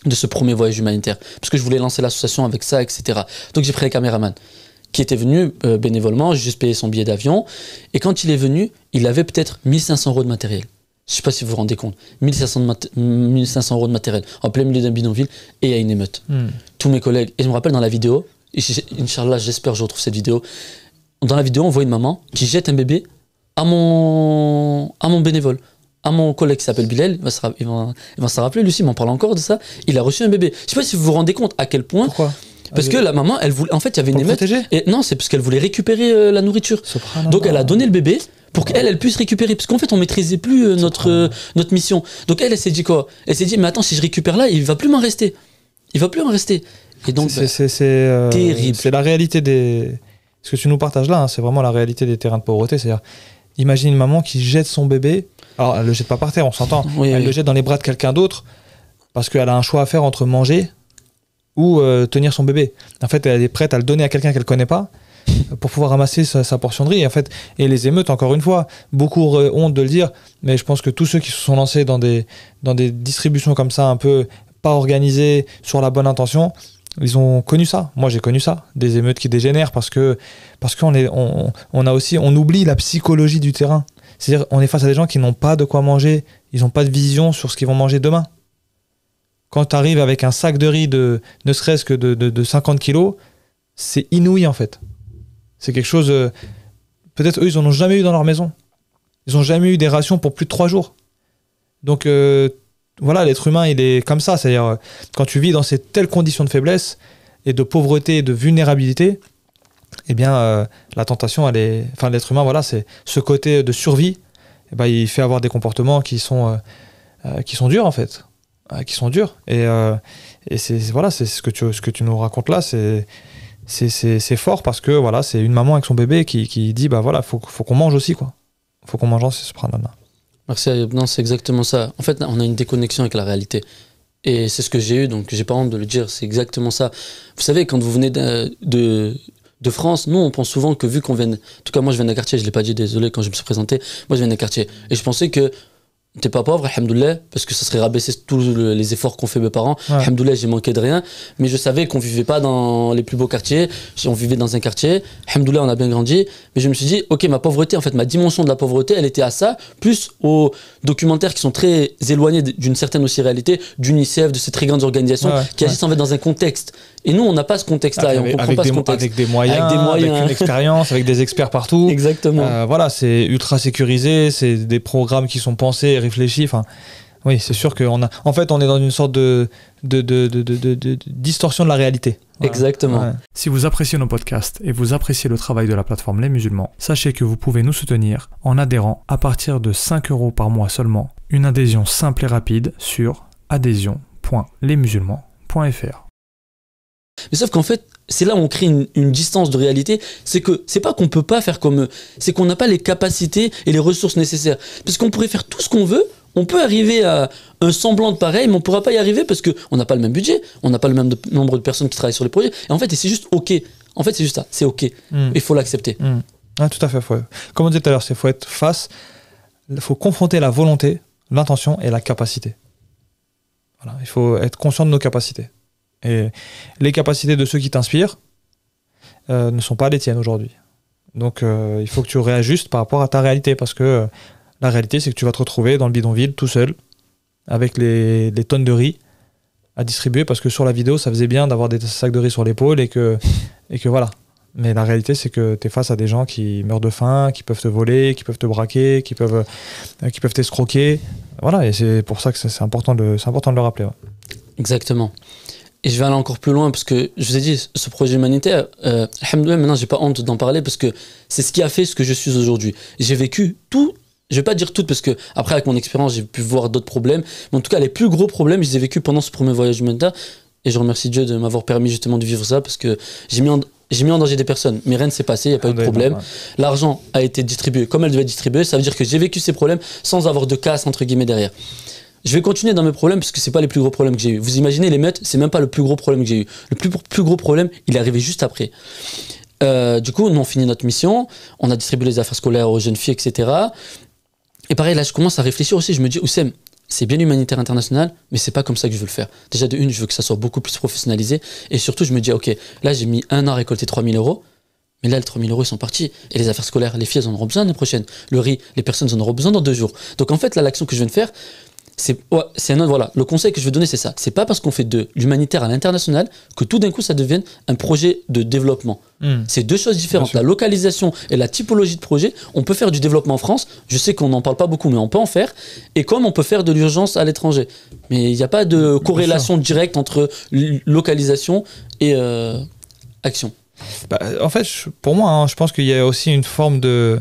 Speaker 1: de ce premier voyage humanitaire, parce que je voulais lancer l'association avec ça, etc. Donc j'ai pris un caméraman qui était venu bénévolement, j'ai juste payé son billet d'avion, et quand il est venu, il avait peut-être 1500 € de matériel. Je sais pas si vous vous rendez compte, 1500 € de matériel, en plein milieu d'un bidonville, et il y a une émeute. Tous mes collègues, et je me rappelle dans la vidéo, et Inch'Allah, j'espère que je retrouve cette vidéo, dans la vidéo, on voit une maman qui jette un bébé à mon bénévole, à mon collègue qui s'appelle Bilal, il va se rappeler, Lucie m'en parle encore de ça, il a reçu un bébé. Je sais pas si vous vous rendez compte à quel point...
Speaker 2: Pourquoi?
Speaker 1: Parce que la maman, elle voulait, en fait, il y avait une émeute. Et non, c'est parce qu'elle voulait récupérer la nourriture. Donc elle a donné le bébé pour qu'elle puisse récupérer. Parce qu'en fait, on maîtrisait plus notre mission. Donc elle s'est dit quoi? Elle s'est dit, mais attends, si je récupère là, il va plus m'en rester. Il va plus en rester. Et donc,
Speaker 2: c'est
Speaker 1: terrible.
Speaker 2: C'est la réalité des... Ce que tu nous partages là, hein, c'est vraiment la réalité des terrains de pauvreté. C'est-à-dire, imagine une maman qui jette son bébé. Alors, elle le jette pas par terre, on s'entend.
Speaker 1: Oui,
Speaker 2: elle le jette dans les bras de quelqu'un d'autre parce qu'elle a un choix à faire entre manger ou tenir son bébé. En fait, elle est prête à le donner à quelqu'un qu'elle connaît pas pour pouvoir ramasser sa portion de riz. En fait, et les émeutes, encore une fois, beaucoup auraient honte de le dire, mais je pense que tous ceux qui se sont lancés dans des distributions comme ça, un peu pas organisées, sur la bonne intention, ils ont connu ça. Moi, j'ai connu ça, des émeutes qui dégénèrent parce qu'on oublie la psychologie du terrain. C'est-à-dire, on est face à des gens qui n'ont pas de quoi manger, ils n'ont pas de vision sur ce qu'ils vont manger demain. Quand tu arrives avec un sac de riz ne serait-ce que de 50 kilos, c'est inouï en fait. C'est quelque chose... peut-être eux, ils n'en ont jamais eu dans leur maison. Ils n'ont jamais eu des rations pour plus de 3 jours. Donc voilà, l'être humain, il est comme ça. C'est-à-dire, quand tu vis dans ces telles conditions de faiblesse et de pauvreté et de vulnérabilité, eh bien, la tentation, elle est... Enfin, l'être humain, voilà, c'est ce côté de survie. Eh ben, il fait avoir des comportements qui sont durs en fait. Qui sont durs. Et c'est ce que tu nous racontes là, c'est fort parce que voilà, c'est une maman avec son bébé qui dit bah voilà, faut qu'on mange aussi quoi. Faut qu'on mange aussi ce pranana.
Speaker 1: Merci Ayoub. Non, c'est exactement ça. En fait, on a une déconnexion avec la réalité. Et c'est ce que j'ai eu, donc j'ai pas honte de le dire, c'est exactement ça. Vous savez, quand vous venez de France, nous on pense souvent que vu qu'on vient... En tout cas moi je viens d'un quartier, je l'ai pas dit, désolé quand je me suis présenté, moi je viens d'un quartier. Et je pensais que t'es pas pauvre, alhamdoulilah, parce que ça serait rabaisser tous les efforts qu'ont fait mes parents. Ouais. Alhamdoulilah, j'ai manqué de rien, mais je savais qu'on vivait pas dans les plus beaux quartiers, on vivait dans un quartier. Alhamdoulilah, on a bien grandi, mais je me suis dit, ok, ma pauvreté, en fait, ma dimension de la pauvreté, elle était à ça, plus aux documentaires qui sont très éloignés d'une certaine aussi réalité, d'UNICEF, de ces très grandes organisations qui agissent en fait dans un contexte. Et nous, on n'a pas ce contexte-là, et on comprend pas ce contexte.
Speaker 2: Avec des moyens, avec une expérience, avec des experts partout.
Speaker 1: Exactement.
Speaker 2: Voilà, c'est ultra sécurisé, c'est des programmes qui sont pensés, réfléchis. Enfin, oui, c'est sûr qu'on a. En fait, on est dans une sorte de distorsion de la réalité.
Speaker 1: Voilà. Exactement. Ouais.
Speaker 4: Si vous appréciez nos podcasts et vous appréciez le travail de la plateforme Les Musulmans, sachez que vous pouvez nous soutenir en adhérant à partir de 5 € par mois seulement. Une adhésion simple et rapide sur adhésion.lesmusulmans.fr.
Speaker 1: Mais sauf qu'en fait, c'est là où on crée une distance de réalité, c'est que c'est pas qu'on peut pas faire comme eux, c'est qu'on n'a pas les capacités et les ressources nécessaires. Parce qu'on pourrait faire tout ce qu'on veut, on peut arriver à un semblant de pareil, mais on pourra pas y arriver parce qu'on n'a pas le même budget, on n'a pas le même nombre de personnes qui travaillent sur les projets, et en fait, c'est juste ok. En fait, c'est juste ça, c'est ok. Il faut l'accepter.
Speaker 2: Ah, tout à fait. Comme on disait tout à l'heure, il faut être face, il faut confronter la volonté, l'intention et la capacité. Voilà, il faut être conscient de nos capacités. Et les capacités de ceux qui t'inspirent ne sont pas les tiennes aujourd'hui. Donc il faut que tu réajustes par rapport à ta réalité, parce que la réalité, c'est que tu vas te retrouver dans le bidonville tout seul avec les tonnes de riz à distribuer, parce que sur la vidéo, ça faisait bien d'avoir des sacs de riz sur l'épaule et que voilà. Mais la réalité, c'est que tu es face à des gens qui meurent de faim, qui peuvent te voler, qui peuvent te braquer, qui peuvent t'escroquer. Voilà, et c'est pour ça que c'est important de le rappeler. Ouais.
Speaker 1: Exactement. Et je vais aller encore plus loin, parce que je vous ai dit, ce projet humanitaire, alhamdoulilah, maintenant j'ai pas honte d'en parler, parce que c'est ce qui a fait ce que je suis aujourd'hui. J'ai vécu tout, je vais pas dire tout, parce que après avec mon expérience j'ai pu voir d'autres problèmes, mais en tout cas les plus gros problèmes je les ai vécus pendant ce premier voyage humanitaire, et je remercie Dieu de m'avoir permis justement de vivre ça, parce que j'ai mis en danger des personnes, mais rien ne s'est passé, il n'y a pas eu de problème. L'argent a été distribué comme elle devait être distribuée, ça veut dire que j'ai vécu ces problèmes sans avoir de casse entre guillemets derrière. Je vais continuer dans mes problèmes parce que c'est pas les plus gros problèmes que j'ai eu. Vous imaginez, les meutes, c'est même pas le plus gros problème que j'ai eu. Le plus gros problème, il est arrivé juste après. Du coup, nous on finit notre mission, on a distribué les affaires scolaires aux jeunes filles, etc. Et pareil, là je commence à réfléchir aussi, je me dis, Oussem, c'est bien l'humanitaire international, mais c'est pas comme ça que je veux le faire. Déjà de une, je veux que ça soit beaucoup plus professionnalisé, et surtout je me dis, ok, là j'ai mis 1 an à récolter 3 000 €, mais là les 3 000 € ils sont partis, et les affaires scolaires, les filles elles en auront besoin l'année prochaine, le riz, les personnes en auront besoin dans 2 jours. Donc en fait là l'action que je viens de faire, voilà, le conseil que je veux donner c'est ça, c'est pas parce qu'on fait de l'humanitaire à l'international que tout d'un coup ça devienne un projet de développement. C'est deux choses différentes, la localisation et la typologie de projet. On peut faire du développement en France, je sais qu'on n'en parle pas beaucoup mais on peut en faire, et comme on peut faire de l'urgence à l'étranger, mais il n'y a pas de corrélation directe entre localisation et action.
Speaker 2: En fait pour moi je pense qu'il y a aussi une forme de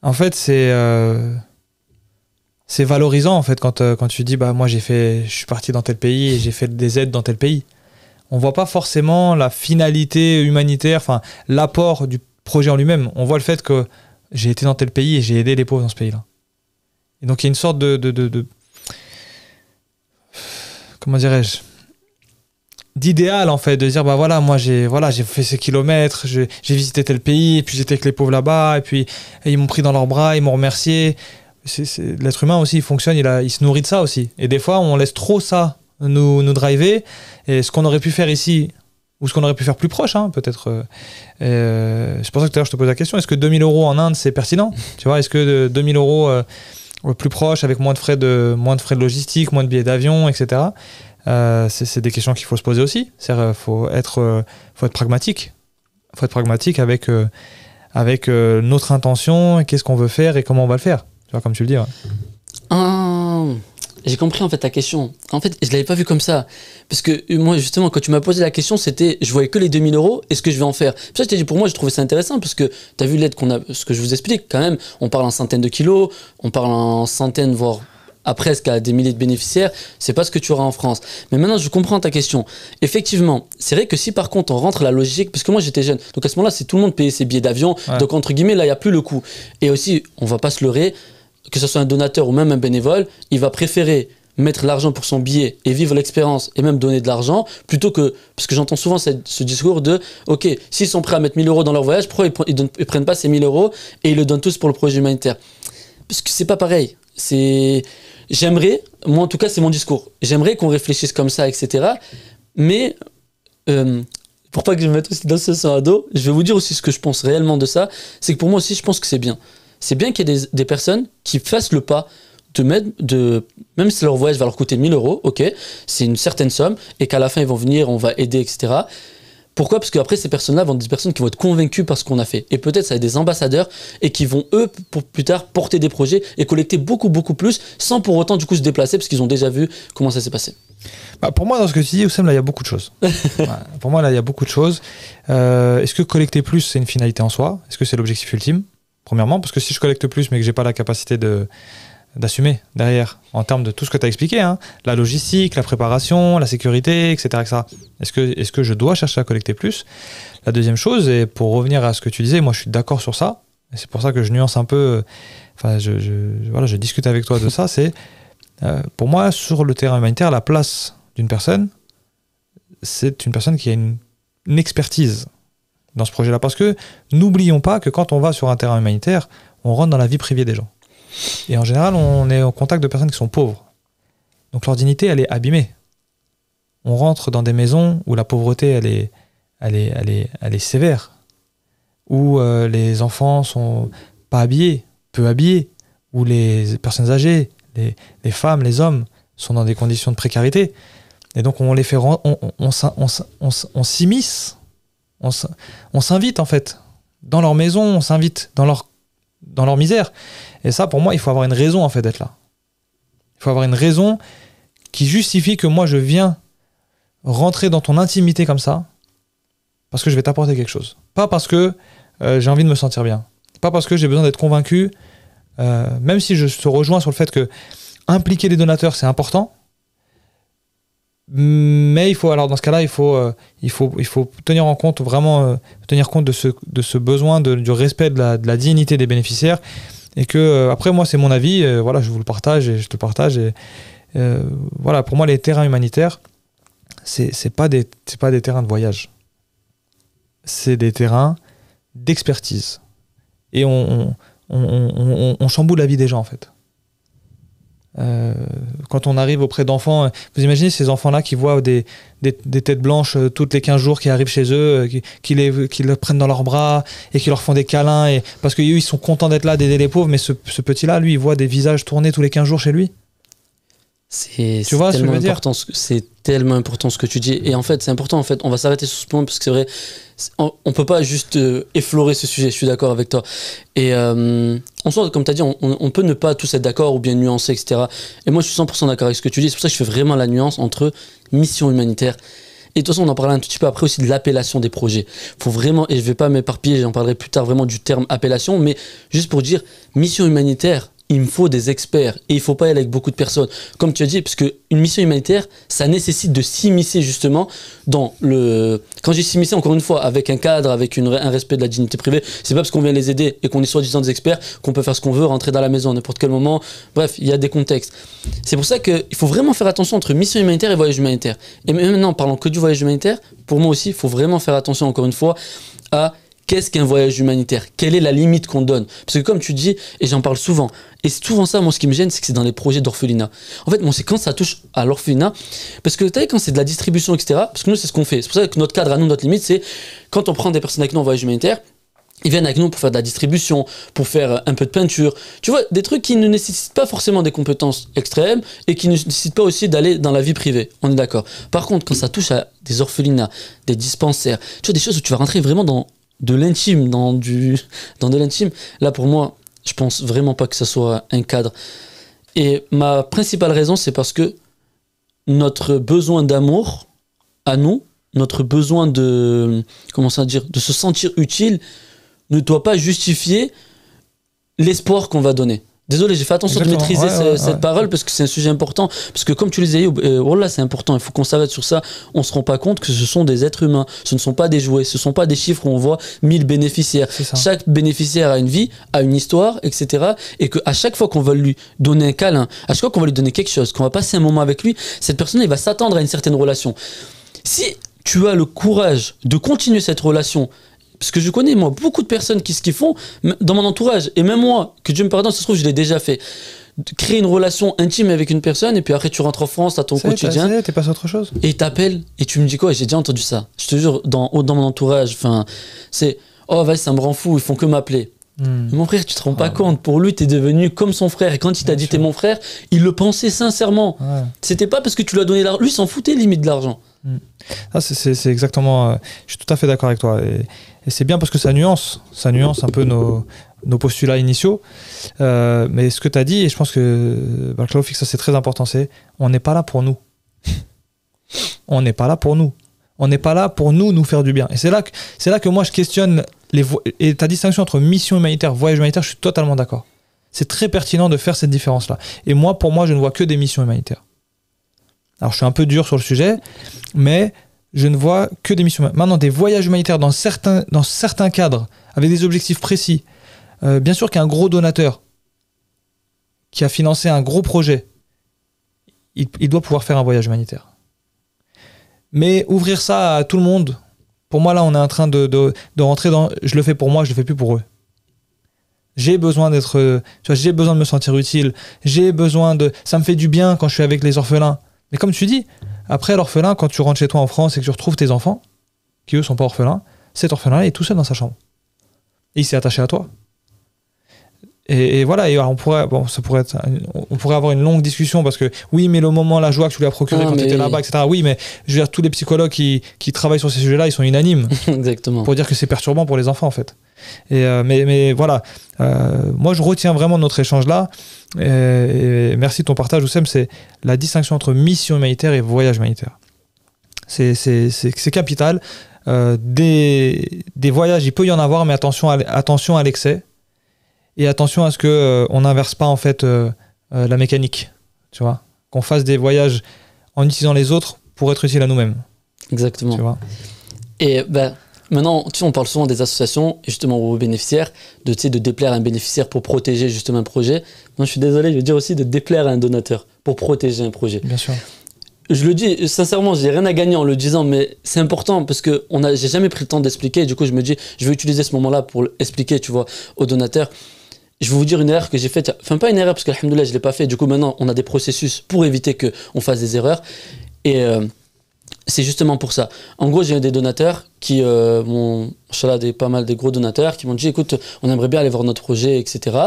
Speaker 2: En fait, c'est valorisant en fait quand tu dis moi je suis parti dans tel pays et j'ai fait des aides dans tel pays. On voit pas forcément la finalité humanitaire, enfin l'apport du projet en lui-même. On voit le fait que j'ai été dans tel pays et j'ai aidé les pauvres dans ce pays-là. Et donc il y a une sorte de comment dirais-je, d'idéal en fait, de dire voilà, moi j'ai fait ces kilomètres, j'ai visité tel pays et puis j'étais avec les pauvres là-bas et puis ils m'ont pris dans leurs bras, ils m'ont remercié. L'être humain aussi, il fonctionne, il se nourrit de ça aussi. Et des fois, on laisse trop ça nous driver. Et ce qu'on aurait pu faire ici, ou ce qu'on aurait pu faire plus proche, hein, peut-être. C'est pour ça que tout à l'heure, je te pose la question, est-ce que 2000 € en Inde, c'est pertinent? Tu vois, est-ce que 2000 € plus proche, avec moins de frais de logistique, moins de billets d'avion, etc. C'est des questions qu'il faut se poser aussi. C'est-à-dire, faut être pragmatique. Il faut être pragmatique avec notre intention, qu'est-ce qu'on veut faire et comment on va le faire. Tu vois, comme tu le dis. Ouais.
Speaker 1: J'ai compris en fait ta question. En fait, je l'avais pas vu comme ça. Parce que moi, justement, quand tu m'as posé la question, c'était, je voyais que les 2000 €, est-ce que je vais en faire? Puis ça, je t'ai dit, pour moi, je trouvais ça intéressant, parce que tu as vu l'aide qu'on a, ce que je vous explique, quand même, on parle en centaines de kilos, on parle en centaines, voire à presque à des milliers de bénéficiaires, c'est pas ce que tu auras en France. Mais maintenant, je comprends ta question. Effectivement, c'est vrai que si par contre on rentre la logique, parce que moi j'étais jeune, donc à ce moment-là, c'est tout le monde payait ses billets d'avion, ouais. Donc entre guillemets, là, il n'y a plus le coût. Et aussi, on va pas se leurrer, que ce soit un donateur ou même un bénévole, il va préférer mettre l'argent pour son billet et vivre l'expérience et même donner de l'argent, plutôt que, parce que j'entends souvent ce discours de, ok, s'ils sont prêts à mettre 1000 € dans leur voyage, pourquoi ils prennent pas ces 1000 € et ils le donnent tous pour le projet humanitaire? Parce que c'est pas pareil. J'aimerais, moi en tout cas c'est mon discours, j'aimerais qu'on réfléchisse comme ça, etc. Mais pour pas que je me mette aussi dans ce sens à dos, je vais vous dire aussi ce que je pense réellement de ça, c'est que pour moi aussi je pense que c'est bien. C'est bien qu'il y ait des personnes qui fassent le pas même si leur voyage va leur coûter 1000 €, ok, c'est une certaine somme, et qu'à la fin ils vont venir, on va aider, etc. Pourquoi? Parce qu'après ces personnes-là vont être des personnes qui vont être convaincues par ce qu'on a fait. Et peut-être ça va être des ambassadeurs et qui vont eux, pour plus tard, porter des projets et collecter beaucoup, beaucoup plus, sans pour autant du coup se déplacer, parce qu'ils ont déjà vu comment ça s'est passé.
Speaker 2: Pour moi, dans ce que tu dis, Oussem, là il y a beaucoup de choses. Pour moi, là il y a beaucoup de choses. Est-ce que collecter plus, c'est une finalité en soi? Est-ce que c'est l'objectif ultime? Premièrement, parce que si je collecte plus mais que j'ai pas la capacité d'assumer derrière, en termes de tout ce que tu as expliqué, hein, la logistique, la préparation, la sécurité, etc. Est-ce que je dois chercher à collecter plus? La deuxième chose, et pour revenir à ce que tu disais, moi je suis d'accord sur ça, et c'est pour ça que je nuance un peu, je discute avec toi de ça, c'est pour moi, sur le terrain humanitaire, la place d'une personne, c'est une personne qui a une expertise dans ce projet-là, parce que n'oublions pas que quand on va sur un terrain humanitaire, on rentre dans la vie privée des gens. Et en général, on est en contact de personnes qui sont pauvres. Donc leur dignité, elle est abîmée. On rentre dans des maisons où la pauvreté, elle est sévère. Où les enfants sont pas habillés, peu habillés. Où les personnes âgées, les femmes, les hommes sont dans des conditions de précarité. Et donc on les fait, on s'immisce. On s'invite en fait dans leur maison, on s'invite dans leur misère. Et ça, pour moi, il faut avoir une raison en fait d'être là. Il faut avoir une raison qui justifie que moi je viens rentrer dans ton intimité comme ça parce que je vais t'apporter quelque chose. Pas parce que j'ai envie de me sentir bien. Pas parce que j'ai besoin d'être convaincu, même si je te rejoins sur le fait que impliquer les donateurs c'est important. Mais alors dans ce cas-là, il faut tenir en compte vraiment tenir compte de ce besoin du respect de la dignité des bénéficiaires, et que après moi c'est mon avis, je vous le partage et je te le partage, et pour moi les terrains humanitaires c'est pas des terrains de voyage, c'est des terrains d'expertise, et on chamboule la vie des gens en fait. Quand on arrive auprès d'enfants, vous imaginez ces enfants-là qui voient des têtes blanches toutes les 15 jours qui arrivent chez eux, qui les prennent dans leurs bras et qui leur font des câlins, parce qu'eux ils sont contents d'être là, d'aider les pauvres, mais ce petit-là, lui, il voit des visages tournés tous les 15 jours chez lui.
Speaker 1: C'est tellement important ce que tu dis, et en fait c'est important, on va s'arrêter sur ce point parce que c'est vrai, on peut pas juste effleurer ce sujet, je suis d'accord avec toi, et en soi comme tu as dit, on peut ne pas tous être d'accord ou bien nuancer, etc. Et moi je suis 100% d'accord avec ce que tu dis, c'est pour ça que je fais vraiment la nuance entre mission humanitaire Et de toute façon, on en parlera un tout petit peu après aussi de l'appellation des projets. Faut vraiment, et je vais pas m'éparpiller, j'en parlerai plus tard vraiment du terme appellation, mais juste pour dire, mission humanitaire, il me faut des experts et il faut pas y aller avec beaucoup de personnes. Comme tu as dit, parce qu'une mission humanitaire, ça nécessite de s'immiscer justement dans le... Quand j'ai s'immiscer, encore une fois, avec un cadre, avec un respect de la dignité privée, c'est pas parce qu'on vient les aider et qu'on est soi-disant des experts qu'on peut faire ce qu'on veut, rentrer dans la maison à n'importe quel moment. Bref, il y a des contextes. C'est pour ça qu'il faut vraiment faire attention entre mission humanitaire et voyage humanitaire. Et maintenant, parlant que du voyage humanitaire, pour moi aussi, il faut vraiment faire attention, encore une fois, à... Qu'est-ce qu'un voyage humanitaire? Quelle est la limite qu'on donne? Parce que comme tu dis, et j'en parle souvent, et c'est souvent ça, moi ce qui me gêne, c'est que c'est dans les projets d'orphelinat. En fait, moi c'est quand ça touche à l'orphelinat, parce que tu sais, quand c'est de la distribution, etc., parce que nous c'est ce qu'on fait. C'est pour ça que notre cadre à nous, notre limite, c'est quand on prend des personnes avec nous en voyage humanitaire, ils viennent avec nous pour faire de la distribution, pour faire un peu de peinture. Tu vois, des trucs qui ne nécessitent pas forcément des compétences extrêmes et qui ne nécessitent pas aussi d'aller dans la vie privée. On est d'accord. Par contre, quand ça touche à des orphelinats, des dispensaires, tu vois, des choses où tu vas rentrer vraiment dans de l'intime, dans de l'intime, là pour moi, je pense vraiment pas que ça soit un cadre. Et ma principale raison, c'est parce que notre besoin d'amour à nous, notre besoin de, comment ça dire, de se sentir utile, ne doit pas justifier l'espoir qu'on va donner. Désolé, j'ai fait attention de maîtriser cette parole parce que c'est un sujet important. Parce que comme tu le disais, voilà, c'est important, il faut qu'on s'arrête sur ça. On ne se rend pas compte que ce sont des êtres humains. Ce ne sont pas des jouets, ce ne sont pas des chiffres où on voit 1000 bénéficiaires. Chaque bénéficiaire a une vie, a une histoire, etc. Et qu'à chaque fois qu'on va lui donner un câlin, à chaque fois qu'on va lui donner quelque chose, qu'on va passer un moment avec lui, cette personne, elle va s'attendre à une certaine relation. Si tu as le courage de continuer cette relation, parce que je connais, moi, beaucoup de personnes qui ce qu'ils font dans mon entourage, et même moi, que Dieu me pardonne, ça se trouve, je l'ai déjà fait. De créer une relation intime avec une personne, et puis après, tu rentres en France, t'as ton quotidien.
Speaker 2: T'es passé à autre chose.
Speaker 1: Et il t'appelle, et tu me dis quoi? J'ai déjà entendu ça. Je te jure, dans mon entourage, c'est oh, vas-y, ça me rend fou, ils font que m'appeler. Mon frère, tu te rends pas compte, pour lui, t'es devenu comme son frère. Et quand il t'a dit t'es mon frère, il le pensait sincèrement. C'était pas parce que tu lui as donné l'argent, lui, il s'en foutait limite de l'argent.
Speaker 2: Ah, c'est exactement. Je suis tout à fait d'accord avec toi. Et c'est bien parce que ça nuance un peu nos postulats initiaux. Mais ce que tu as dit, et je pense que Claude, ça c'est très important, c'est on n'est pas là pour nous. On n'est pas là pour nous. On n'est pas là pour nous faire du bien. Et c'est là que moi je questionne et ta distinction entre mission humanitaire, voyage humanitaire, je suis totalement d'accord. C'est très pertinent de faire cette différence-là. Et moi, pour moi, je ne vois que des missions humanitaires. Alors je suis un peu dur sur le sujet, mais je ne vois que des missions. Maintenant, des voyages humanitaires dans certains cadres, avec des objectifs précis. Bien sûr qu'il y a un gros donateur qui a financé un gros projet. Il doit pouvoir faire un voyage humanitaire. Mais ouvrir ça à tout le monde, pour moi, là, on est en train de rentrer dans... Je le fais pour moi, je le fais plus pour eux. J'ai besoin j'ai besoin de me sentir utile. J'ai besoin de... Ça me fait du bien quand je suis avec les orphelins. Mais comme tu dis, après l'orphelin, quand tu rentres chez toi en France et que tu retrouves tes enfants, qui eux sont pas orphelins, cet orphelin est tout seul dans sa chambre. Et il s'est attaché à toi. Et voilà, et alors on pourrait avoir une longue discussion parce que oui, mais le moment, la joie que tu lui as procuré quand tu étais là-bas, etc. Oui, mais je veux dire, tous les psychologues qui travaillent sur ces sujets-là, ils sont unanimes.
Speaker 1: Exactement.
Speaker 2: Pour dire que c'est perturbant pour les enfants, en fait. Mais voilà, moi je retiens vraiment notre échange là. Et merci de ton partage, Oussem. C'est la distinction entre mission humanitaire et voyage humanitaire. C'est capital. Des voyages, il peut y en avoir, mais attention à l'excès. Et attention à ce qu'on n'inverse pas en fait la mécanique, tu vois, qu'on fasse des voyages en utilisant les autres pour être utile à nous-mêmes.
Speaker 1: Exactement.
Speaker 2: Tu vois.
Speaker 1: Et maintenant, tu sais, on parle souvent des associations, justement aux bénéficiaires, de déplaire à un bénéficiaire pour protéger justement un projet. Moi, je suis désolé, je veux dire aussi de déplaire à un donateur pour protéger un projet.
Speaker 2: Bien sûr.
Speaker 1: Je le dis sincèrement, j'ai rien à gagner en le disant, mais c'est important parce que j'ai jamais pris le temps d'expliquer. Du coup, je me dis, je vais utiliser ce moment-là pour expliquer, tu vois, aux donateurs. Je vais vous dire une erreur que j'ai faite, enfin pas une erreur parce qu'alhamdoulilah je ne l'ai pas fait, du coup maintenant on a des processus pour éviter qu'on fasse des erreurs et c'est justement pour ça. En gros j'ai eu des donateurs qui m'ont, pas mal des gros donateurs qui m'ont dit écoute on aimerait bien aller voir notre projet etc.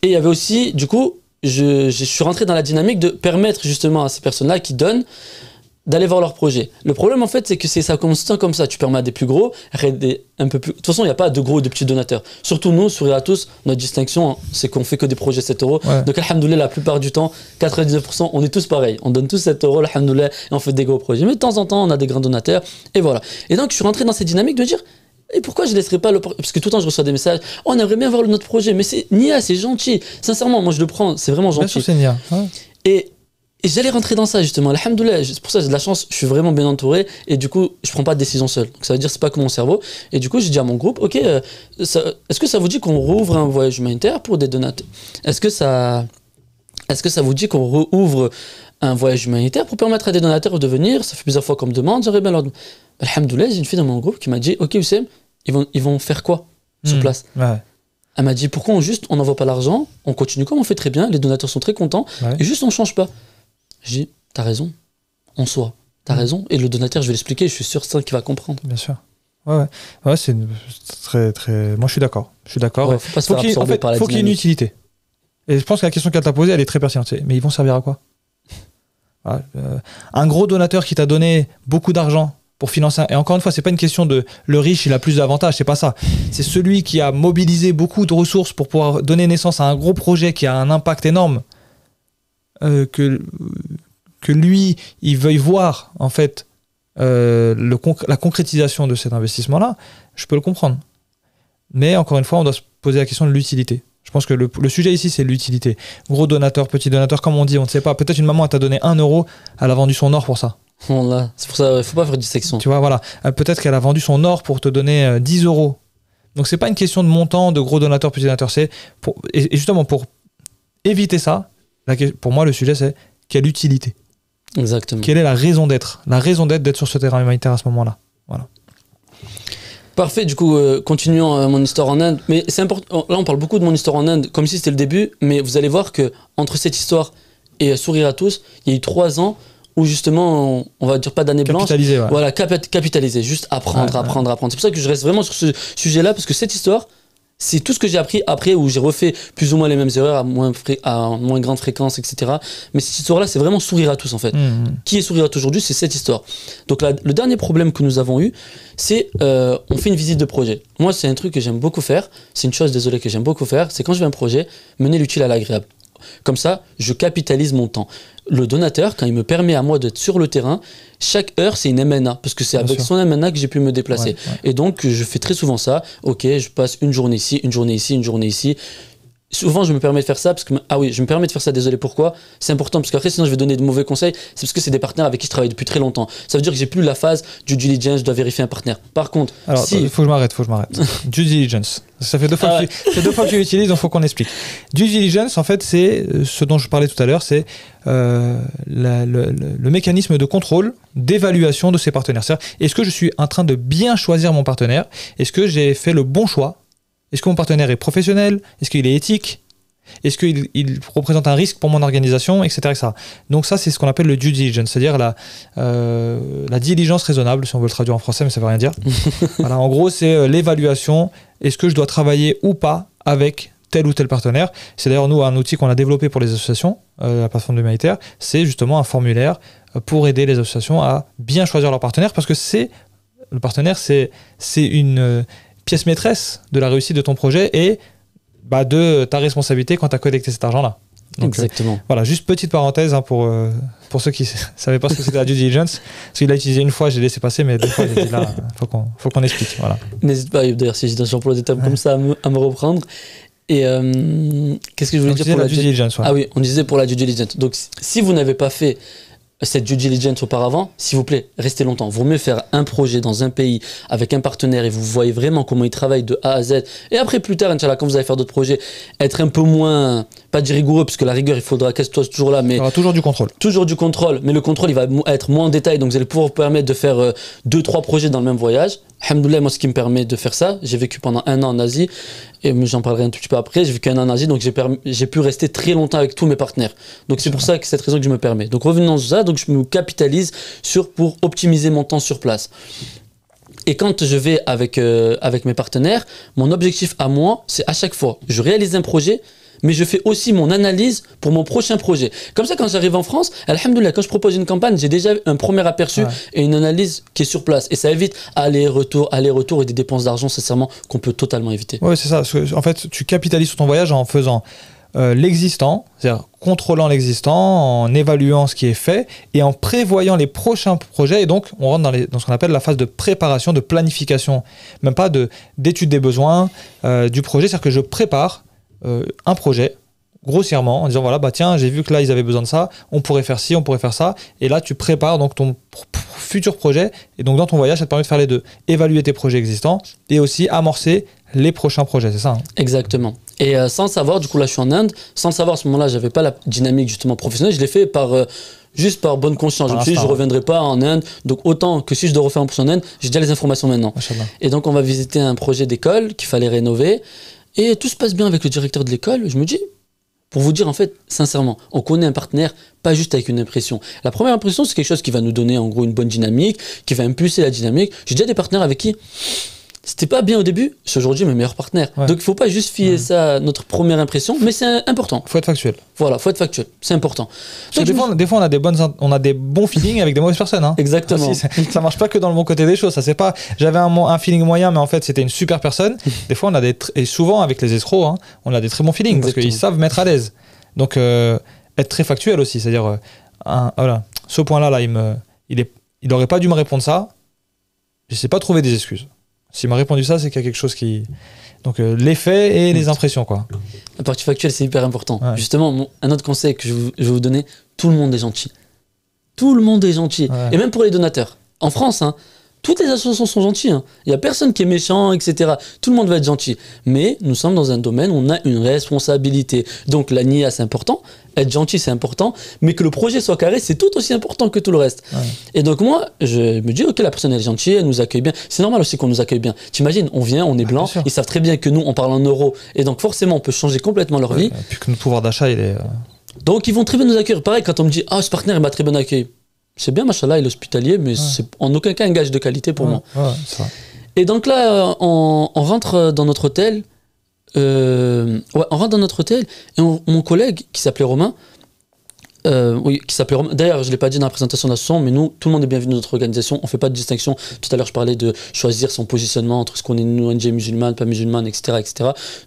Speaker 1: Et il y avait aussi du coup je suis rentré dans la dynamique de permettre justement à ces personnes-là qui donnent d'aller voir leur projet. Le problème en fait c'est que ça commence comme ça, tu permets à des plus gros, un peu plus... De toute façon il n'y a pas de gros ou de petits donateurs. Surtout nous, sur Iratus, notre distinction c'est qu'on fait que des projets 7 €.
Speaker 2: Ouais.
Speaker 1: Donc alhamdoulilah, la plupart du temps, 99%, on est tous pareils. On donne tous 7 €, alhamdoulilah, et on fait des gros projets. Mais de temps en temps on a des grands donateurs, et voilà. Et donc je suis rentré dans cette dynamique de dire, et pourquoi je ne laisserai pas parce que tout le temps je reçois des messages, oh, on aimerait bien voir notre projet, mais c'est Nia, c'est gentil. Sincèrement, moi je le prends, c'est vraiment gentil.
Speaker 2: Bien sûr, c'est Nia. Ouais.
Speaker 1: Et j'allais rentrer dans ça justement, alhamdoulilah, c'est pour ça que j'ai de la chance, je suis vraiment bien entouré et du coup je prends pas de décision seul. Donc ça veut dire c'est pas comme mon cerveau. Et du coup j'ai dit à mon groupe, ok, est-ce que ça vous dit qu'on rouvre un voyage humanitaire pour des donateurs? Est-ce que ça vous dit qu'on rouvre un voyage humanitaire pour permettre à des donateurs de venir? Ça fait plusieurs fois qu'on me demande, j'aurais bien leur demandé. Alhamdoulilah, j'ai une fille dans mon groupe qui m'a dit, ok Oussem, ils vont faire quoi sur place?
Speaker 2: Ouais.
Speaker 1: Elle m'a dit, pourquoi on n'envoie pas l'argent, on continue comme on fait très bien, les donateurs sont très contents, et juste on change pas. Je dis, t'as raison, en soi, t'as raison. Et le donateur, je vais l'expliquer, je suis sûr qu'il va comprendre.
Speaker 2: Bien sûr. Ouais, c'est très, très. Moi, je suis d'accord.
Speaker 1: Ouais, faut pas se faire absorber par la
Speaker 2: faut qu'il y ait une utilité. Et je pense que la question qu'elle t'a posée, elle est très pertinente. Mais ils vont servir à quoi? Voilà. Un gros donateur qui t'a donné beaucoup d'argent pour financer. Et encore une fois, c'est pas une question de le riche, il a plus d'avantages, c'est pas ça. C'est celui qui a mobilisé beaucoup de ressources pour pouvoir donner naissance à un gros projet qui a un impact énorme. Que lui, il veuille voir en fait la concrétisation de cet investissement-là, je peux le comprendre. Mais encore une fois, on doit se poser la question de l'utilité. Je pense que le sujet ici, c'est l'utilité. Gros donateur, petit donateur, comme on dit, on ne sait pas. Peut-être une maman, elle t'a donné 1 €, elle a vendu son or pour ça.
Speaker 1: Voilà. C'est pour ça, il ne faut pas faire de dissection.
Speaker 2: Tu vois, voilà. Peut-être qu'elle a vendu son or pour te donner 10 €. Donc, c'est pas une question de montant, de gros donateur, petit donateur. Et justement, pour éviter ça, pour moi, le sujet, c'est quelle utilité?
Speaker 1: Exactement.
Speaker 2: Quelle est la raison d'être? La raison d'être sur ce terrain humanitaire à ce moment-là. Voilà.
Speaker 1: Parfait, du coup, continuons mon histoire en Inde. Mais c'est important, là on parle beaucoup de mon histoire en Inde, comme si c'était le début, mais vous allez voir que entre cette histoire et Sourire à tous, il y a eu 3 ans où justement, on va dire pas d'année blanche.
Speaker 2: Capitaliser, ouais.
Speaker 1: Voilà, capitaliser, juste apprendre. C'est pour ça que je reste vraiment sur ce sujet-là, parce que cette histoire, c'est tout ce que j'ai appris après, où j'ai refait plus ou moins les mêmes erreurs à moins grande fréquence, etc. Mais cette histoire-là, c'est vraiment Sourire à tous, en fait. Qui est Sourire à tous aujourd'hui, c'est cette histoire. Donc là, le dernier problème que nous avons eu, c'est on fait une visite de projet. Moi, c'est un truc que j'aime beaucoup faire. C'est une chose, désolé, que j'aime beaucoup faire. C'est quand je fais un projet, mener l'utile à l'agréable. Comme ça, je capitalise mon temps. Le donateur, quand il me permet à moi d'être sur le terrain, chaque heure, c'est une MNA, parce que c'est avec son MNA que j'ai pu me déplacer.
Speaker 2: Ouais.
Speaker 1: Et donc, je fais très souvent ça. Ok, je passe une journée ici, une journée ici, une journée ici. Souvent, je me permets de faire ça parce que... Ah oui, je me permets de faire ça, désolé, pourquoi? C'est important, parce qu'après, sinon, je vais donner de mauvais conseils. C'est parce que c'est des partenaires avec qui je travaille depuis très longtemps. Ça veut dire que j'ai plus la phase du due diligence, je dois vérifier un partenaire. Par contre,
Speaker 2: alors, il faut que je m'arrête. Due diligence. Ça fait 2 fois, que tu l'utilises, donc il faut qu'on explique. Due diligence, en fait, c'est ce dont je parlais tout à l'heure, c'est le mécanisme de contrôle, d'évaluation de ses partenaires. C'est-à-dire, est-ce que je suis en train de bien choisir mon partenaire? Est-ce que j'ai fait le bon choix? Est-ce que mon partenaire est professionnel? Est-ce qu'il est éthique? Est-ce qu'il représente un risque pour mon organisation, etc. Donc ça, c'est ce qu'on appelle le due diligence, c'est-à-dire la diligence raisonnable, si on veut le traduire en français, mais ça ne veut rien dire. Voilà, en gros, c'est l'évaluation. Est-ce que je dois travailler ou pas avec tel ou tel partenaire? C'est d'ailleurs, nous, un outil qu'on a développé pour les associations, la plateforme humanitaire, c'est justement un formulaire pour aider les associations à bien choisir leur partenaire, parce que le partenaire, c'est une pièce maîtresse de la réussite de ton projet et de ta responsabilité quand tu as collecté cet argent-là. Donc,
Speaker 1: exactement.
Speaker 2: Voilà, juste petite parenthèse pour ceux qui ne savaient pas ce que c'était la due diligence. Parce qu'il l'a utilisé une fois, j'ai laissé passer, mais 2 fois, j'ai dit là, faut qu'on explique. Voilà.
Speaker 1: N'hésite pas, d'ailleurs, si j'emploie des termes comme ça, à me reprendre. Et qu'est-ce que je voulais dire pour
Speaker 2: la due diligence?
Speaker 1: Ah oui, on disait pour la due diligence. Donc, si vous n'avez pas fait cette due diligence auparavant, s'il vous plaît, restez longtemps. Vaut mieux faire un projet dans un pays avec un partenaire et vous voyez vraiment comment il travaille de A à Z. Et après, plus tard, Inch'Allah, quand vous allez faire d'autres projets, être un peu moins, pas dire rigoureux, parce que la rigueur, il faudra qu'elle soit toujours là. Mais il y
Speaker 2: aura toujours du contrôle.
Speaker 1: Toujours du contrôle, mais le contrôle, il va être moins en détail. Donc, vous allez pouvoir vous permettre de faire 2-3 projets dans le même voyage. Alhamdoulilah, moi, ce qui me permet de faire ça, j'ai vécu pendant 1 an en Asie, et j'en parlerai un tout petit peu après, j'ai vécu 1 an en Asie, donc j'ai pu rester très longtemps avec tous mes partenaires. Donc c'est pour ça que cette raison que je me permets. Donc revenons sur ça, donc je me capitalise pour optimiser mon temps sur place. Et quand je vais avec mes partenaires, mon objectif à moi, c'est à chaque fois, je réalise un projet, mais je fais aussi mon analyse pour mon prochain projet. Comme ça, quand j'arrive en France, alhamdoulilah, quand je propose une campagne, j'ai déjà un premier aperçu et une analyse qui est sur place. Et ça évite aller-retour et des dépenses d'argent, sincèrement, qu'on peut totalement éviter.
Speaker 2: Oui, c'est ça. Parce que, en fait, tu capitalises sur ton voyage en faisant l'existant, c'est-à-dire contrôlant l'existant, en évaluant ce qui est fait et en prévoyant les prochains projets. Et donc, on rentre dans ce qu'on appelle la phase de préparation, de planification, même pas d'étude des besoins du projet. C'est-à-dire que je prépare un projet grossièrement en disant voilà, bah tiens, j'ai vu que là, ils avaient besoin de ça, on pourrait faire ci, on pourrait faire ça. Et là, tu prépares donc ton futur projet. Et donc, dans ton voyage, ça te permet de faire les deux. Évaluer tes projets existants et aussi amorcer les prochains projets, c'est ça, hein?
Speaker 1: Exactement. Et sans le savoir, du coup là je suis en Inde, sans le savoir à ce moment-là, j'avais pas la dynamique justement professionnelle, je l'ai fait juste par bonne conscience. Je me suis dit, je reviendrai pas en Inde, donc autant que si je dois refaire un projet en Inde, j'ai déjà les informations maintenant.
Speaker 2: Machallah.
Speaker 1: Et donc on va visiter un projet d'école qu'il fallait rénover, et tout se passe bien avec le directeur de l'école. Je me dis, pour vous dire en fait, sincèrement, on connaît un partenaire pas juste avec une impression. La première impression, c'est quelque chose qui va nous donner en gros une bonne dynamique, qui va impulser la dynamique. J'ai déjà des partenaires avec qui c'était pas bien au début, c'est aujourd'hui mes meilleurs partenaires. Ouais. Donc il faut pas juste fier ça à notre première impression, mais c'est important.
Speaker 2: Faut être factuel.
Speaker 1: Voilà, faut être factuel, c'est important.
Speaker 2: Donc, des fois on a des bons feelings avec des mauvaises personnes. Hein.
Speaker 1: Exactement.
Speaker 2: Aussi, ça marche pas que dans le bon côté des choses. Ça c'est pas. J'avais un feeling moyen, mais en fait c'était une super personne. Des fois on a et souvent avec les escrocs, hein, on a des très bons feelings. Exactement. Parce qu'ils savent mettre à l'aise. Donc être très factuel aussi, c'est-à-dire voilà, ce point-là, il aurait pas dû me répondre ça. Je sais pas trouver des excuses. S'il m'a répondu ça, c'est qu'il y a quelque chose qui... Donc les faits et les impressions, quoi.
Speaker 1: La partie factuelle, c'est hyper important.
Speaker 2: Ouais.
Speaker 1: Justement, un autre conseil que je vais vous donner, tout le monde est gentil. Tout le monde est gentil. Ouais. Et même pour les donateurs. En France, hein, toutes les associations sont gentilles. Hein. Il n'y a personne qui est méchant, etc. Tout le monde va être gentil. Mais nous sommes dans un domaine où on a une responsabilité. Donc la NIA, c'est important. Être gentil, c'est important. Mais que le projet soit carré, c'est tout aussi important que tout le reste. Ouais. Et donc moi, je me dis, ok, la personne elle est gentille, elle nous accueille bien. C'est normal aussi qu'on nous accueille bien. T'imagines, on vient, on est blanc. Ils savent très bien que nous, on parle en euros. Et donc forcément, on peut changer complètement leur vie.
Speaker 2: Puis que notre pouvoir d'achat, il est...
Speaker 1: Donc ils vont très bien nous accueillir. Pareil, quand on me dit, ah, ce partenaire, il m'a très bien accueilli. C'est bien, machallah, il est hospitalier, mais c'est en aucun cas un gage de qualité pour moi.
Speaker 2: Ouais, ça.
Speaker 1: Et donc là, on rentre dans notre hôtel. On rentre dans notre hôtel et mon collègue qui s'appelait Romain, d'ailleurs je ne l'ai pas dit dans la présentation de l'association, mais nous, tout le monde est bienvenu dans notre organisation, on ne fait pas de distinction. Tout à l'heure je parlais de choisir son positionnement entre ce qu'on est une ONG musulmane, pas musulmane, etc.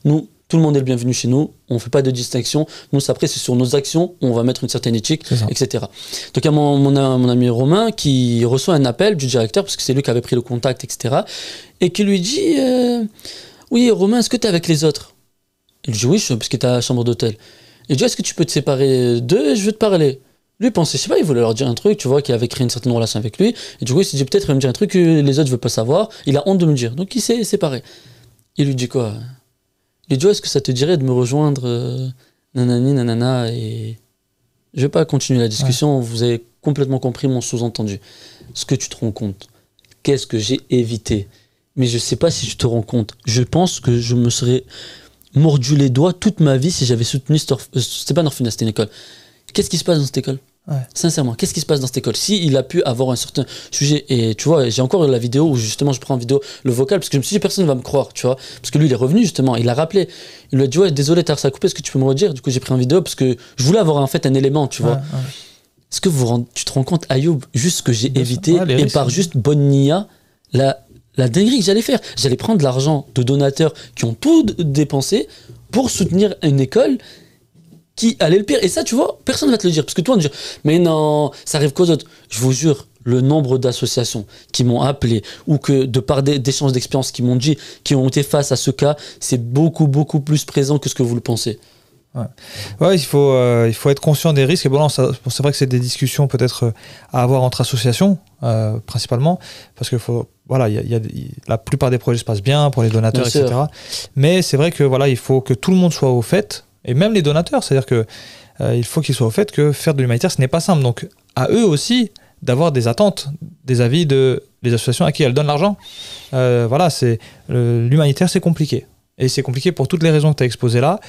Speaker 1: Nous, tout le monde est le bienvenu chez nous, on ne fait pas de distinction. Nous, après, c'est sur nos actions où on va mettre une certaine éthique, etc. Donc il y a mon ami Romain qui reçoit un appel du directeur, parce que c'est lui qui avait pris le contact, etc. Et qui lui dit oui, Romain, est-ce que tu es avec les autres? Il dit oui, parce que tu es à la chambre d'hôtel. Il dit est-ce que tu peux te séparer d'eux? Je veux te parler. Lui pensait, je sais pas, il voulait leur dire un truc, tu vois, qui avait créé une certaine relation avec lui. Et du coup, il s'est dit peut-être il va me dire un truc que les autres ne veulent pas savoir. Il a honte de me dire. Donc il s'est séparé. Il lui dit quoi? Il dit, est-ce que ça te dirait de me rejoindre nanani, nanana, et je vais pas continuer la discussion, vous avez complètement compris mon sous-entendu. Est-ce que tu te rends compte? Qu'est-ce que j'ai évité? Mais je sais pas si tu te rends compte. Je pense que je me serais mordu les doigts toute ma vie si j'avais soutenu c'était pas Norfina, c'était une école. Qu'est-ce qui se passe dans cette école? Sincèrement, qu'est-ce qui se passe dans cette école? Si il a pu avoir un certain sujet, et tu vois, j'ai encore la vidéo où justement je prends en vidéo le vocal, parce que je me suis dit personne ne va me croire, tu vois, parce que lui il est revenu justement, il a rappelé, il lui a dit ouais désolé t'as ça coupé, est-ce que tu peux me redire? Du coup j'ai pris en vidéo parce que je voulais avoir en fait un élément, tu vois. Est-ce que tu te rends compte, Ayoub, juste ce que j'ai évité, et par juste bonne nia, la dinguerie que j'allais faire, j'allais prendre de l'argent de donateurs qui ont tout dépensé pour soutenir une école qui allait le pire. Et ça, tu vois, personne ne va te le dire. Parce que toi, on va te dire, mais non, ça arrive qu'aux autres. Je vous jure, le nombre d'associations qui m'ont appelé ou que de par d'échanges d'expérience qui m'ont dit, qui ont été face à ce cas, c'est beaucoup, beaucoup plus présent que ce que vous le pensez.
Speaker 2: Ouais, il faut être conscient des risques. Et bon, c'est vrai que c'est des discussions peut-être à avoir entre associations, principalement, parce que la plupart des projets se passent bien pour les donateurs, etc. Mais c'est vrai que voilà, il faut que tout le monde soit au fait. Et même les donateurs, c'est-à-dire que il faut qu'ils soient au fait que faire de l'humanitaire, ce n'est pas simple. Donc, à eux aussi d'avoir des attentes, des avis de les associations à qui elles donnent l'argent. Voilà, l'humanitaire, c'est compliqué. Et c'est compliqué pour toutes les raisons que tu as exposées là,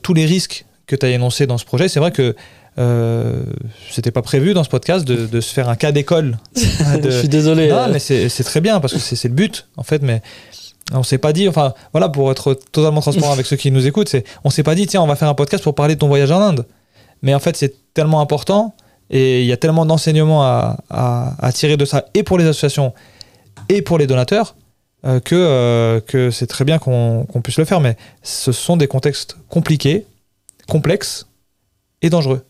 Speaker 2: tous les risques que tu as énoncés dans ce projet. C'est vrai que c'était pas prévu dans ce podcast de se faire un cas d'école.
Speaker 1: Je suis désolé.
Speaker 2: Non, mais c'est très bien parce que c'est le but, en fait. Mais On s'est pas dit, enfin voilà, pour être totalement transparent avec ceux qui nous écoutent, on s'est pas dit tiens on va faire un podcast pour parler de ton voyage en Inde. Mais en fait c'est tellement important et il y a tellement d'enseignements à tirer de ça et pour les associations et pour les donateurs que c'est très bien qu'on puisse le faire. Mais ce sont des contextes compliqués, complexes et dangereux.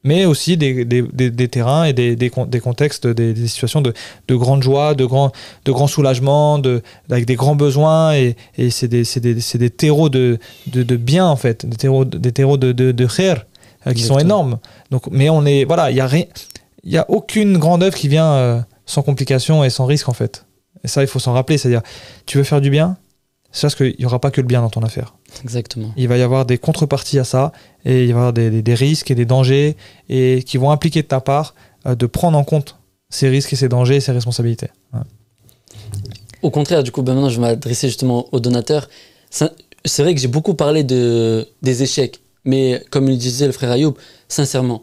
Speaker 2: Mais aussi des terrains et des contextes, des situations de grande joie, de grand soulagement, avec des grands besoins, et c'est des terreaux de bien en fait, des terreaux de khair qui sont énormes. Donc, mais voilà, il y a aucune grande œuvre qui vient sans complications et sans risque en fait. Et ça, il faut s'en rappeler, c'est-à-dire, tu veux faire du bien, c'est parce qu'il n'y aura pas que le bien dans ton affaire.
Speaker 1: Exactement.
Speaker 2: Il va y avoir des contreparties à ça, et il va y avoir des risques et des dangers, et qui vont impliquer de ta part de prendre en compte ces risques et ces dangers et ces responsabilités. Ouais.
Speaker 1: Au contraire, du coup, maintenant je vais m'adresser justement aux donateurs. C'est vrai que j'ai beaucoup parlé des échecs, mais comme le disait le frère Ayoub, sincèrement,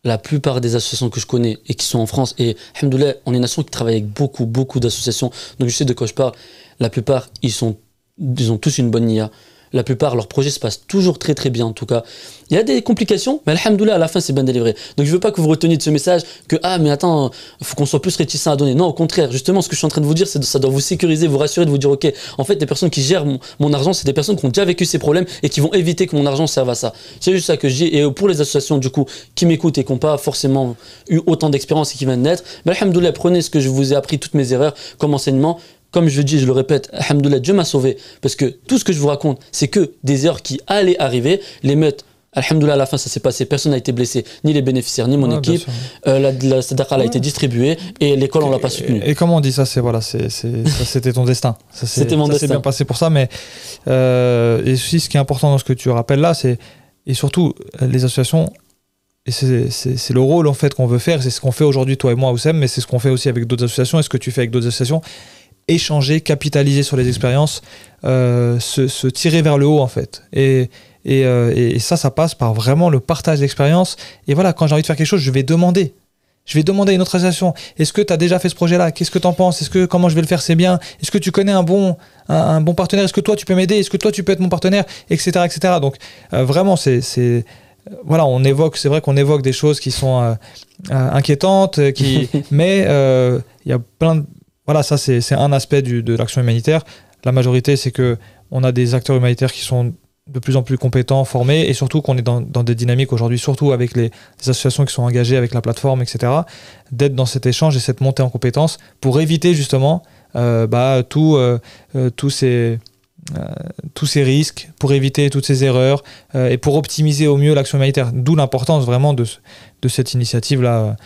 Speaker 1: la plupart des associations que je connais et qui sont en France, et alhamdoulilah, on est une nation qui travaille avec beaucoup d'associations, donc je sais de quoi je parle, la plupart, ils ont tous une bonne nia. La plupart, leurs projets se passent toujours très bien en tout cas. Il y a des complications, mais alhamdoulilah, à la fin, c'est bien délivré. Donc je veux pas que vous reteniez de ce message que « Ah, mais attends, il faut qu'on soit plus réticent à donner ». Non, au contraire, justement, ce que je suis en train de vous dire, c'est que ça doit vous sécuriser, vous rassurer, de vous dire « Ok, en fait, les personnes qui gèrent mon argent, c'est des personnes qui ont déjà vécu ces problèmes et qui vont éviter que mon argent serve à ça ». C'est juste ça que je dis. Et pour les associations, du coup, qui m'écoutent et qui n'ont pas forcément eu autant d'expérience et qui viennent de naître, mais alhamdoulilah, prenez ce que je vous ai appris, toutes mes erreurs, comme enseignement. Comme je le dis, je le répète, alhamdoulilah, Dieu m'a sauvé. Parce que tout ce que je vous raconte, c'est que des erreurs qui allaient arriver. L'émeute, alhamdoulilah, à la fin, ça s'est passé. Personne n'a été blessé, ni les bénéficiaires, ni mon équipe. La sadaqa a été distribuée et l'école, on l'a pas soutenue.
Speaker 2: Et comme on dit, ça, c'était ton destin.
Speaker 1: C'était mon destin.
Speaker 2: Ça s'est bien passé pour ça. Mais et aussi, ce qui est important dans ce que tu rappelles là, et surtout, les associations. Et c'est le rôle en fait qu'on veut faire, c'est ce qu'on fait aujourd'hui toi et moi Oussem, mais c'est ce qu'on fait aussi avec d'autres associations, et ce que tu fais avec d'autres associations, échanger, capitaliser sur les expériences, se tirer vers le haut en fait. Et ça passe par vraiment le partage d'expériences. Et voilà, quand j'ai envie de faire quelque chose, je vais demander à une autre association, est-ce que tu as déjà fait ce projet-là? Qu'est-ce que tu en penses? Comment je vais le faire? C'est bien. Est-ce que tu connais un bon partenaire? Est-ce que toi tu peux m'aider? Est-ce que toi tu peux être mon partenaire? Etc. Donc vraiment voilà, c'est vrai qu'on évoque des choses qui sont inquiétantes, mais il y a plein de... Voilà, ça c'est un aspect de l'action humanitaire. La majorité, c'est qu'on a des acteurs humanitaires qui sont de plus en plus compétents, formés, et surtout qu'on est dans des dynamiques aujourd'hui, surtout avec les associations qui sont engagées avec la plateforme, etc., d'être dans cet échange et cette montée en compétences pour éviter justement tous ces risques, pour éviter toutes ces erreurs et pour optimiser au mieux l'action humanitaire. D'où l'importance vraiment de cette initiative-là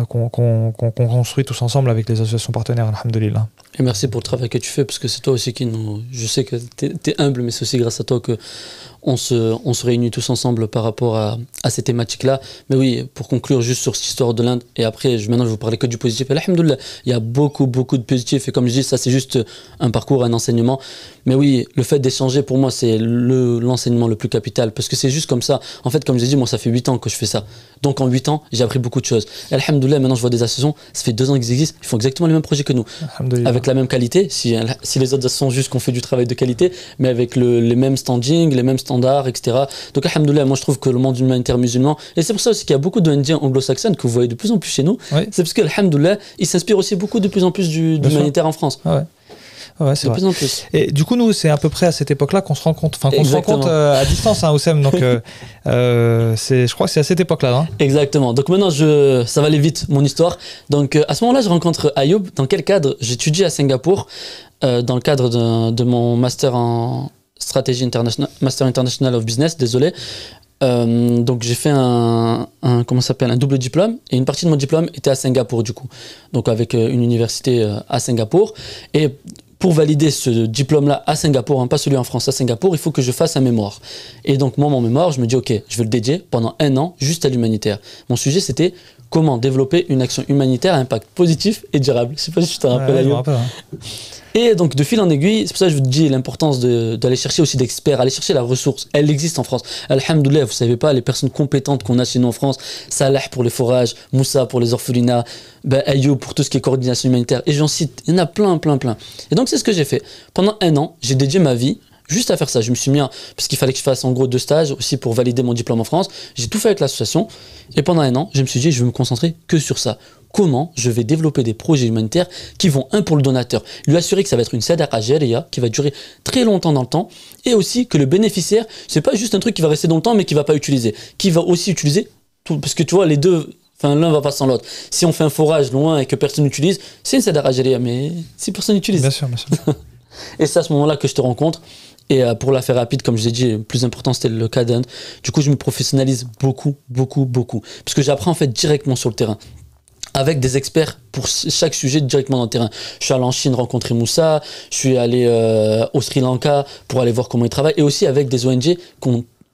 Speaker 2: qu'on construit tous ensemble avec les associations partenaires, alhamdoulilah.
Speaker 1: Et merci pour le travail que tu fais, parce que c'est toi aussi qui nous... Je sais que t'es humble, mais c'est aussi grâce à toi que on se réunit tous ensemble par rapport à ces thématiques-là. Mais oui, pour conclure juste sur cette histoire de l'Inde, et après, maintenant je vais vous parler que du positif. Et alhamdoulilah, il y a beaucoup de positifs, et comme je dis, ça c'est juste un parcours, un enseignement. Mais oui, le fait d'échanger, pour moi, c'est l'enseignement le plus capital, parce que c'est juste comme ça. En fait, comme je l'ai dit, moi ça fait 8 ans que je fais ça. Donc en 8 ans, j'ai appris beaucoup de choses. Et alhamdoulilah, maintenant je vois des associations, ça fait 2 ans qu'ils existent, ils font exactement les mêmes projets que nous. Avec la même qualité, si les autres associations juste qu'on fait du travail de qualité, mais avec les mêmes standings, les mêmes standards, etc. Donc alhamdoulilah, moi je trouve que le monde humanitaire musulman, et c'est pour ça aussi qu'il y a beaucoup d'ONG anglo-saxonnes que vous voyez de plus en plus chez nous, oui. C'est parce que alhamdoulilah, ils s'inspirent aussi beaucoup de plus en plus du humanitaire en France.
Speaker 2: Ah ouais. Ouais, c'est de plus en plus. Et du coup, nous, c'est à peu près à cette époque-là qu'on se rend compte, à distance, hein, Oussem. Donc, je crois que c'est à cette époque-là. Hein.
Speaker 1: Exactement. Donc maintenant, ça va aller vite, mon histoire. Donc à ce moment-là, je rencontre Ayoub. Dans quel cadre? J'étudie à Singapour, dans le cadre de mon master en stratégie internationale, Master International of Business, désolé. Donc j'ai fait un double diplôme, et une partie de mon diplôme était à Singapour du coup. Donc avec une université à Singapour. Et pour valider ce diplôme-là à Singapour, hein, pas celui en France, à Singapour, il faut que je fasse un mémoire. Et donc moi, mon mémoire, je me dis ok, je vais le dédier pendant 1 an juste à l'humanitaire. Mon sujet, c'était comment développer une action humanitaire à impact positif et durable. Je sais pas si tu te rappelles.
Speaker 2: Ouais, je me rappelle, hein.
Speaker 1: Et donc, de fil en aiguille, c'est pour ça que je vous dis l'importance d'aller chercher aussi d'experts, aller chercher la ressource. Elle existe en France. Alhamdoulilah, vous savez pas, les personnes compétentes qu'on a chez nous en France, Salah pour les forages, Moussa pour les orphelinats, Ayoub pour tout ce qui est coordination humanitaire, et j'en cite, il y en a plein. Et donc, c'est ce que j'ai fait. Pendant 1 an, j'ai dédié ma vie juste à faire ça. Je me suis mis, parce qu'il fallait que je fasse en gros 2 stages aussi pour valider mon diplôme en France. J'ai tout fait avec l'association. Et pendant 1 an, je me suis dit, je vais me concentrer que sur ça. Comment je vais développer des projets humanitaires qui vont, pour le donateur, lui assurer que ça va être une sadaqa jariya qui va durer très longtemps dans le temps, et aussi que le bénéficiaire, c'est pas juste un truc qui va rester dans le temps mais qui va pas utiliser, qui va aussi utiliser tout, parce que tu vois, les deux, l'un va pas sans l'autre. Si on fait un forage loin et que personne n'utilise, c'est une sadaqa jariya, mais si personne n'utilise.
Speaker 2: Bien sûr.
Speaker 1: Et c'est à ce moment-là que je te rencontre. Et pour la faire rapide, comme je l'ai dit, le plus important c'était le cas d'Inde. Du coup, je me professionnalise beaucoup. Parce que j'apprends en fait directement sur le terrain, avec des experts pour chaque sujet directement dans le terrain. Je suis allé en Chine rencontrer Moussa, je suis allé au Sri Lanka pour aller voir comment ils travaillent, et aussi avec des ONG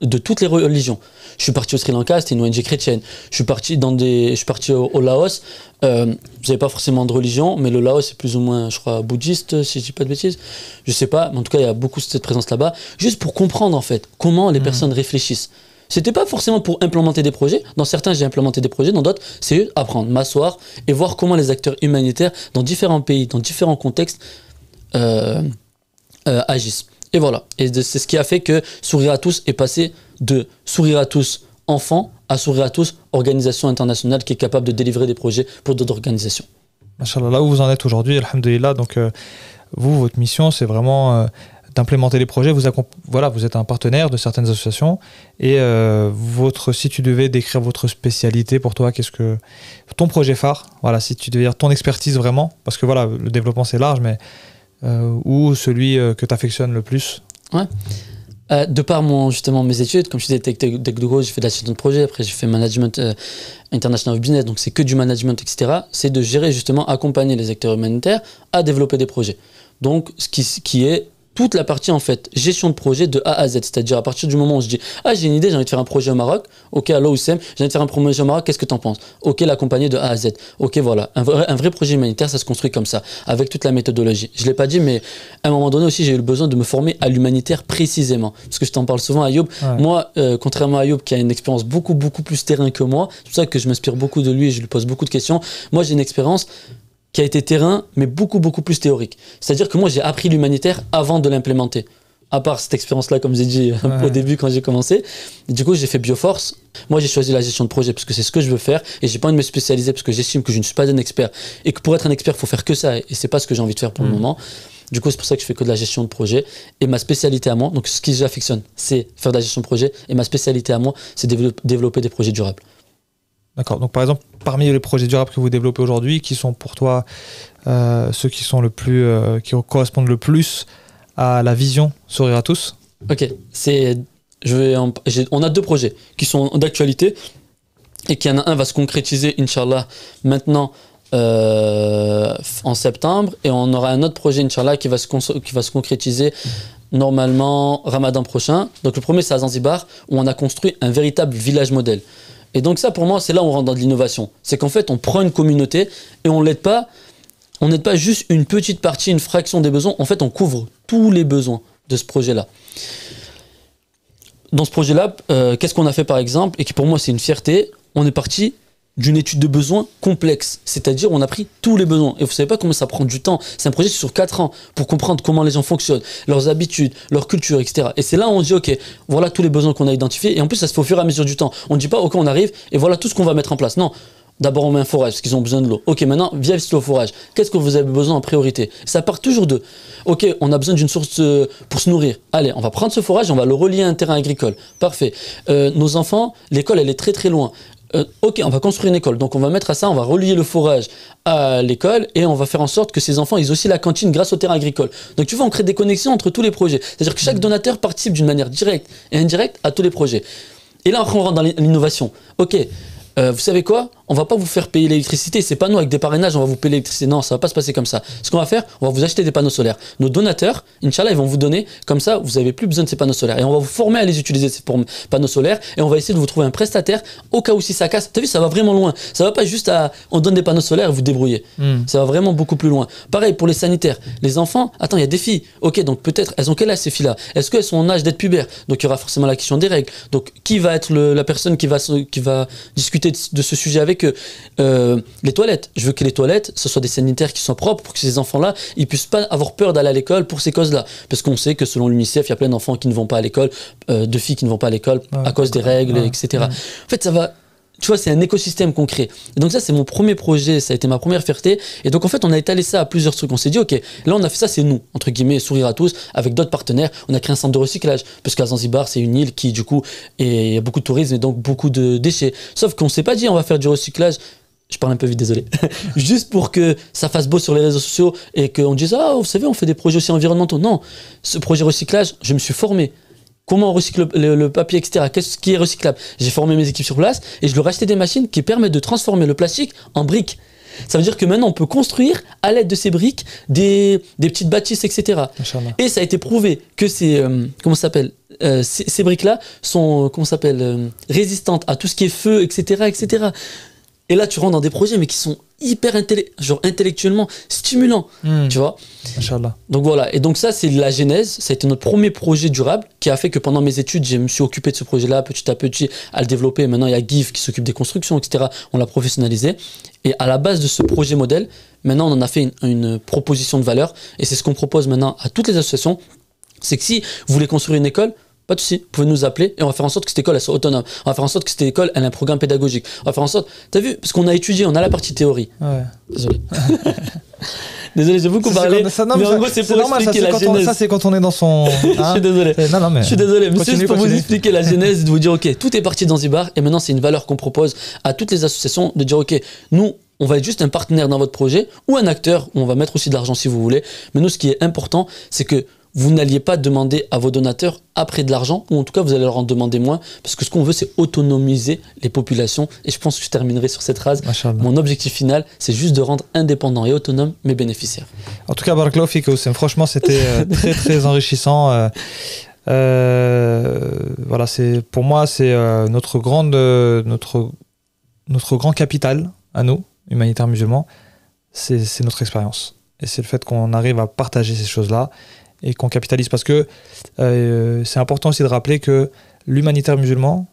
Speaker 1: de toutes les religions. Je suis parti au Sri Lanka, c'était une ONG chrétienne. Je suis parti au Laos. Vous n'avez pas forcément de religion, mais le Laos c'est plus ou moins, je crois, bouddhiste, si je dis pas de bêtises. Je sais pas, mais en tout cas il y a beaucoup cette présence là-bas, juste pour comprendre en fait comment les personnes réfléchissent. C'était pas forcément pour implémenter des projets. Dans certains, j'ai implémenté des projets. Dans d'autres, c'est apprendre, m'asseoir et voir comment les acteurs humanitaires dans différents pays, dans différents contextes agissent. Et voilà. Et c'est ce qui a fait que Sourire à tous est passé de Sourire à tous enfants à Sourire à tous organisation internationale qui est capable de délivrer des projets pour d'autres organisations.
Speaker 2: Machallah, là où vous en êtes aujourd'hui, alhamdoulilah, donc vous, votre mission, c'est vraiment d'implémenter les projets. Vous êtes un partenaire de certaines associations, et si tu devais décrire votre spécialité pour toi, qu'est-ce que ton projet phare, voilà, si tu devais dire ton expertise vraiment, parce que voilà, le développement c'est large, mais ou celui que tu affectionnes le plus.
Speaker 1: Ouais. De par justement mes études, comme je disais, TechDogo, j'ai fait de la gestion de projet, après j'ai fait management international of business, donc c'est que du management, etc. C'est de gérer justement, accompagner les acteurs humanitaires à développer des projets. Donc ce qui est toute la partie en fait gestion de projet de A à Z, c'est-à-dire à partir du moment où je dis j'ai une idée, j'ai envie de faire un projet au Maroc, ok, allo Oussem, j'ai envie de faire un projet au Maroc, qu'est-ce que t'en penses? Ok, l'accompagner de A à Z, ok, voilà, un vrai projet humanitaire, ça se construit comme ça, avec toute la méthodologie. Je l'ai pas dit, mais à un moment donné aussi j'ai eu le besoin de me former à l'humanitaire précisément, parce que je t'en parle souvent, Ayoub. Moi, contrairement à Ayoub qui a une expérience beaucoup plus terrain que moi, c'est pour ça que je m'inspire beaucoup de lui et je lui pose beaucoup de questions. Moi j'ai une expérience qui a été terrain, mais beaucoup plus théorique. C'est-à-dire que moi, j'ai appris l'humanitaire avant de l'implémenter. À part cette expérience-là, comme j'ai dit au début quand j'ai commencé. Et du coup, j'ai fait Bioforce. Moi, j'ai choisi la gestion de projet parce que c'est ce que je veux faire. Et j'ai pas envie de me spécialiser parce que j'estime que je ne suis pas un expert. Et que pour être un expert, il faut faire que ça. Et c'est pas ce que j'ai envie de faire pour le moment. Du coup, c'est pour ça que je fais que de la gestion de projet. Et ma spécialité à moi, donc ce qui j'affectionne, c'est faire de la gestion de projet. Et ma spécialité à moi, c'est développer des projets durables. D'accord.
Speaker 2: Donc, par exemple, parmi les projets durables que vous développez aujourd'hui, qui sont pour toi ceux qui sont qui correspondent le plus à la vision Sourire à tous?
Speaker 1: Ok. On a 2 projets qui sont d'actualité et qu'il y en a un va se concrétiser, Inch'Allah, maintenant en septembre, et on aura un autre projet, Inch'Allah, qui va se concrétiser normalement Ramadan prochain. Donc, le premier, c'est à Zanzibar, où on a construit un véritable village modèle. Et donc ça, pour moi, c'est là où on rentre dans de l'innovation. C'est qu'en fait, on prend une communauté et on n'aide pas juste une petite partie, une fraction des besoins. En fait, on couvre tous les besoins de ce projet-là. Dans ce projet-là, qu'est-ce qu'on a fait par exemple, et qui pour moi c'est une fierté, on est parti d'une étude de besoins complexe. C'est-à-dire, on a pris tous les besoins. Et vous savez pas comment ça prend du temps. C'est un projet sur 4 ans pour comprendre comment les gens fonctionnent, leurs habitudes, leur culture, etc. Et c'est là où on dit, ok, voilà tous les besoins qu'on a identifiés. Et en plus, ça se fait au fur et à mesure du temps. On ne dit pas, ok, on arrive et voilà tout ce qu'on va mettre en place. Non. D'abord, on met un forage parce qu'ils ont besoin de l'eau. Ok, maintenant, via le forage, qu'est-ce que vous avez besoin en priorité? Ça part toujours de, ok, on a besoin d'une source pour se nourrir. Allez, on va prendre ce forage et on va le relier à un terrain agricole. Parfait. Nos enfants, l'école, elle est très loin. Ok, on va construire une école, donc on va mettre à ça, on va relier le forage à l'école et on va faire en sorte que ces enfants ils aient aussi la cantine grâce au terrain agricole. Donc tu vois, on crée des connexions entre tous les projets. C'est-à-dire que chaque donateur participe d'une manière directe et indirecte à tous les projets. Et là, après, on rentre dans l'innovation. Ok, vous savez quoi? on va pas vous faire payer l'électricité, c'est pas nous avec des parrainages, on va vous payer l'électricité. Non, ça va pas se passer comme ça. Ce qu'on va faire, on va vous acheter des panneaux solaires. Nos donateurs, Inch'Allah, ils vont vous donner, comme ça, vous avez plus besoin de ces panneaux solaires. Et on va vous former à les utiliser, ces panneaux solaires, et on va essayer de vous trouver un prestataire au cas où si ça casse. T'as vu, ça va vraiment loin. Ça va pas juste à, on donne des panneaux solaires et vous débrouillez. Ça va vraiment beaucoup plus loin. Pareil pour les sanitaires. Les enfants, attends, il y a des filles. Ok, donc peut-être, elles ont quel âge ces filles-là? Est-ce qu'elles sont en âge d'être pubères? Donc il y aura forcément la question des règles. Donc qui va être la personne qui va discuter de ce sujet avec eux? Les toilettes. Je veux que les toilettes, ce soit des sanitaires qui soient propres pour que ces enfants-là, ils puissent pas avoir peur d'aller à l'école pour ces causes-là. Parce qu'on sait que selon l'UNICEF, il y a plein d'enfants qui ne vont pas à l'école, de filles qui ne vont pas à l'école à cause des règles, etc. En fait, ça va. Tu vois, c'est un écosystème qu'on crée. Et donc ça, c'est mon premier projet, ça a été ma première fierté. Et donc en fait, on a étalé ça à plusieurs trucs. On s'est dit, ok, là on a fait ça, c'est nous, entre guillemets, sourire à tous, avec d'autres partenaires. On a créé un centre de recyclage, parce qu'à Zanzibar, c'est une île qui, du coup, il y a beaucoup de tourisme et donc beaucoup de déchets. Sauf qu'on s'est pas dit, on va faire du recyclage. Je parle un peu vite, désolé. Juste pour que ça fasse beau sur les réseaux sociaux et qu'on dise, ah, vous savez, on fait des projets aussi environnementaux. Non, ce projet recyclage, je me suis formé. Comment on recycle le papier, etc. Qu'est-ce qui est recyclable? J'ai formé mes équipes sur place et je leur ai acheté des machines qui permettent de transformer le plastique en briques. Ça veut dire que maintenant, on peut construire à l'aide de ces briques des petites bâtisses, etc. Et ça a été prouvé que ces briques-là sont résistantes à tout ce qui est feu, etc., etc. Et là, tu rentres dans des projets, mais qui sont hyper intellectuellement stimulants, tu vois.
Speaker 2: Inch'Allah.
Speaker 1: Donc voilà, et donc ça, c'est la genèse. Ça a été notre premier projet durable qui a fait que pendant mes études, je me suis occupé de ce projet-là petit à petit à le développer. Maintenant, il y a GIF qui s'occupe des constructions, etc. On l'a professionnalisé. Et à la base de ce projet modèle, maintenant, on en a fait une proposition de valeur. Et c'est ce qu'on propose maintenant à toutes les associations. C'est que si vous voulez construire une école, pas de souci, vous pouvez nous appeler et on va faire en sorte que cette école elle soit autonome. On va faire en sorte que cette école elle ait un programme pédagogique. On va faire en sorte, t'as vu, parce qu'on a étudié, on a la partie théorie. Ouais. Désolé. Désolé, j'ai beaucoup parlé. Mais en gros, c'est pour expliquer la genèse.
Speaker 2: Ça, c'est quand on est dans son.
Speaker 1: Je suis désolé.
Speaker 2: Je
Speaker 1: suis désolé. Mais c'est juste pour vous expliquer la genèse, de vous dire, ok, tout est parti de Zanzibar et maintenant c'est une valeur qu'on propose à toutes les associations de dire, ok, nous, on va être juste un partenaire dans votre projet ou un acteur où on va mettre aussi de l'argent si vous voulez. Mais nous, ce qui est important, c'est que vous n'alliez pas demander à vos donateurs après de l'argent, ou en tout cas vous allez leur en demander moins, parce que ce qu'on veut c'est autonomiser les populations, et je pense que je terminerai sur cette phrase. Mon objectif final c'est juste de rendre indépendants et autonomes mes bénéficiaires.
Speaker 2: En tout cas, Barakallahu fik Oussem, franchement c'était très très enrichissant. Voilà, pour moi c'est notre grand capital à nous, humanitaires musulmans, c'est notre expérience. Et c'est le fait qu'on arrive à partager ces choses-là et qu'on capitalise, parce que c'est important aussi de rappeler que l'humanitaire musulman,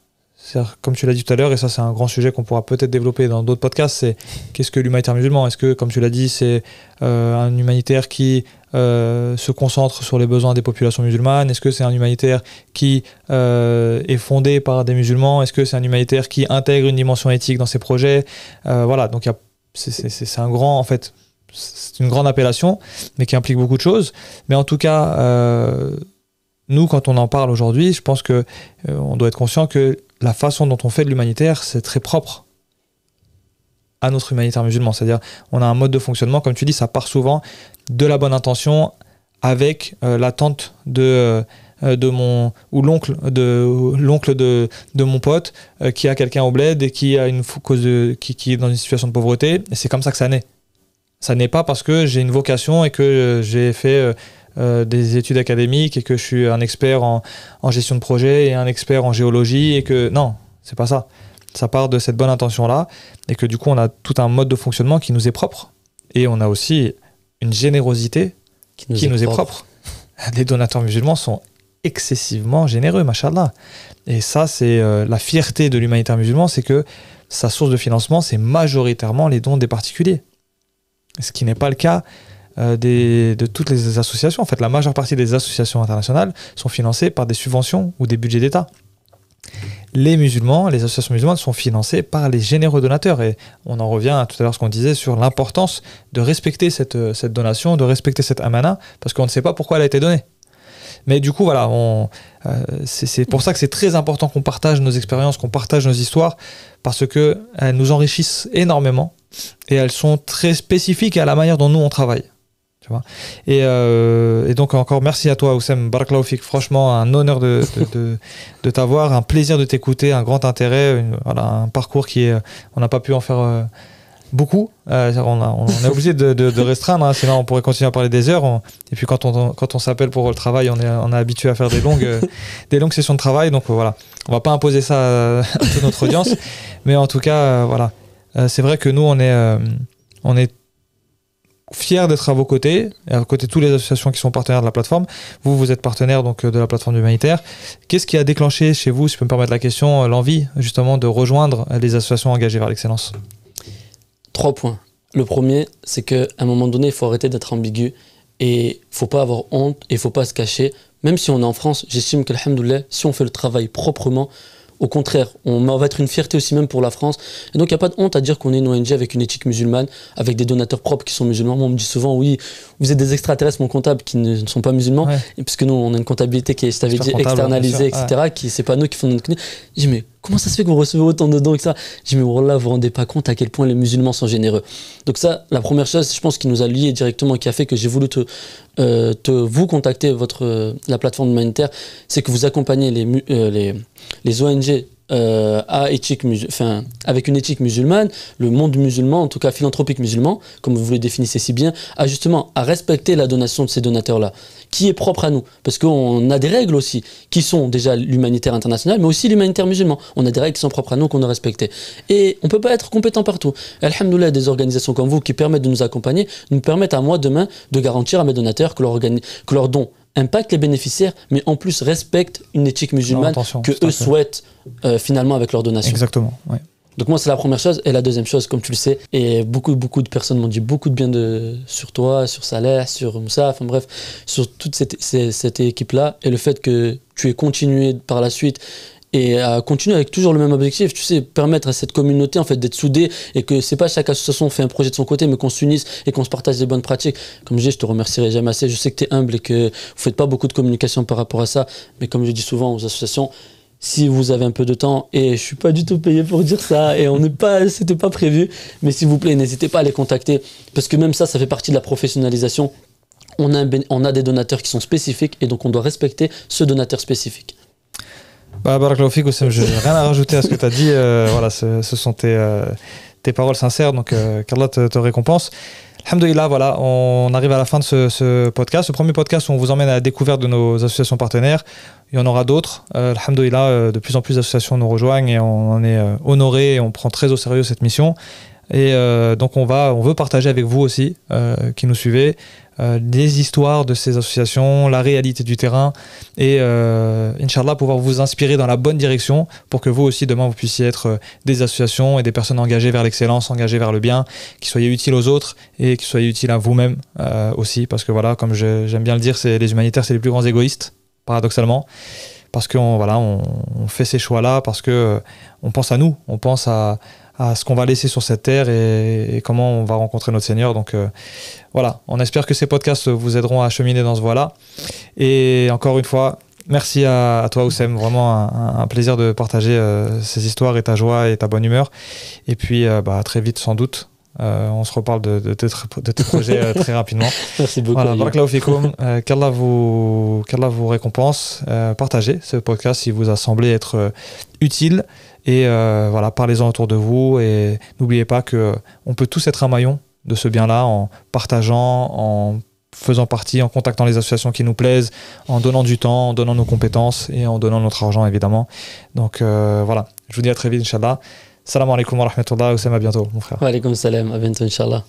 Speaker 2: comme tu l'as dit tout à l'heure, et ça c'est un grand sujet qu'on pourra peut-être développer dans d'autres podcasts, c'est qu'est-ce que l'humanitaire musulman? Est-ce que, comme tu l'as dit, c'est un humanitaire qui se concentre sur les besoins des populations musulmanes? Est-ce que c'est un humanitaire qui est fondé par des musulmans? Est-ce que c'est un humanitaire qui intègre une dimension éthique dans ses projets? Voilà, donc c'est un grand, en fait, c'est une grande appellation, mais qui implique beaucoup de choses. Mais en tout cas, nous, quand on en parle aujourd'hui, je pense que on doit être conscient que la façon dont on fait de l'humanitaire, c'est très propre à notre humanitaire musulman. C'est-à-dire, on a un mode de fonctionnement, comme tu dis, ça part souvent de la bonne intention, avec l'attente de l'oncle de mon pote qui a quelqu'un au bled et qui a qui est dans une situation de pauvreté. Et c'est comme ça que ça naît. Ça n'est pas parce que j'ai une vocation et que j'ai fait des études académiques et que je suis un expert en gestion de projet et un expert en géologie et que... Non, c'est pas ça. Ça part de cette bonne intention-là et que du coup, on a tout un mode de fonctionnement qui nous est propre. Et on a aussi une générosité qui nous est propre. Les donateurs musulmans sont excessivement généreux, machallah. Et ça, c'est la fierté de l'humanitaire musulman, c'est que sa source de financement, c'est majoritairement les dons des particuliers. Ce qui n'est pas le cas de toutes les associations. En fait, la majeure partie des associations internationales sont financées par des subventions ou des budgets d'État. Les associations musulmanes sont financées par les généreux donateurs. Et on en revient à tout à l'heure ce qu'on disait sur l'importance de respecter cette donation, de respecter cette amana, parce qu'on ne sait pas pourquoi elle a été donnée. Mais du coup, voilà, c'est pour ça que c'est très important qu'on partage nos expériences, qu'on partage nos histoires, parce qu'elles nous enrichissent énormément et elles sont très spécifiques à la manière dont nous on travaille. Tu vois. Et donc encore merci à toi Oussem, Barakallahu Fik, franchement un honneur de t'avoir, un plaisir de t'écouter, un grand intérêt, voilà, un parcours qui est, on n'a pas pu en faire beaucoup, on est obligé de restreindre, hein, sinon on pourrait continuer à parler des heures, et puis quand on s'appelle pour le travail, on est habitué à faire des longues sessions de travail, donc voilà, on va pas imposer ça à toute notre audience, mais en tout cas voilà, c'est vrai que nous on est fiers d'être à vos côtés, et à côté de toutes les associations qui sont partenaires de la plateforme. Vous êtes partenaire donc de la plateforme humanitaire. Qu'est-ce qui a déclenché chez vous, si je peux me permettre la question, l'envie justement de rejoindre les associations engagées vers l'excellence?
Speaker 1: 3 points. Le premier, c'est qu'à un moment donné, il faut arrêter d'être ambigu et il ne faut pas avoir honte et il ne faut pas se cacher. Même si on est en France, j'estime que, alhamdoulilah, si on fait le travail proprement, au contraire, on va être une fierté aussi même pour la France. Et donc, il n'y a pas de honte à dire qu'on est une ONG avec une éthique musulmane, avec des donateurs propres qui sont musulmans. Moi, on me dit souvent, oui, vous êtes des extraterrestres, mon comptable, qui ne sont pas musulmans. Ouais. Et puisque nous, on a une comptabilité qui est, je t'avais dit, externalisée, etc. Ouais. Qui c'est pas nous qui font notre... Je dis, mais comment ça se fait que vous recevez autant de dons que ça? Je dis, mais wallah, vous vous rendez pas compte à quel point les musulmans sont généreux. Donc ça, la première chose, je pense, qui nous a liés directement, qui a fait que j'ai voulu vous contacter, la plateforme humanitaire, c'est que vous accompagnez les ONG avec une éthique musulmane, le monde musulman, en tout cas philanthropique musulman, comme vous le définissez si bien, à respecter la donation de ces donateurs-là, qui est propre à nous. Parce qu'on a des règles aussi, qui sont déjà l'humanitaire international, mais aussi l'humanitaire musulman. On a des règles qui sont propres à nous, qu'on doit respecter. Et on ne peut pas être compétent partout. Alhamdoulilah, des organisations comme vous qui permettent de nous accompagner, nous permettent à moi demain de garantir à mes donateurs que leurs dons impactent les bénéficiaires, mais en plus respectent une éthique musulmane que eux souhaitent finalement avec leur donation.
Speaker 2: Exactement, ouais. Donc
Speaker 1: moi c'est la première chose. Et la deuxième chose, comme tu le sais, et beaucoup de personnes m'ont dit beaucoup de bien sur toi, sur Saleh, sur Moussa, enfin bref, sur toute cette équipe-là, et le fait que tu aies continué par la suite et à continuer avec toujours le même objectif, tu sais, permettre à cette communauté en fait d'être soudée, et que c'est pas chaque association fait un projet de son côté, mais qu'on s'unisse et qu'on se partage des bonnes pratiques. Comme je dis, je te remercierai jamais assez. Je sais que tu es humble et que vous faites pas beaucoup de communication par rapport à ça, mais comme je dis souvent aux associations, si vous avez un peu de temps, et je suis pas du tout payé pour dire ça, et c'était pas prévu, mais s'il vous plaît, n'hésitez pas à les contacter, parce que même ça fait partie de la professionnalisation. On a des donateurs qui sont spécifiques, et donc on doit respecter ce donateur spécifique.
Speaker 2: Barakallahu fik, Oussem, je n'ai rien à rajouter à ce que tu as dit. Voilà, ce sont tes paroles sincères, donc qu'Allah te récompense. Alhamdoulilah, voilà, on arrive à la fin de ce podcast. Ce premier podcast où on vous emmène à la découverte de nos associations partenaires. Il y en aura d'autres. Alhamdoulilah, de plus en plus d'associations nous rejoignent et on en est honorés et on prend très au sérieux cette mission. Et donc on veut partager avec vous aussi, qui nous suivez, des histoires de ces associations, la réalité du terrain, et Inch'Allah pouvoir vous inspirer dans la bonne direction pour que vous aussi demain vous puissiez être des associations et des personnes engagées vers l'excellence, engagées vers le bien, qui soyez utiles aux autres et qui soyez utiles à vous-même aussi, parce que voilà, comme j'aime bien le dire, les humanitaires c'est les plus grands égoïstes, paradoxalement, parce qu'on fait ces choix-là, parce que on pense à nous, on pense à ce qu'on va laisser sur cette terre et comment on va rencontrer notre Seigneur. Donc voilà, on espère que ces podcasts vous aideront à cheminer dans ce voie-là. Et encore une fois, merci à toi Oussem, vraiment un plaisir de partager ces histoires et ta joie et ta bonne humeur. Et puis très vite sans doute. On se reparle de tes projets très rapidement.
Speaker 1: Merci beaucoup.
Speaker 2: Voilà, barakallahu fikoum. Qu'Allah vous récompense. Partagez ce podcast s'il vous a semblé être utile. Et voilà, parlez-en autour de vous. Et n'oubliez pas qu'on peut tous être un maillon de ce bien-là en partageant, en faisant partie, en contactant les associations qui nous plaisent, en donnant du temps, en donnant nos compétences et en donnant notre argent, évidemment. Donc voilà, je vous dis à très vite, Inch'Allah. Salam alaikum wa rahmatullah. Oussem, à bientôt, mon frère.
Speaker 1: Wa alaikum salam, à bientôt, Inch'Allah.